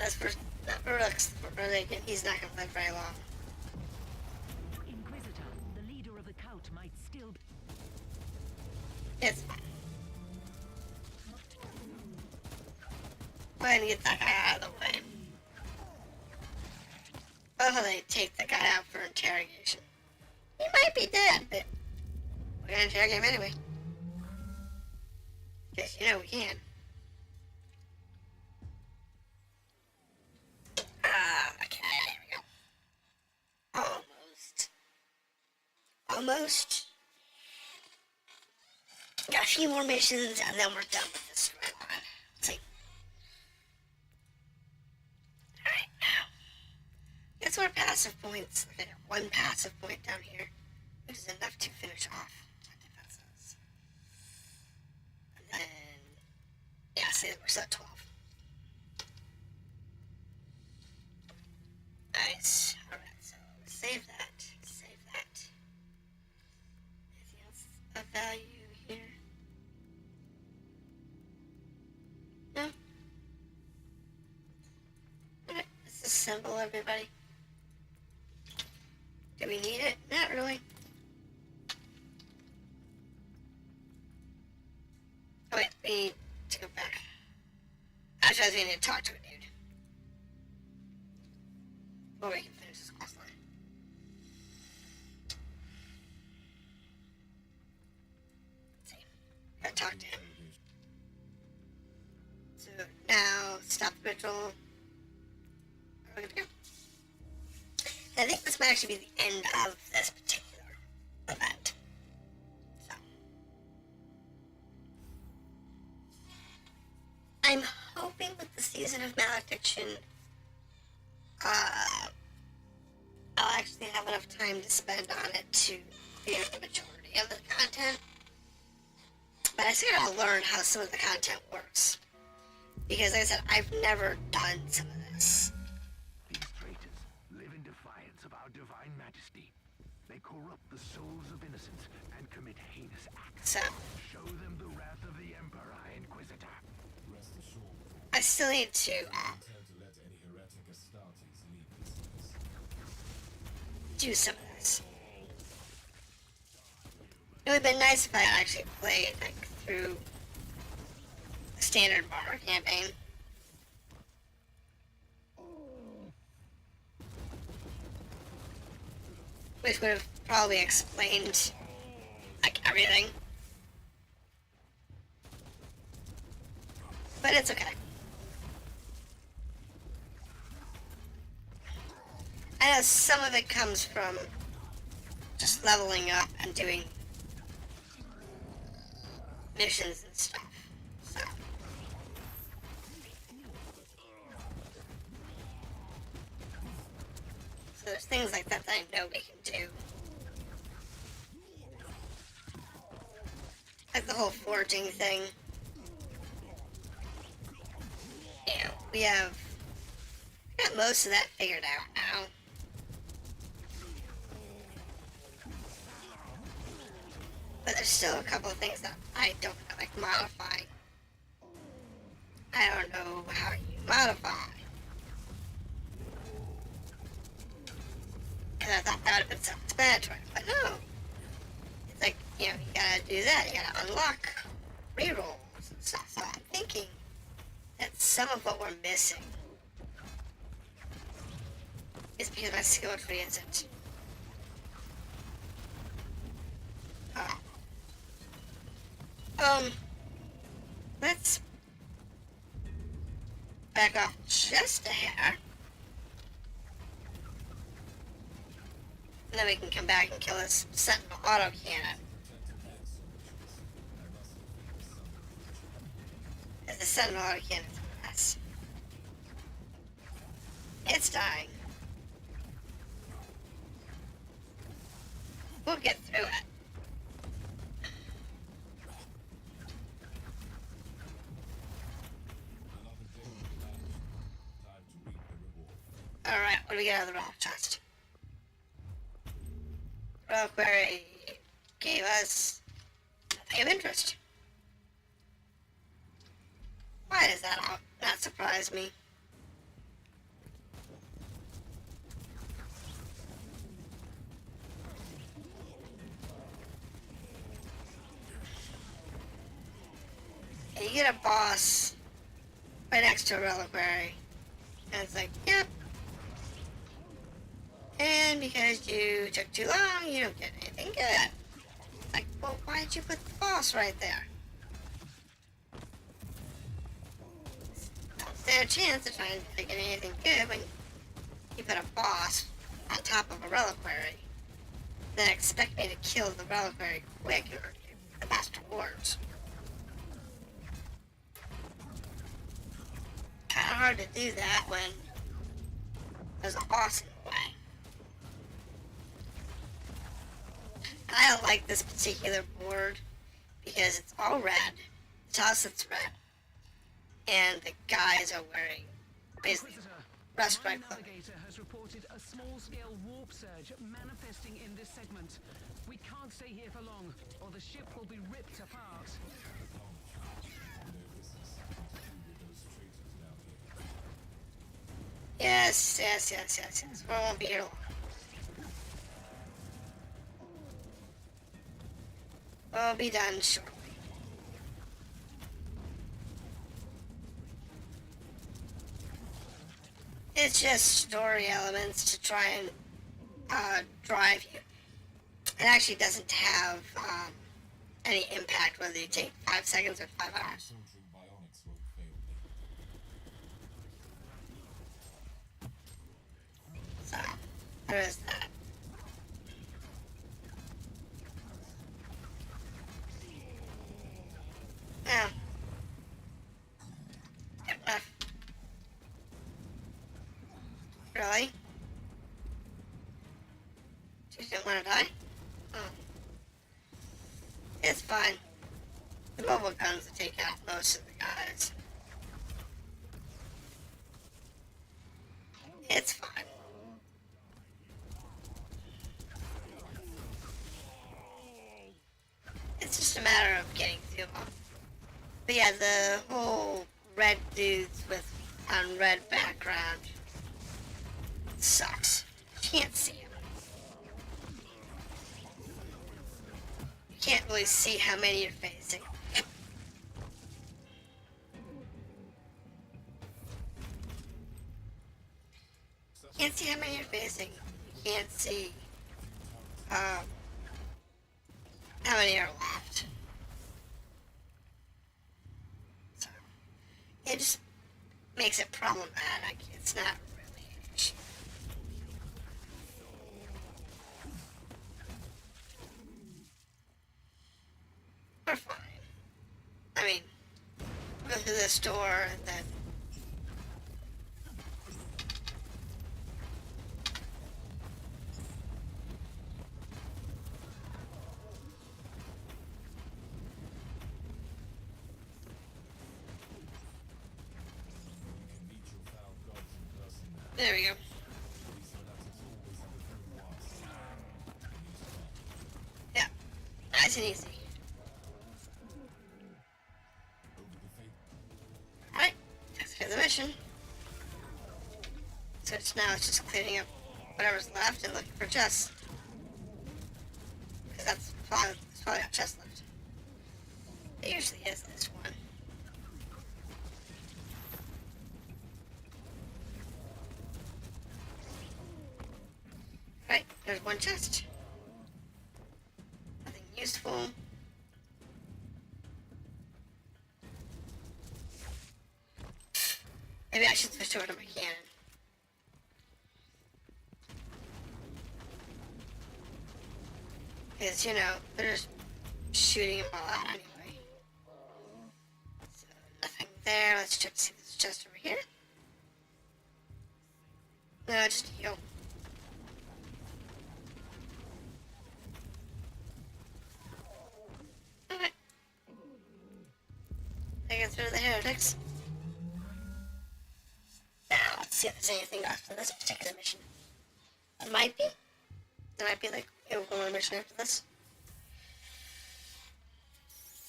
As for Urux, he's not gonna live very long. Inquisitor, the leader of the cult might still be... It's fine. Go ahead and get that guy out of the way. Oh, they take the guy out for interrogation. He might be dead, but we're gonna interrogate him anyway. Because, you know, we can. Okay, there we go. Almost. Got a few more missions, and then we're done with this storyline. Let's see. Alright, now. Guess what passive points? I got one passive point down here, which is enough to finish off my defenses. And yeah, see, we're still at 12. Nice. Alright, so save that. Save that. Anything else of value here? No? Alright, disassemble everybody. Do we need it? Not really. Oh wait, we need to go back. Actually, we need to talk to a dude. Or we can finish this quest line. Let's see. Gotta talk to him. So now, stop the ritual. We're good to go. I think this might actually be the end of this particular event. So. I'm hoping with the season of Malediction, I'll actually have enough time to spend on it to clear the majority of the content. But I still gotta learn how some of the content works. Because like I said, I've never done some of this. These traitors live in defiance of our divine majesty. They corrupt the souls of innocents and commit heinous acts. So, show them the wrath of the Emperor, Inquisitor. Rest assured, I still need to intend to let any heretic Astartes leave this place. do some of this. It would have been nice if I actually played like through a standard Warhammer campaign. Which would have probably explained like everything. But it's okay. I know some of it comes from just leveling up and doing missions and stuff. So there's things like that that I know we can do. the whole forging thing. Yeah, we got most of that figured out now. But there's still a couple of things that I don't know, like modifying. I don't know how you modify. And I thought that would have been self-explanatory, but no. It's like, you know, you gotta do that, you gotta unlock rerolls and stuff. So I'm thinking that some of what we're missing is because my skill tree isn't. Let's back off just a hair. And then we can come back and kill this sentinel autocannon. The sentinel autocannon is a mess. It's dying. We'll get through it. Alright, what do we get out of the relic chest? Reliquary gave us nothing of interest. Why does that not surprise me? And you get a boss right next to a reliquary. And it's like, yep. And because you took too long, you don't get anything good. Like, well, why did you put the boss right there? Don't stand a chance of trying to get anything good when you put a boss on top of a reliquary. Then expect me to kill the reliquary quick or the master wards. Kinda hard to do that when there's a boss in the way. I don't like this particular board because it's all red. The tosslet's red. And the guys are wearing basically breastplate clothing. Navigator has reported a small-scale warp surge manifesting in this segment. We can't stay here for long, or the ship will be ripped apart. Yes. We won't be here long. We'll be done shortly. It's just story elements to try and drive you. It actually doesn't have any impact whether you take 5 seconds or 5 hours. So, there is that. Yeah. Really? You didn't want to die? Oh. It's fine. The mobile guns will take out most of the guys. It's fine. It's just a matter of getting through them. But yeah, the whole red dudes with on red background sucks. Can't see them. You can't really see how many you're facing. Can't see how many you're facing. You can't see how many are left. So, it just makes it problematic. It's not really an issue. We're fine. I mean, go through this door and then There we go. Yeah, nice and easy. Alright, that's for the mission. So it's just cleaning up whatever's left and looking for chests. Because that's probably a chest left. It usually is this one. Right, there's one chest. Nothing useful. Maybe I should switch over to my cannon. Because, you know, they're just shooting them all out anyway. So, nothing there. Let's check to see if there's a chest over here. No, just a heal. Alright. Take it through the heretics. Now, let's see if there's anything after this particular mission. There might be. There might be like a one mission after this.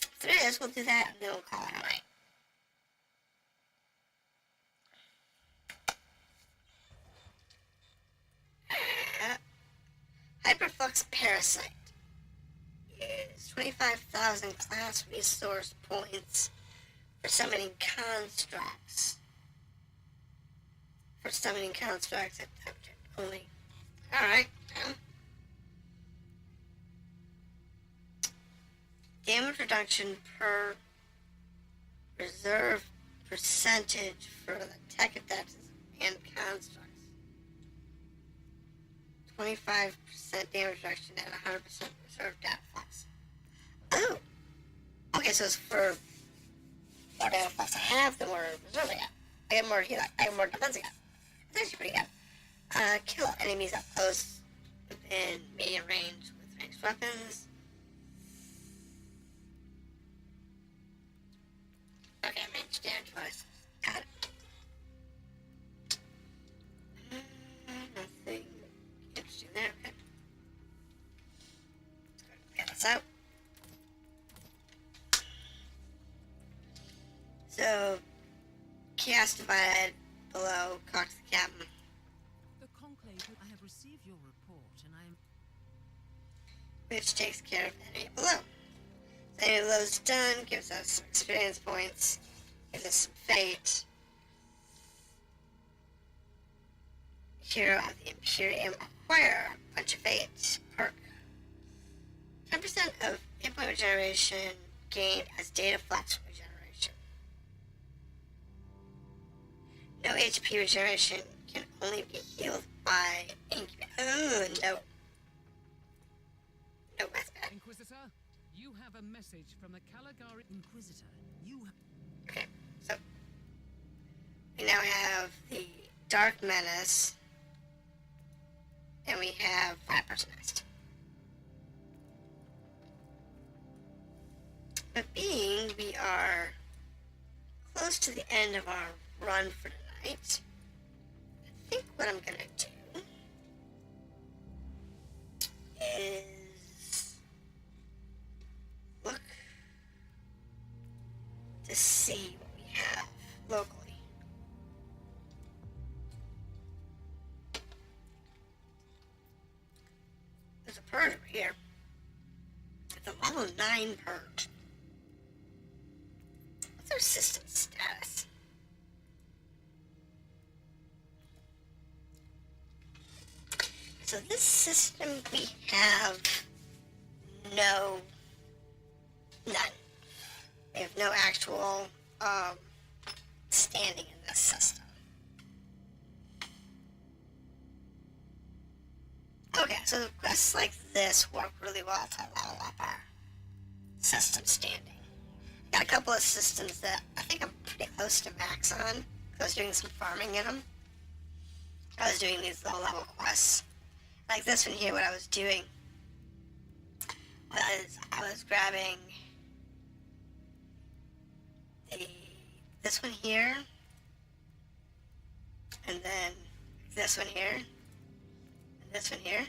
If there is, we'll do that and then we'll call it a night. Hyperflux Parasite is 25,000 class resource points for summoning constructs. For summoning constructs at object only. Alright. Damage reduction per reserve percentage for the tech adepts and constructs. 25% damage reduction at 100% reserve data flux. Oh! Okay, so it's for more data flux I have, the more reserve I got. I get more heal, I get more defense I got. That's actually pretty good. Kill enemies up close within medium range with ranged weapons. Okay, range damage wise. Got it. Nothing interesting there. Okay. Let's go get this out. So, chaos divided below Cox the Captain. The Conclave, I have received your report, and I am... Which takes care of the enemy below. So enemy below's done, gives us some experience points, gives us some fate. Hero of the Imperium, acquire a bunch of fate. Perk. 10% of hit point regeneration gained as data flux regeneration. No HP regeneration can only be healed by incubation. Oh, no. No, that's bad. Inquisitor, you have a message from the Caligari... Inquisitor, you have... Okay, so we now have the Dark Menace, and we have Viper's Nest. But being we are close to the end of our run for tonight, I think what I'm gonna do is look to see what we have locally. There's a Purge over here. It's a level 9 Purge. What's our system status? So this system we have none. We have no actual standing in this system. Okay, so quests like this work really well to level up our system standing. Got a couple of systems that I think I'm pretty close to max on. I was doing some farming in them. I was doing these low level quests. Like this one here, what I was doing was I was grabbing this one here, and then This one here. And this one here.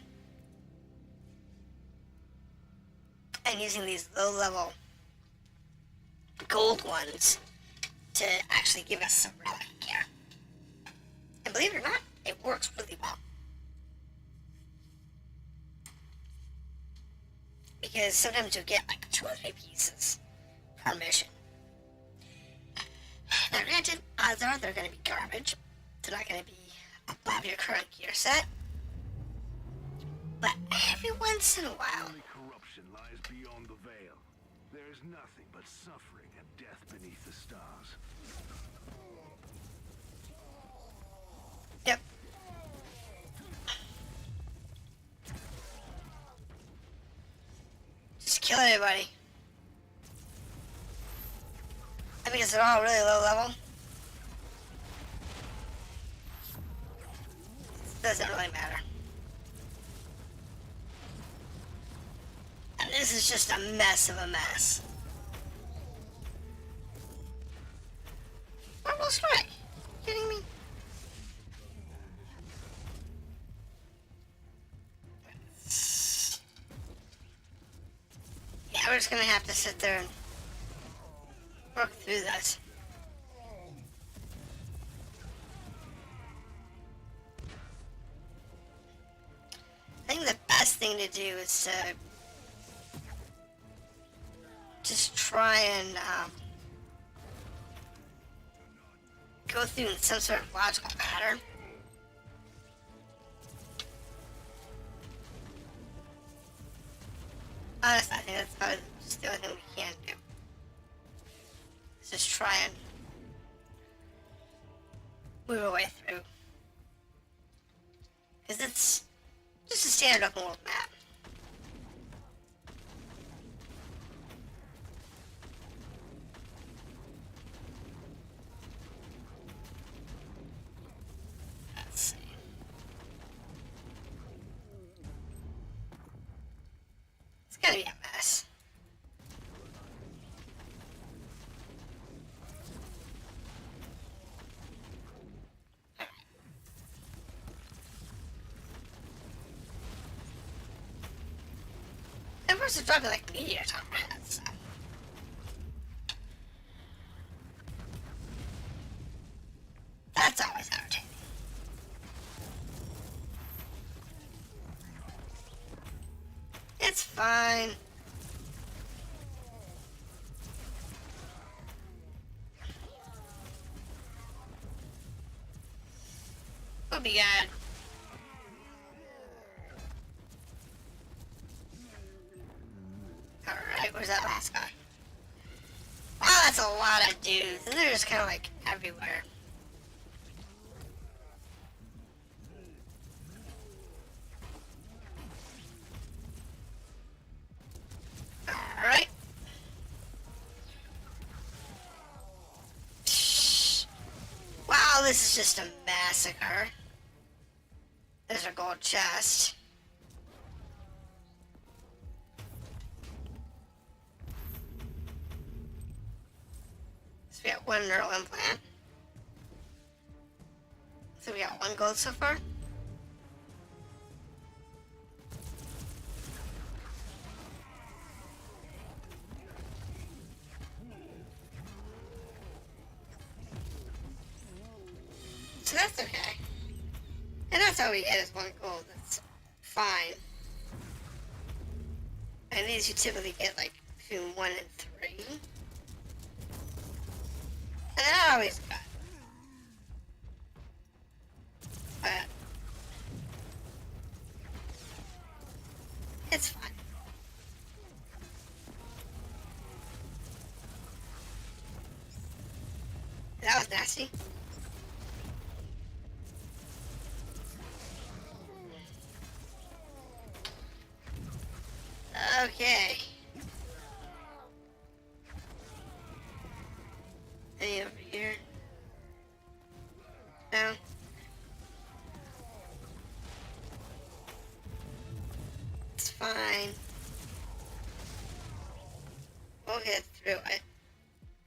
And using these low-level gold ones to actually give us some relic gear. And believe it or not, it works really well. Because sometimes you'll get like 2 or 3 pieces per mission. Now granted, odds are they're going to be garbage. They're not going to be above your current gear set. But every once in a while... Only corruption lies beyond the veil. There is nothing but suffering and death beneath the stars. Yep. Just kill everybody. I mean, because they're all really low level. Doesn't really matter. And this is just a mess of a mess. Almost right. Kidding me? Yeah, we're just gonna have to sit there and work through this. I think the best thing to do is to just try and go through in some sort of logical pattern. Honestly, I think that's probably just the only thing we can do. Is just try and move our way through. Because it's just a standard open world map. Let's see. It's gonna be a mess. Of course, it's dropping like meteors on my head, so. That's always entertaining. It's fine. We'll be good. Alright, where's that last guy? Wow, that's a lot of dudes, and they're just kind of like everywhere. Alright. Wow, this is just a massacre. There's our gold chest. So we got 1 neural implant. So we got 1 gold so far. So that's okay. And that's all we get is 1 gold. That's fine. And these you typically get like between 1 and 3. And they're not always good. But it's fine. That was nasty. Okay. Any over here? No. It's fine. We'll get through it.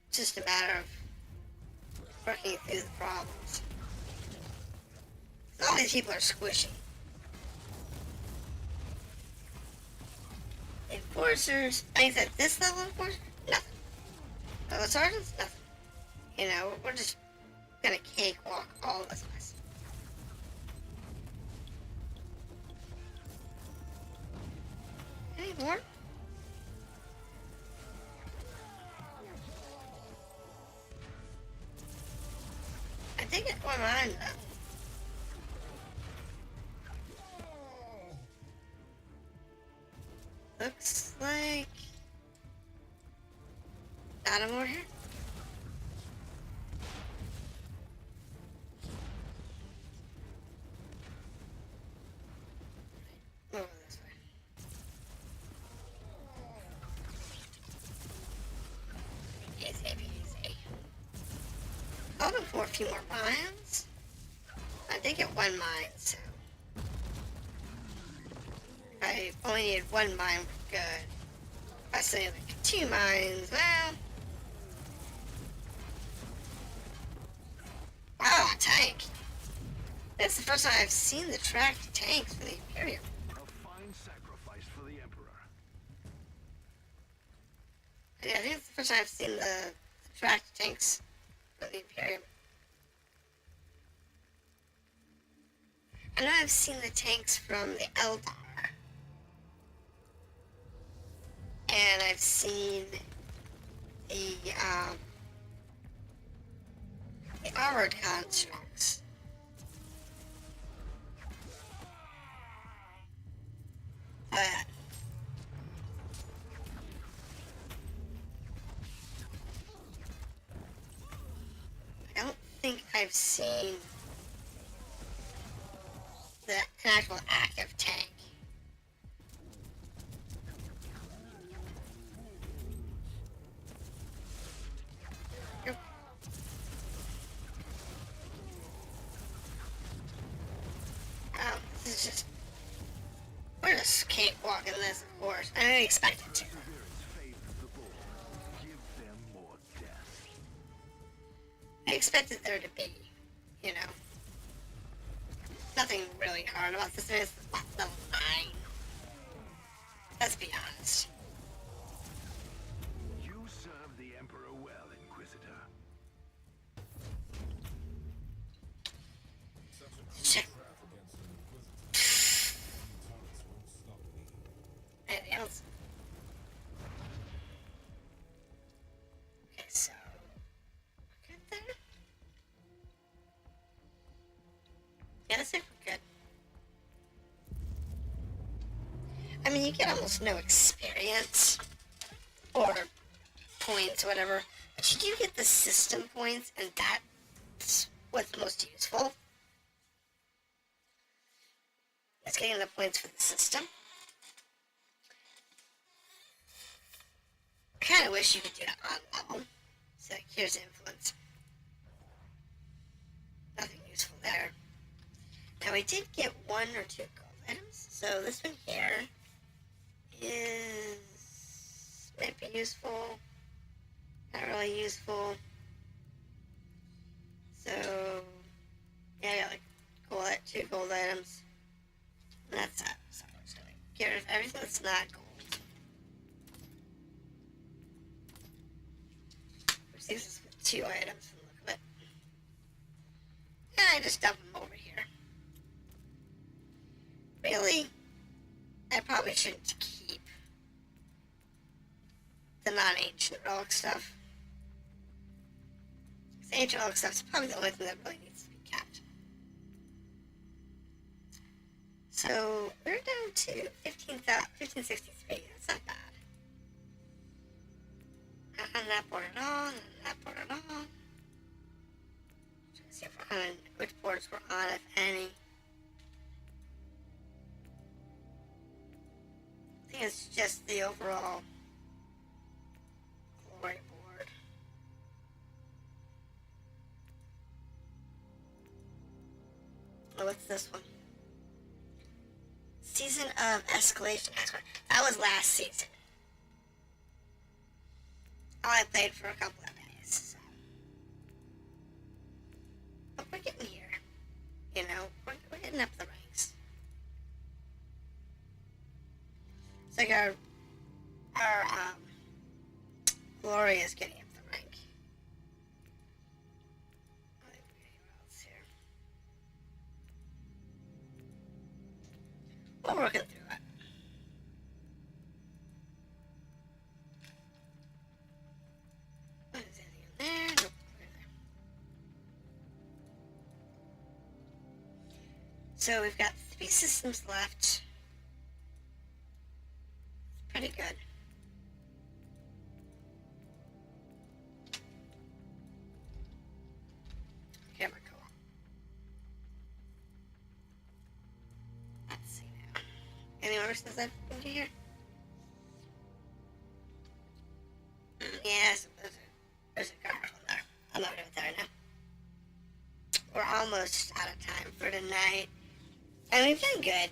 It's just a matter of working through the problems. All these people are squishy. Enforcers, things at this level, enforcers, nothing. Level sergeants, nothing. You know, we're just gonna cakewalk all this mess. Any more? I think it's one mine though. Looks like not a more here. Move over this way. Easy, easy. Hoping for a few more mines. I did get one mine, so I only need one mine for good. If I say like 2 mines, well. Wow, a tank. That's the first time I've seen the tracked tanks for the Imperium. A fine sacrifice for the Emperor. Yeah, I think it's the first time I've seen the tracked tanks for the Imperium. I know I've seen the tanks from the Eldar. And I've seen the armored constructs. But I don't think I've seen the actual active tank. This is just, we're just cakewalking this, of course. I didn't expect it to. I expected there to be, you know, nothing really hard about this. It's level 9. Let's be honest. You serve the Emperor well, Inquisitor. Shit. Anything else? Okay, so we're good there. Yeah, I think we're good. I mean, you get almost no experience or points, whatever, but you do get the system points, and that's what's most useful. It's getting the points for the system. I kind of wish you could do that on level. So here's influence. Nothing useful there. Now we did get 1 or 2 gold items. So this one here might be useful. Not really useful. So yeah, I got like 2 gold items. And that's that. So I'm just gonna get rid of everything that's not gold. These are 2 items from the look of it. And I just dump them over here. Really, I probably shouldn't keep the non-ancient relic stuff. Because ancient relic stuff is probably the only thing that really needs to be kept. So we're down to 1563. That's not bad. Not on that board at all. Not on that board at all. Trying to see if we're on which boards we're on, if any. I think it's just the overall glory board. Oh, what's this one? Season of Escalation. That was last season. I played for a couple of days. So. But we're getting here. You know, we're We're working through it. What is anything in there? Nope. So we've got 3 systems left. Pretty good. Camera cool. Let's see now. Anyone else says that over here? Yes, there's a car on there. I'm over there now. We're almost out of time for tonight. And we've done good.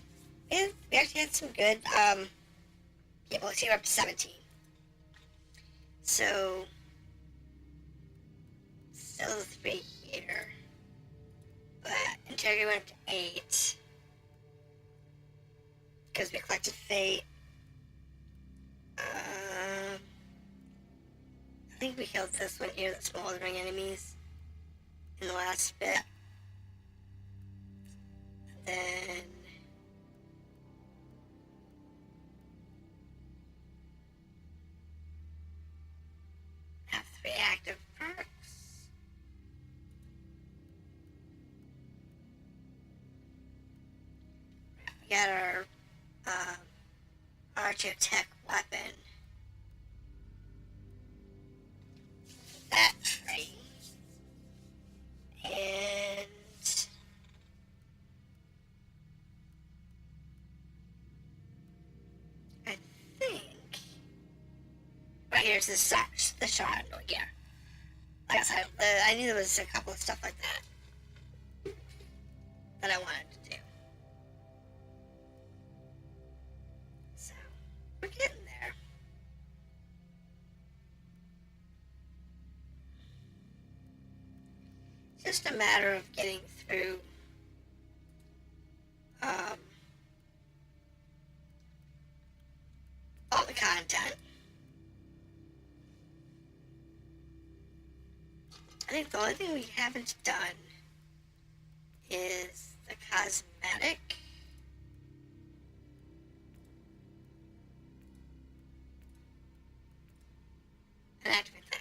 We actually had some good, yeah, well, see, we're up to 17. So, still 3 here. But Integrity went up to 8. Because we collected Fate. I think we killed this one here, the smoldering enemies, in the last bit. And then have 3 active perks. We got our Architect weapon. That tree. And I think right here's the shard. Yeah. Like I said, I knew there was a couple of stuff like that I wanted to do. So we're getting there. It's just a matter of getting through all the content. I think the only thing we haven't done is the cosmetic. And activate that.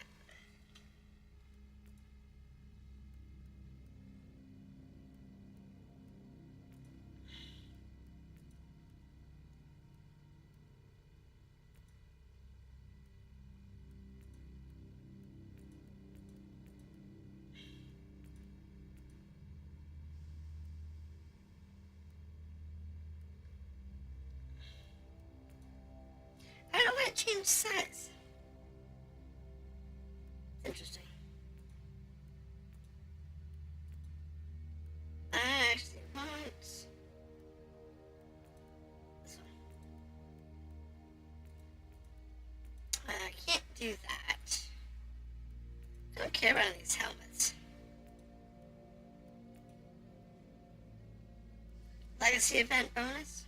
I don't know why it changed size. Interesting. I actually want this one. I can't do that. I don't care about these helmets. Legacy event bonus?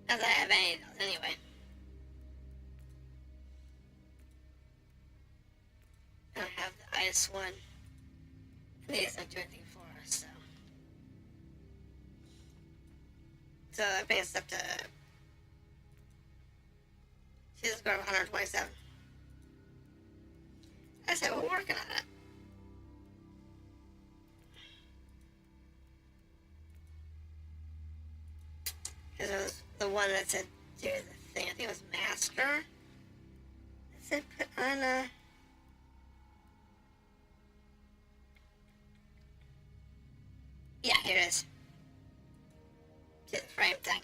Not that I have any of those anyway. I don't have the ice one. And these don't do anything for us, so. So I think it's up to. See, this go to 127. I said we're working on it. Because it was the one that said do the thing. I think it was Master. It said put on a. Yeah, here it is. Do the frame thing.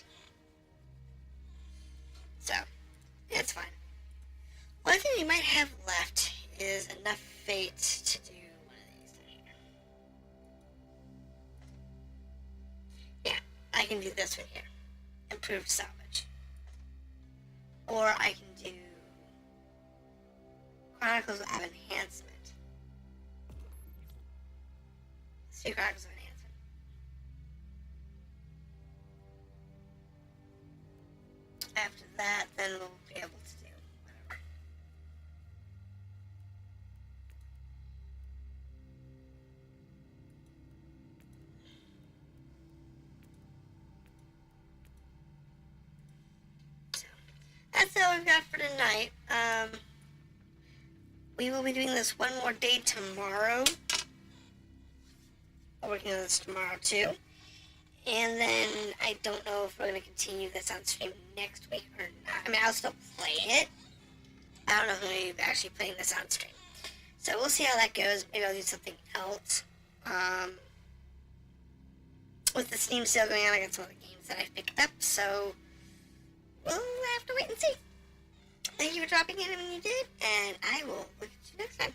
So, it's fine. One thing we might have left is enough fate to do one of these. Yeah, I can do this one here. Improved salvage. Or I can do Chronicles of Enhancement. Let's do Chronicles of Enhancement. After that, then we'll be able to do whatever. that's all we've got for tonight. We will be doing this one more day tomorrow. I'm working on this tomorrow too. And then I don't know if we're going to continue this on stream next week or not. I mean, I'll still play it. I don't know if I'm going to be actually playing this on stream. So we'll see how that goes. Maybe I'll do something else. With the Steam sale going on, I got some other games that I picked up. So we'll have to wait and see. Thank you for dropping in when you did. And I will look at you next time.